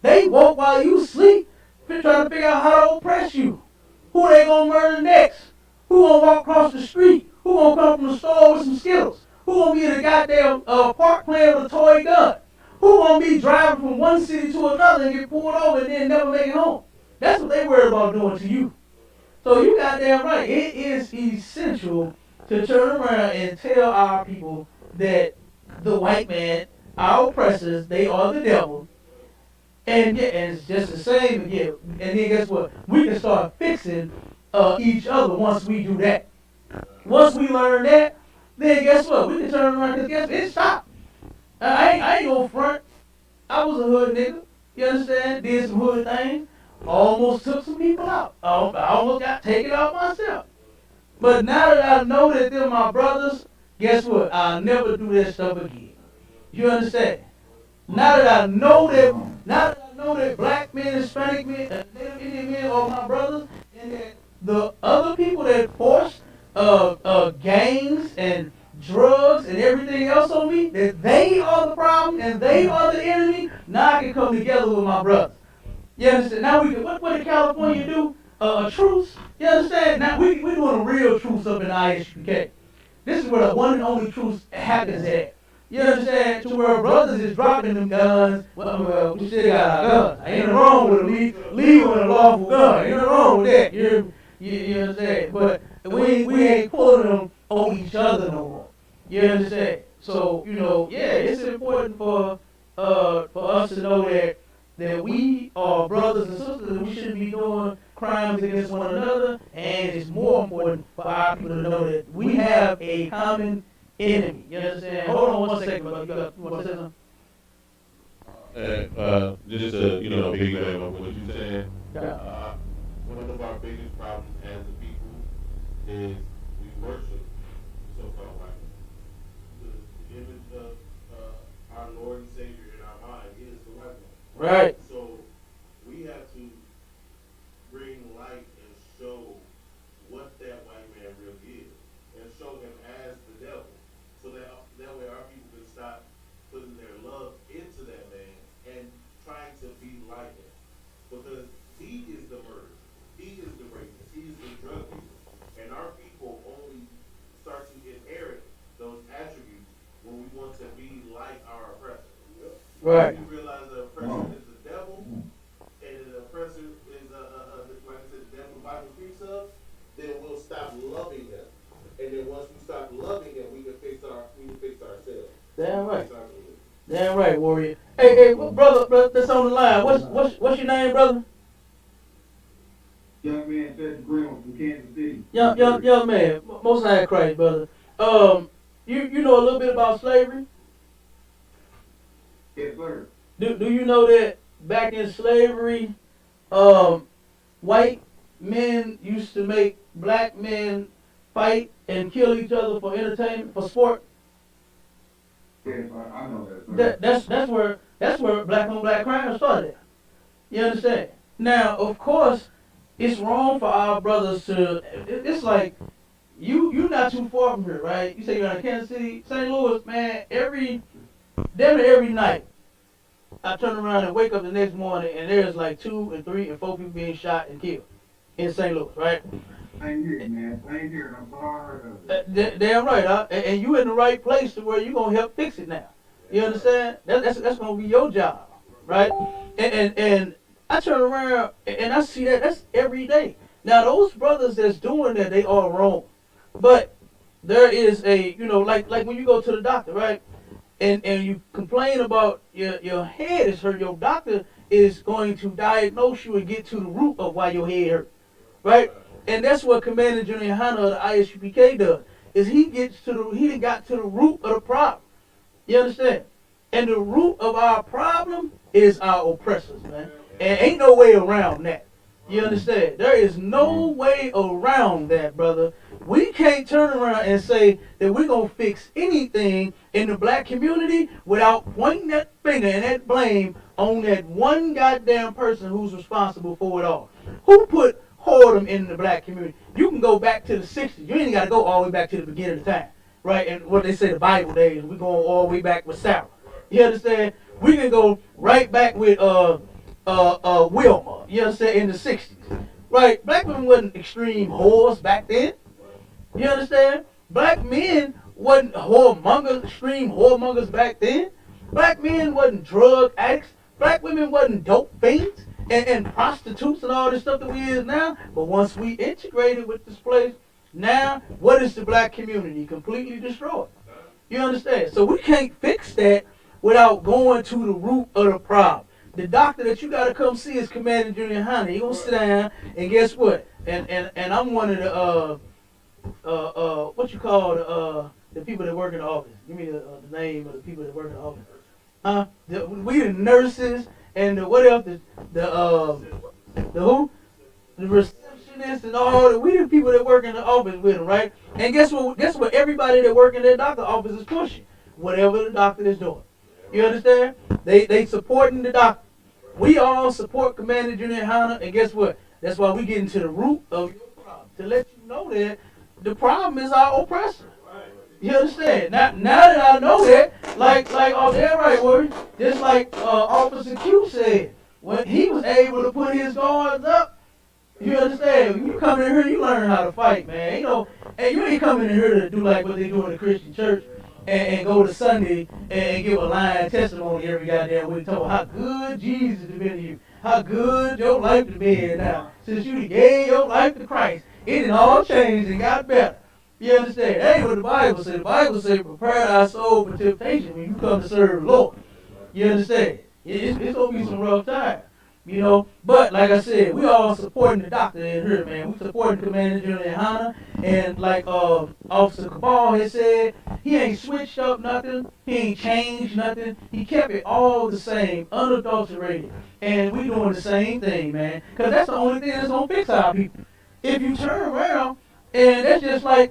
They woke while you sleep, trying to figure out how to oppress you. Who they gonna murder next? Who gonna walk across the street? Who gonna come from the store with some Skittles? Who gonna be in a goddamn park playing with a toy gun? Who gonna be driving from one city to another and get pulled over and then never make it home? That's what they worry about doing to you. So you goddamn right. It is essential to turn around and tell our people that the white man, our oppressors, they are the devil. And yeah, and it's just the same again. And then guess what? We can start fixing each other once we do that. Once we learn that, then guess what? We can turn around because guess what? It stopped. I ain't gonna front. I was a hood nigga. You understand? Did some hood things. Almost took some people out. I almost got taken out myself. But now that I know that they're my brothers, guess what? I'll never do that stuff again. You understand? Now that I know that black men, Hispanic men, Native Indian men are my brothers, and that the other people that force gangs and drugs and everything else on me, that they are the problem and they are the enemy, now I can come together with my brothers. You understand? Now we can, what did California do? A truce? You understand? Now we doing a real truce up in ISUK. This is where the one and only truce happens at. You understand? To where brothers is dropping them guns. Well, we still got our guns. Ain't nothing wrong with leaving a lawful gun. Ain't nothing wrong with that. You understand? But we ain't pulling them on each other no more. You understand? So, yeah, it's important for us to know that we are brothers and sisters and we shouldn't be doing crimes against one another. And it's more important for our people to know that we have a common enemy. You understand? Hold on one second, brother. You want to say something? Just to, piggyback on what you said, One of our biggest problems as a people is we worship so-called white man. The image of our Lord and Savior in our mind is the white man. Right. So we have to bring light and show what that white man really is, and show him as the devil, so that way our people can stop putting their love into that man and trying to be like him, because he is the murderer, he is the rapist, he is the drug dealer, and our people only start to inherit those attributes when we want to be like our oppressor. Right. When we realize the oppressor is the devil, and the oppressor is like I said, the devil the Bible speaks of, then we'll stop loving him. And then once we stop loving him, we can fix ourselves. Damn right. Damn right, warrior. Hey, brother, that's on the line. What's your name, brother? Young man, Seth Graham from Kansas City. Young man, most high Christ, brother. You know a little bit about slavery? Yes, sir. Do you know that back in slavery, um, white men used to make black men fight and kill each other for entertainment, for sport? Yes, I know that, sir. That's where black on black crime started. You understand? Now, of course, it's wrong for our brothers to. It's like you not too far from here, right? You say you're in Kansas City, St. Louis, man. Damn near every night, I turn around and wake up the next morning, and there's like 2 and 3 and 4 people being shot and killed in St. Louis, right? Same here, man. Same here. I'm sorry. Damn right, huh? And you in the right place to where you gonna help fix it now. You understand? That's gonna be your job, right? And I turn around and I see that's every day. Now those brothers that's doing that, they are wrong, but there is a like when you go to the doctor, right? And you complain about your head is hurt, your doctor is going to diagnose you and get to the root of why your head hurt, right? And that's what Commander Junior Hunter of the ISUPK does. Is he done got to the root of the problem. You understand? And the root of our problem is our oppressors, man. And ain't no way around that. You understand? There is no way around that, brother. We can't turn around and say that we're going to fix anything in the black community without pointing that finger and that blame on that one goddamn person who's responsible for it all. Who put whoredom in the black community? You can go back to the 60s. You ain't got to go all the way back to the beginning of time, right? And what they say, the Bible days, we're going all the way back with Sarah. You understand? We can go right back with Wilma, you understand, in the 60s. Right? Black women wasn't extreme whores back then. You understand? Black men wasn't extreme whoremongers back then. Black men wasn't drug addicts. Black women wasn't dope fiends and prostitutes and all this stuff that we is now. But once we integrated with this place, now what is the black community? Completely destroyed. You understand? So we can't fix that without going to the root of the problem. The doctor that you gotta come see is Commander Junior Hunter. He gonna sit down and guess what? And I'm one of the what you call the people that work in the office. Give me the name of the people that work in the office. We the nurses and what else? The who? The receptionists and all that. We the people that work in the office with them, right? And guess what? Guess what? Everybody that work in their doctor office is pushing whatever the doctor is doing. You understand? They supporting the doctor. We all support Commander Junior Hunter, and guess what? That's why we get into the root of your problem. To let you know that the problem is our oppressor. You understand? Now that I know that, like oh, damn right, word. Just like Officer Q said, when he was able to put his guards up, you understand? When you come in here, you learn how to fight, man. And you ain't coming in here to do like what they do in the Christian church. And go to Sunday and give a lying testimony every goddamn week, talking about how good Jesus has been to you, how good your life has been now. Since you gave your life to Christ, it had all changed and got better. You understand? That ain't what the Bible says. The Bible says, prepare thy soul for temptation when you come to serve the Lord. You understand? It's going to be some rough times. But like I said, we all supporting the doctor in here, man. We supporting Commander Junior Hunter, and like Officer Cabal has said, he ain't switched up nothing, he ain't changed nothing, he kept it all the same, unadulterated, and we doing the same thing, man, because that's the only thing that's gonna fix our people. If you turn around, and that's just like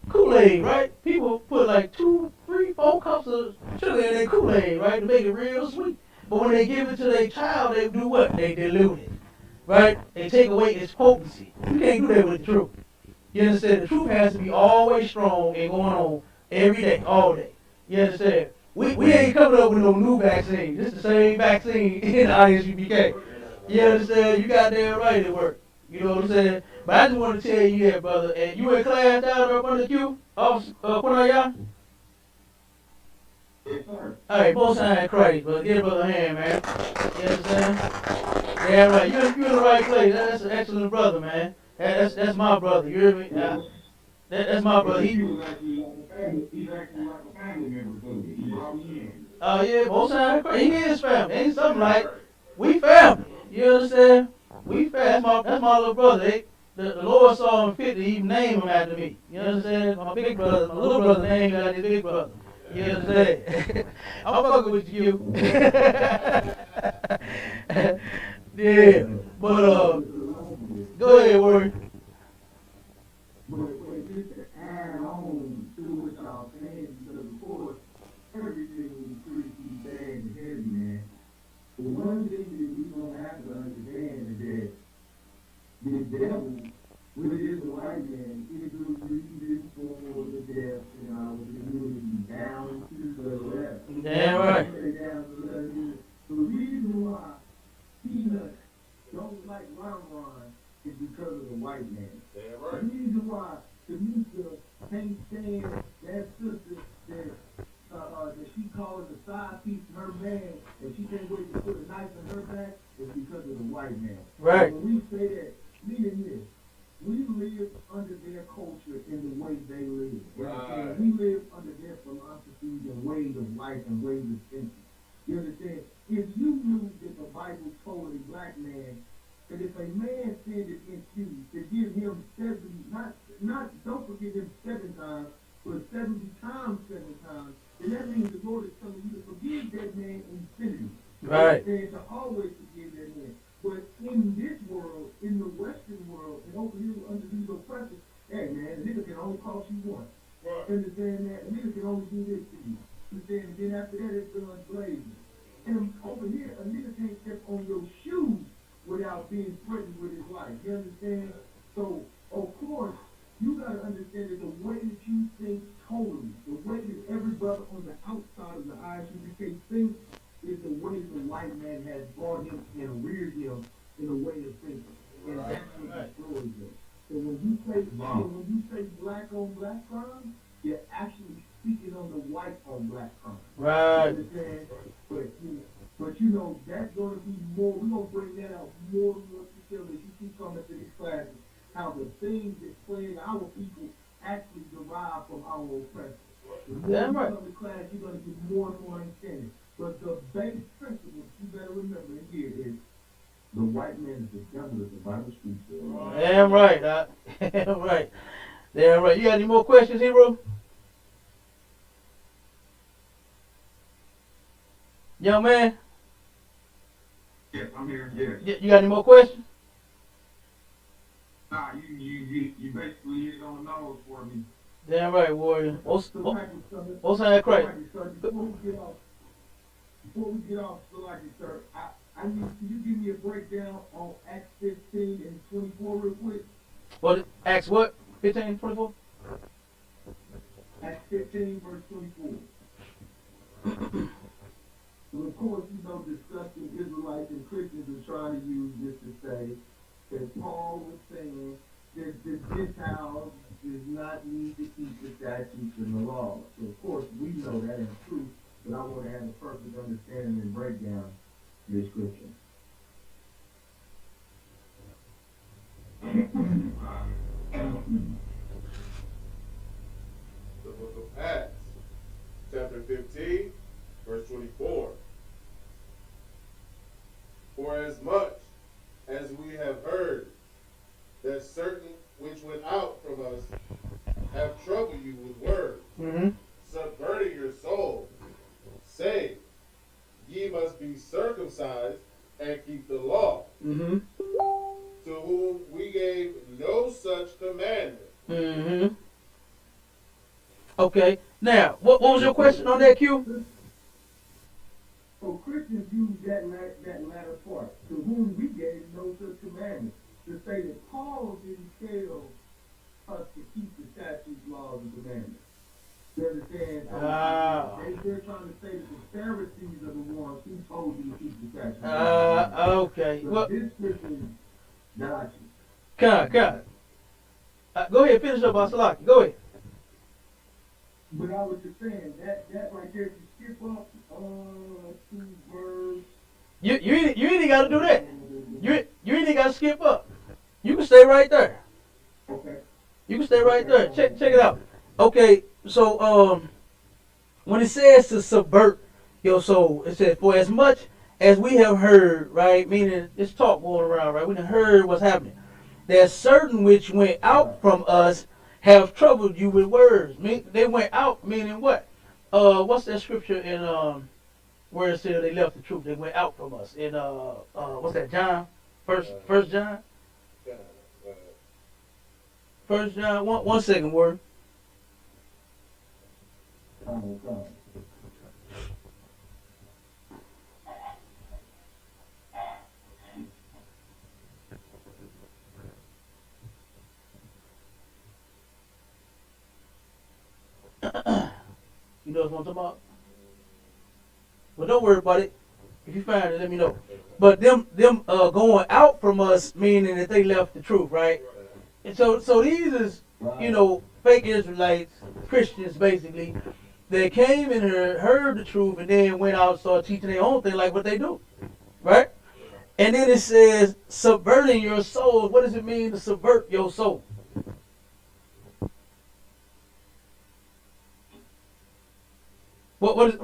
Kool-Aid, right? People put like 2, 3, 4 cups of sugar in their Kool-Aid, right, to make it real sweet. But when they give it to their child, they do what? They dilute it, right? They take away its potency. You can't do that with the truth. You understand? The truth has to be always strong and going on every day, all day. You understand? We ain't coming up with no new vaccine. This is the same vaccine in the ISUPK. You understand? You got damn right it works. You know what I'm saying? But I just want to tell you that, brother. And you in class down there up under Q? Quinaya? All right, both sides of Christ, brother. Give a brother a hand, man. You understand? Yeah, right. You're in the right place. That's an excellent brother, man. That's my brother. You hear me? Yeah. That's my brother. He's actually like a family member to me. He brought me in. Oh, yeah, both sides of Christ. He is family. Ain't something like we family. You understand? We family. That's my little brother. the Lord saw him fit to even name him after me. You understand? My big brother, my little brother named after his big brother. You understand? I'm fucking with you. Yeah, but go ahead, Warren. But just to add on to what y'all saying, because of course, everything is pretty bad and heavy, man. The one thing that we don't have to understand is that the devil, when it is the white man, it will read this for the death in our community down to the left. Damn right. Down to the left. The reason why peanuts don't like Ron is because of the white man. Damn The right. reason why Tanisha can't stand that sister that she calling the side piece of her man, and she can't wait to put a knife in her back, is because of the white man. Right. And when we say that, meaning this, we live under their culture in the way they live. Right. We live under their philosophies and ways of life and ways of thinking. You understand? If you knew that the Bible told a black man that if a man sinned against you, to give him 70, don't forgive him 7 times, but 70 times 7 times, then that means the Lord is telling you to forgive that man infinity. Right. And to always forgive that man. But in this world, in the Western world, and over here under these oppressors, hey man, the nigga can only cost you once. Right. Understand that? The nigga can only do this to you. Understand? And then after that, it's guns blazing. And over here, a nigga can't step on your shoes without being threatened with his life. You understand? So, of course, you gotta understand that the way that you think totally, the way that everybody on the outside of the ISUBK thinks is the way the white man has brought him and reared him in a way of thinking. And that's what destroys him. So when you say black on black crime, you're actually speaking on the white on black crime. Right. You understand? But you know, that's going to be more, we're going to bring that out more and more detail as you keep coming to these classes, how the things that plague our people actually derive from our oppressors. The more Damn you right. come to class, you're going to get more and more understanding. But the base principle you better remember in here is the white man is the devil as the Bible speaks. Damn right. Damn right. Damn right. You got any more questions, Hero? Young man, Yes, I'm here. Yes. you got any more questions? Nah, you basically hit it on the nose for me. Damn right, Warrior. What's So, that crazy? Before we get off, sir, I need, can you give me a breakdown on Acts 15 and 24 real quick? What? Acts what? 15, 24? Acts 15, verse 24. So of course, disgusting Israelites and Christians are trying to use this to say that Paul was saying that the Gentiles does not need to keep the statutes and the law. So of course, we know that is true, but I want to have a perfect understanding and breakdown of this scripture. The book of Acts, chapter 15, verse 24. For as much as we have heard that certain which went out from us have troubled you with words, Mm-hmm. subverting your soul, say, ye must be circumcised and keep the law, Mm-hmm. to whom we gave no such commandment. Mm-hmm. Okay. Now, what was your question on that, Q? So Christians use that latter part, to whom we gave no such commandment, to say that Paul didn't tell us to keep the statutes, laws, and commandments. You understand? So they're trying to say that the Pharisees are the ones who told you to keep the statutes. Okay. So Well, this Christian got you. God. Go ahead, finish up, Asalaki. Go ahead. But I was just saying, that right there, if you skip up 2 verse. You ain't got to do that. You ain't got to skip up. You can stay right there. Okay. You can stay right there. Check it out. Okay, so when it says to subvert your soul, it says for as much as we have heard, right? Meaning this talk going around, right? We done heard what's happening. that certain which went out from us have troubled you with words. They went out, meaning what? What's that scripture in where it says they left the truth? They went out from us. In what's that? John, First John. First John. One second word. You know what I'm talking about? Well, don't worry about it. If you find it, let me know. But them going out from us, meaning that they left the truth, right? And so these is, fake Israelites, Christians basically, that came and heard the truth and then went out and started teaching their own thing like what they do, right? And then it says, subverting your soul. What does it mean to subvert your soul? What?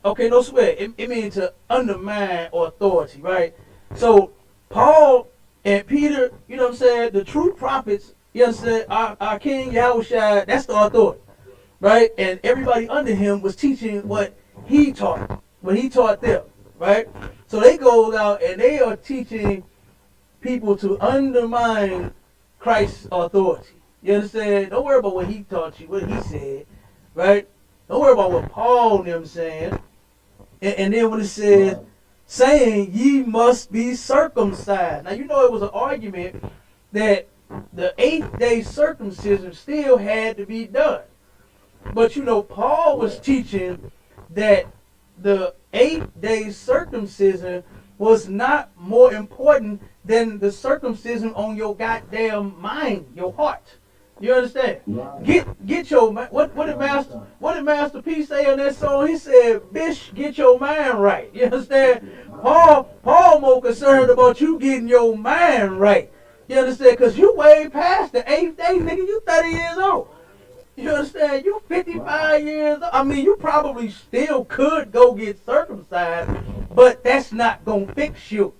Okay, no sweat. It means to undermine authority, right? So Paul and Peter, you know what I'm saying, the true prophets, you know what I'm saying, our King Yahushua, that's the authority, right? And everybody under him was teaching what he taught them, right? So they go out and they are teaching people to undermine Christ's authority. You understand? Don't worry about what he taught you, what he said, right? Don't worry about what Paul and them saying. And then when it says, saying ye must be circumcised. Now, you know it was an argument that the 8th-day circumcision still had to be done. But, Paul was teaching that the 8th-day circumcision was not more important than the circumcision on your goddamn mind, your heart. You understand? Get your what did Master P say on that song? He said, "Bitch, get your mind right." You understand? Paul more concerned about you getting your mind right. You understand? Because you way past the 8th day, nigga. You 30 years old. You understand? You 55 years old. I mean, you probably still could go get circumcised, but that's not gonna fix you.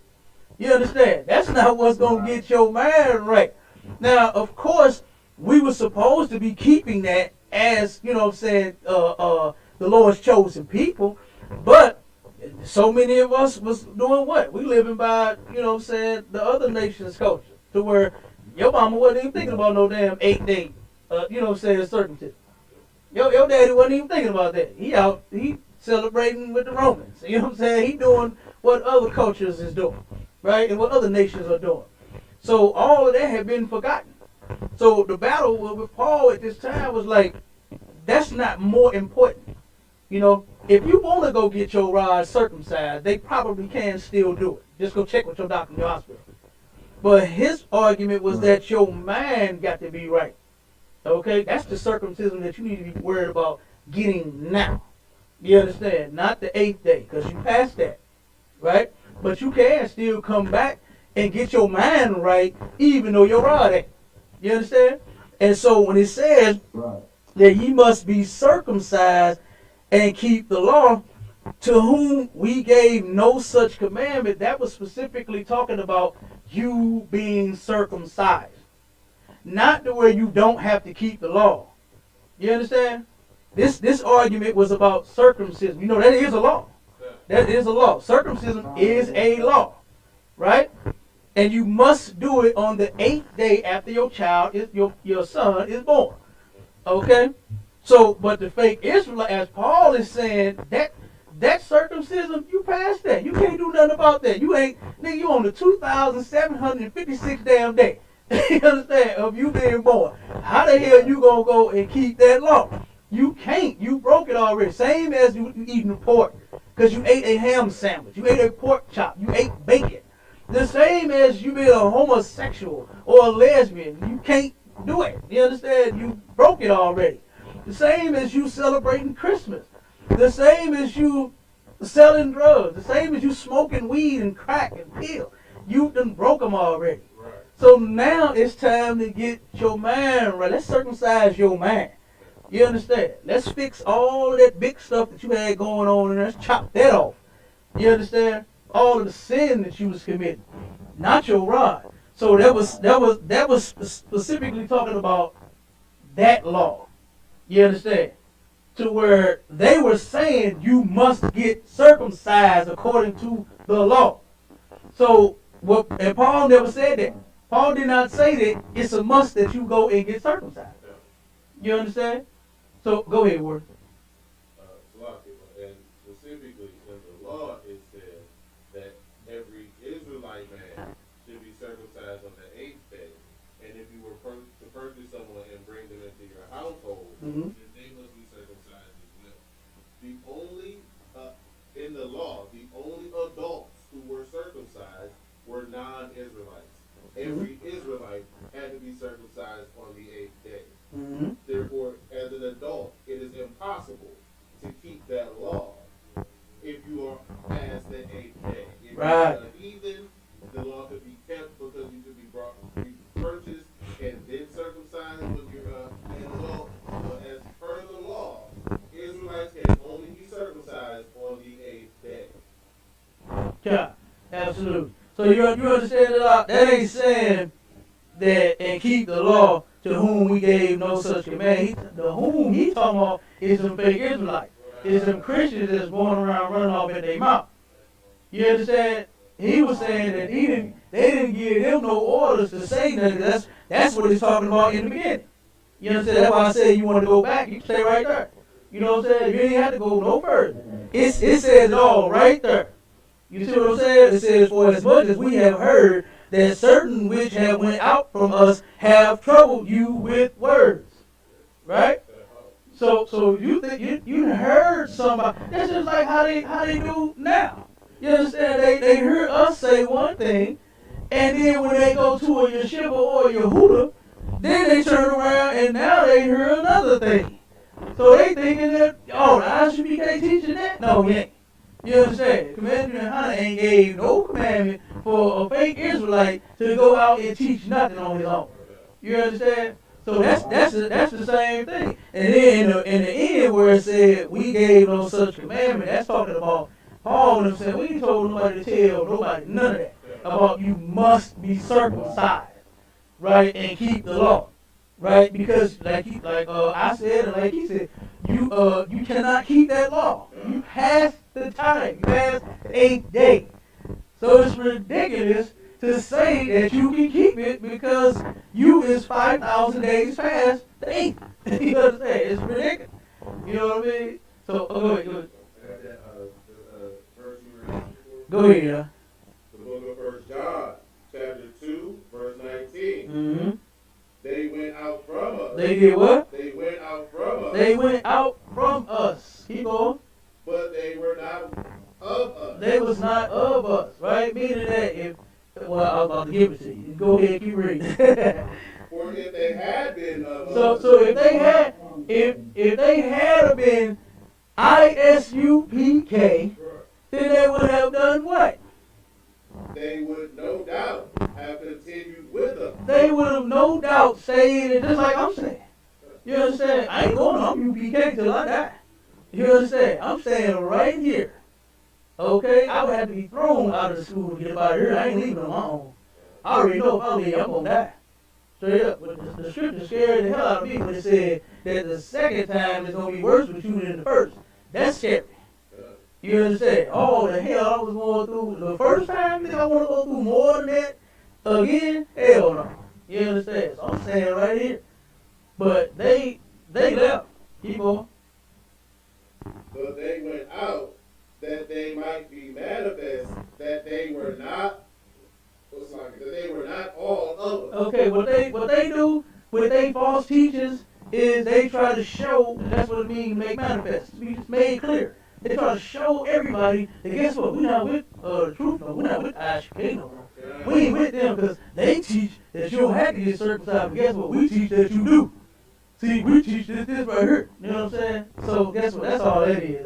You understand? That's not what's gonna get your mind right. Now, of course, we were supposed to be keeping that as, the Lord's chosen people. But so many of us was doing what? We living by, the other nation's culture. To where your mama wasn't even thinking about no damn 8-day, circumcision. Your daddy wasn't even thinking about that. He celebrating with the Romans. You know what I'm saying? He doing what other cultures is doing, right? And what other nations are doing. So all of that had been forgotten. So the battle with Paul at this time was like, that's not more important. If you want to go get your rod circumcised, they probably can still do it. Just go check with your doctor in your hospital. But his argument was that your mind got to be right. Okay? That's the circumcision that you need to be worried about getting now. You understand? Not the 8th day, because you passed that. Right? But you can still come back and get your mind right, even though your rod ain't. You understand? And so when it says that ye must be circumcised and keep the law, to whom we gave no such commandment, that was specifically talking about you being circumcised. Not to where you don't have to keep the law. You understand? This argument was about circumcision. That is a law. That is a law. Circumcision is a law. Right? And you must do it on the 8th day after your son is born. Okay? So, but the fake Israelite, as Paul is saying, that circumcision, you passed that. You can't do nothing about that. You on the 2,756 damn day. You understand? Of you being born. How the hell you gonna go and keep that law? You can't. You broke it already. Same as you eating pork. Because you ate a ham sandwich. You ate a pork chop. You ate bacon. The same as you being a homosexual or a lesbian. You can't do it. You understand? You broke it already. The same as you celebrating Christmas. The same as you selling drugs. The same as you smoking weed and crack and pill. You done broke them already. Right. So now it's time to get your mind right. Let's circumcise your mind. You understand? Let's fix all of that big stuff that you had going on and let's chop that off. You understand? All of the sin that you was committing. Not your rod. So that was specifically talking about that law. You understand? To where they were saying you must get circumcised according to the law. So and Paul never said that. Paul did not say that it's a must that you go and get circumcised. You understand? So go ahead, Ward. And specifically in the law, it says that every Israelite man should be circumcised on the 8th day. And if you were to purchase someone and bring them into your household, then they must be circumcised as well. The only, in the law, the only adults who were circumcised were non-Israelites. Every Israelite had to be circumcised on the 8th day. Therefore, as an adult, it is impossible to keep that law if you are past the 8th day. If you are a heathen, the law could be kept because you could be purchased and then circumcised when you're an adult. But as per the law, Israelites can only be circumcised on the 8th day. Yeah, absolutely. So you understand that ain't saying that and keep the law to whom we gave no such command. The whom he talking about is some fake Israelites. It's some Christians that's going around running off in their mouth. You understand? He was saying that they didn't give them no orders to say nothing. That's what he's talking about in the beginning. You understand? That's why I said you want to go back, you can stay right there. You know what I'm saying? You ain't have to go no further. It says it all right there. You see what I'm saying? It says, for as much as we have heard that certain which have went out from us have troubled you with words. Right? So you think you heard somebody. That's just like how they do now. You understand? They hear us say one thing, and then when they go to a yeshiva or a Yehuda, then they turn around and now they hear another thing. So they thinking that, oh, the ISUPK teaching that? No, we ain't. You understand? Commander Hannah ain't gave no commandment for a fake Israelite to go out and teach nothing on his own. You understand? So that's the same thing. And then in the end where it said we gave no such commandment, that's talking about Paul and said we ain't told nobody to tell nobody none of that about you must be circumcised, right, and keep the law, right? Because like I said and like he said, you cannot keep that law. You passed the time. You passed the 8th day. So it's ridiculous to say that you can keep it because you is 5,000 days past the 8th. You know what I'm saying? It's ridiculous. You know what I mean? So go ahead. Go ahead, yeah. The book of 1 John, chapter 2, verse 19. Mm-hmm. They went out from us. They did what? They went out from us. They went out from us. Keep going. But they were not of us. They was not of us, right? Meaning that well, I was about to give it to you. Go ahead, keep reading. For if they had been of us. So if they had been ISUPK, then they would have done what? They would no doubt have continued with us. They would have no doubt saying it just like I'm saying. You understand? I ain't going on UPK till I die. You understand? I'm saying right here. Okay? I would have to be thrown out of the school to get up out of here. I ain't leaving on my own. I already know if I leave, I'm going to die. Straight up. But the scripture scared the hell out of me when it said that the second time is going to be worse with you than the first. That's scary. You understand? Oh, the hell I was going through the first time, think I want to go through more than that again? Hell no. You understand? So I'm saying right here. But they left. Keep on. But they went out that they might be manifest that they were not all of us. Okay, what they do with they false teachers is they try to show, that's what it means to make manifest. It's made clear. They try to show everybody that guess what, we're not with the truth, no, we're not with ISUPK no more. We ain't with them because they teach that you don't have to get circumcised, but guess what, we teach that you do. See, we teach this right here. You know what I'm saying? So guess what, that's all that is.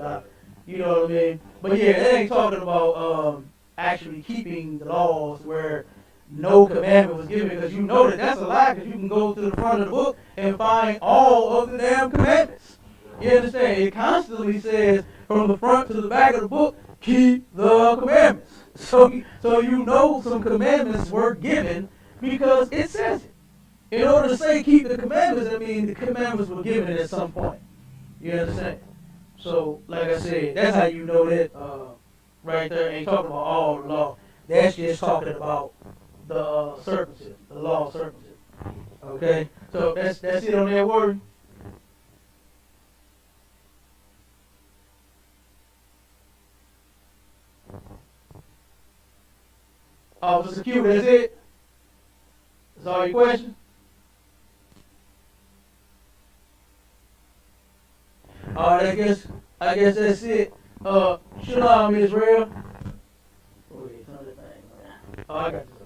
You know what I mean? But yeah, they ain't talking about actually keeping the laws where no commandment was given, because you know that's a lie, because you can go to the front of the book and find all of the damn commandments. You understand? It constantly says from the front to the back of the book, keep the commandments. So you know some commandments were given Because it says it. In order to say keep the commandments, I mean the commandments were given at some point. You understand? So, like I said, that's how you know that right there ain't talking about all the law. That's just talking about the circumcision, the law of circumcision. Okay? So that's it on that word. Officer Q, that's it? That's all your questions? Alright, I guess that's it. Shalom, Israel. Oh, I got this.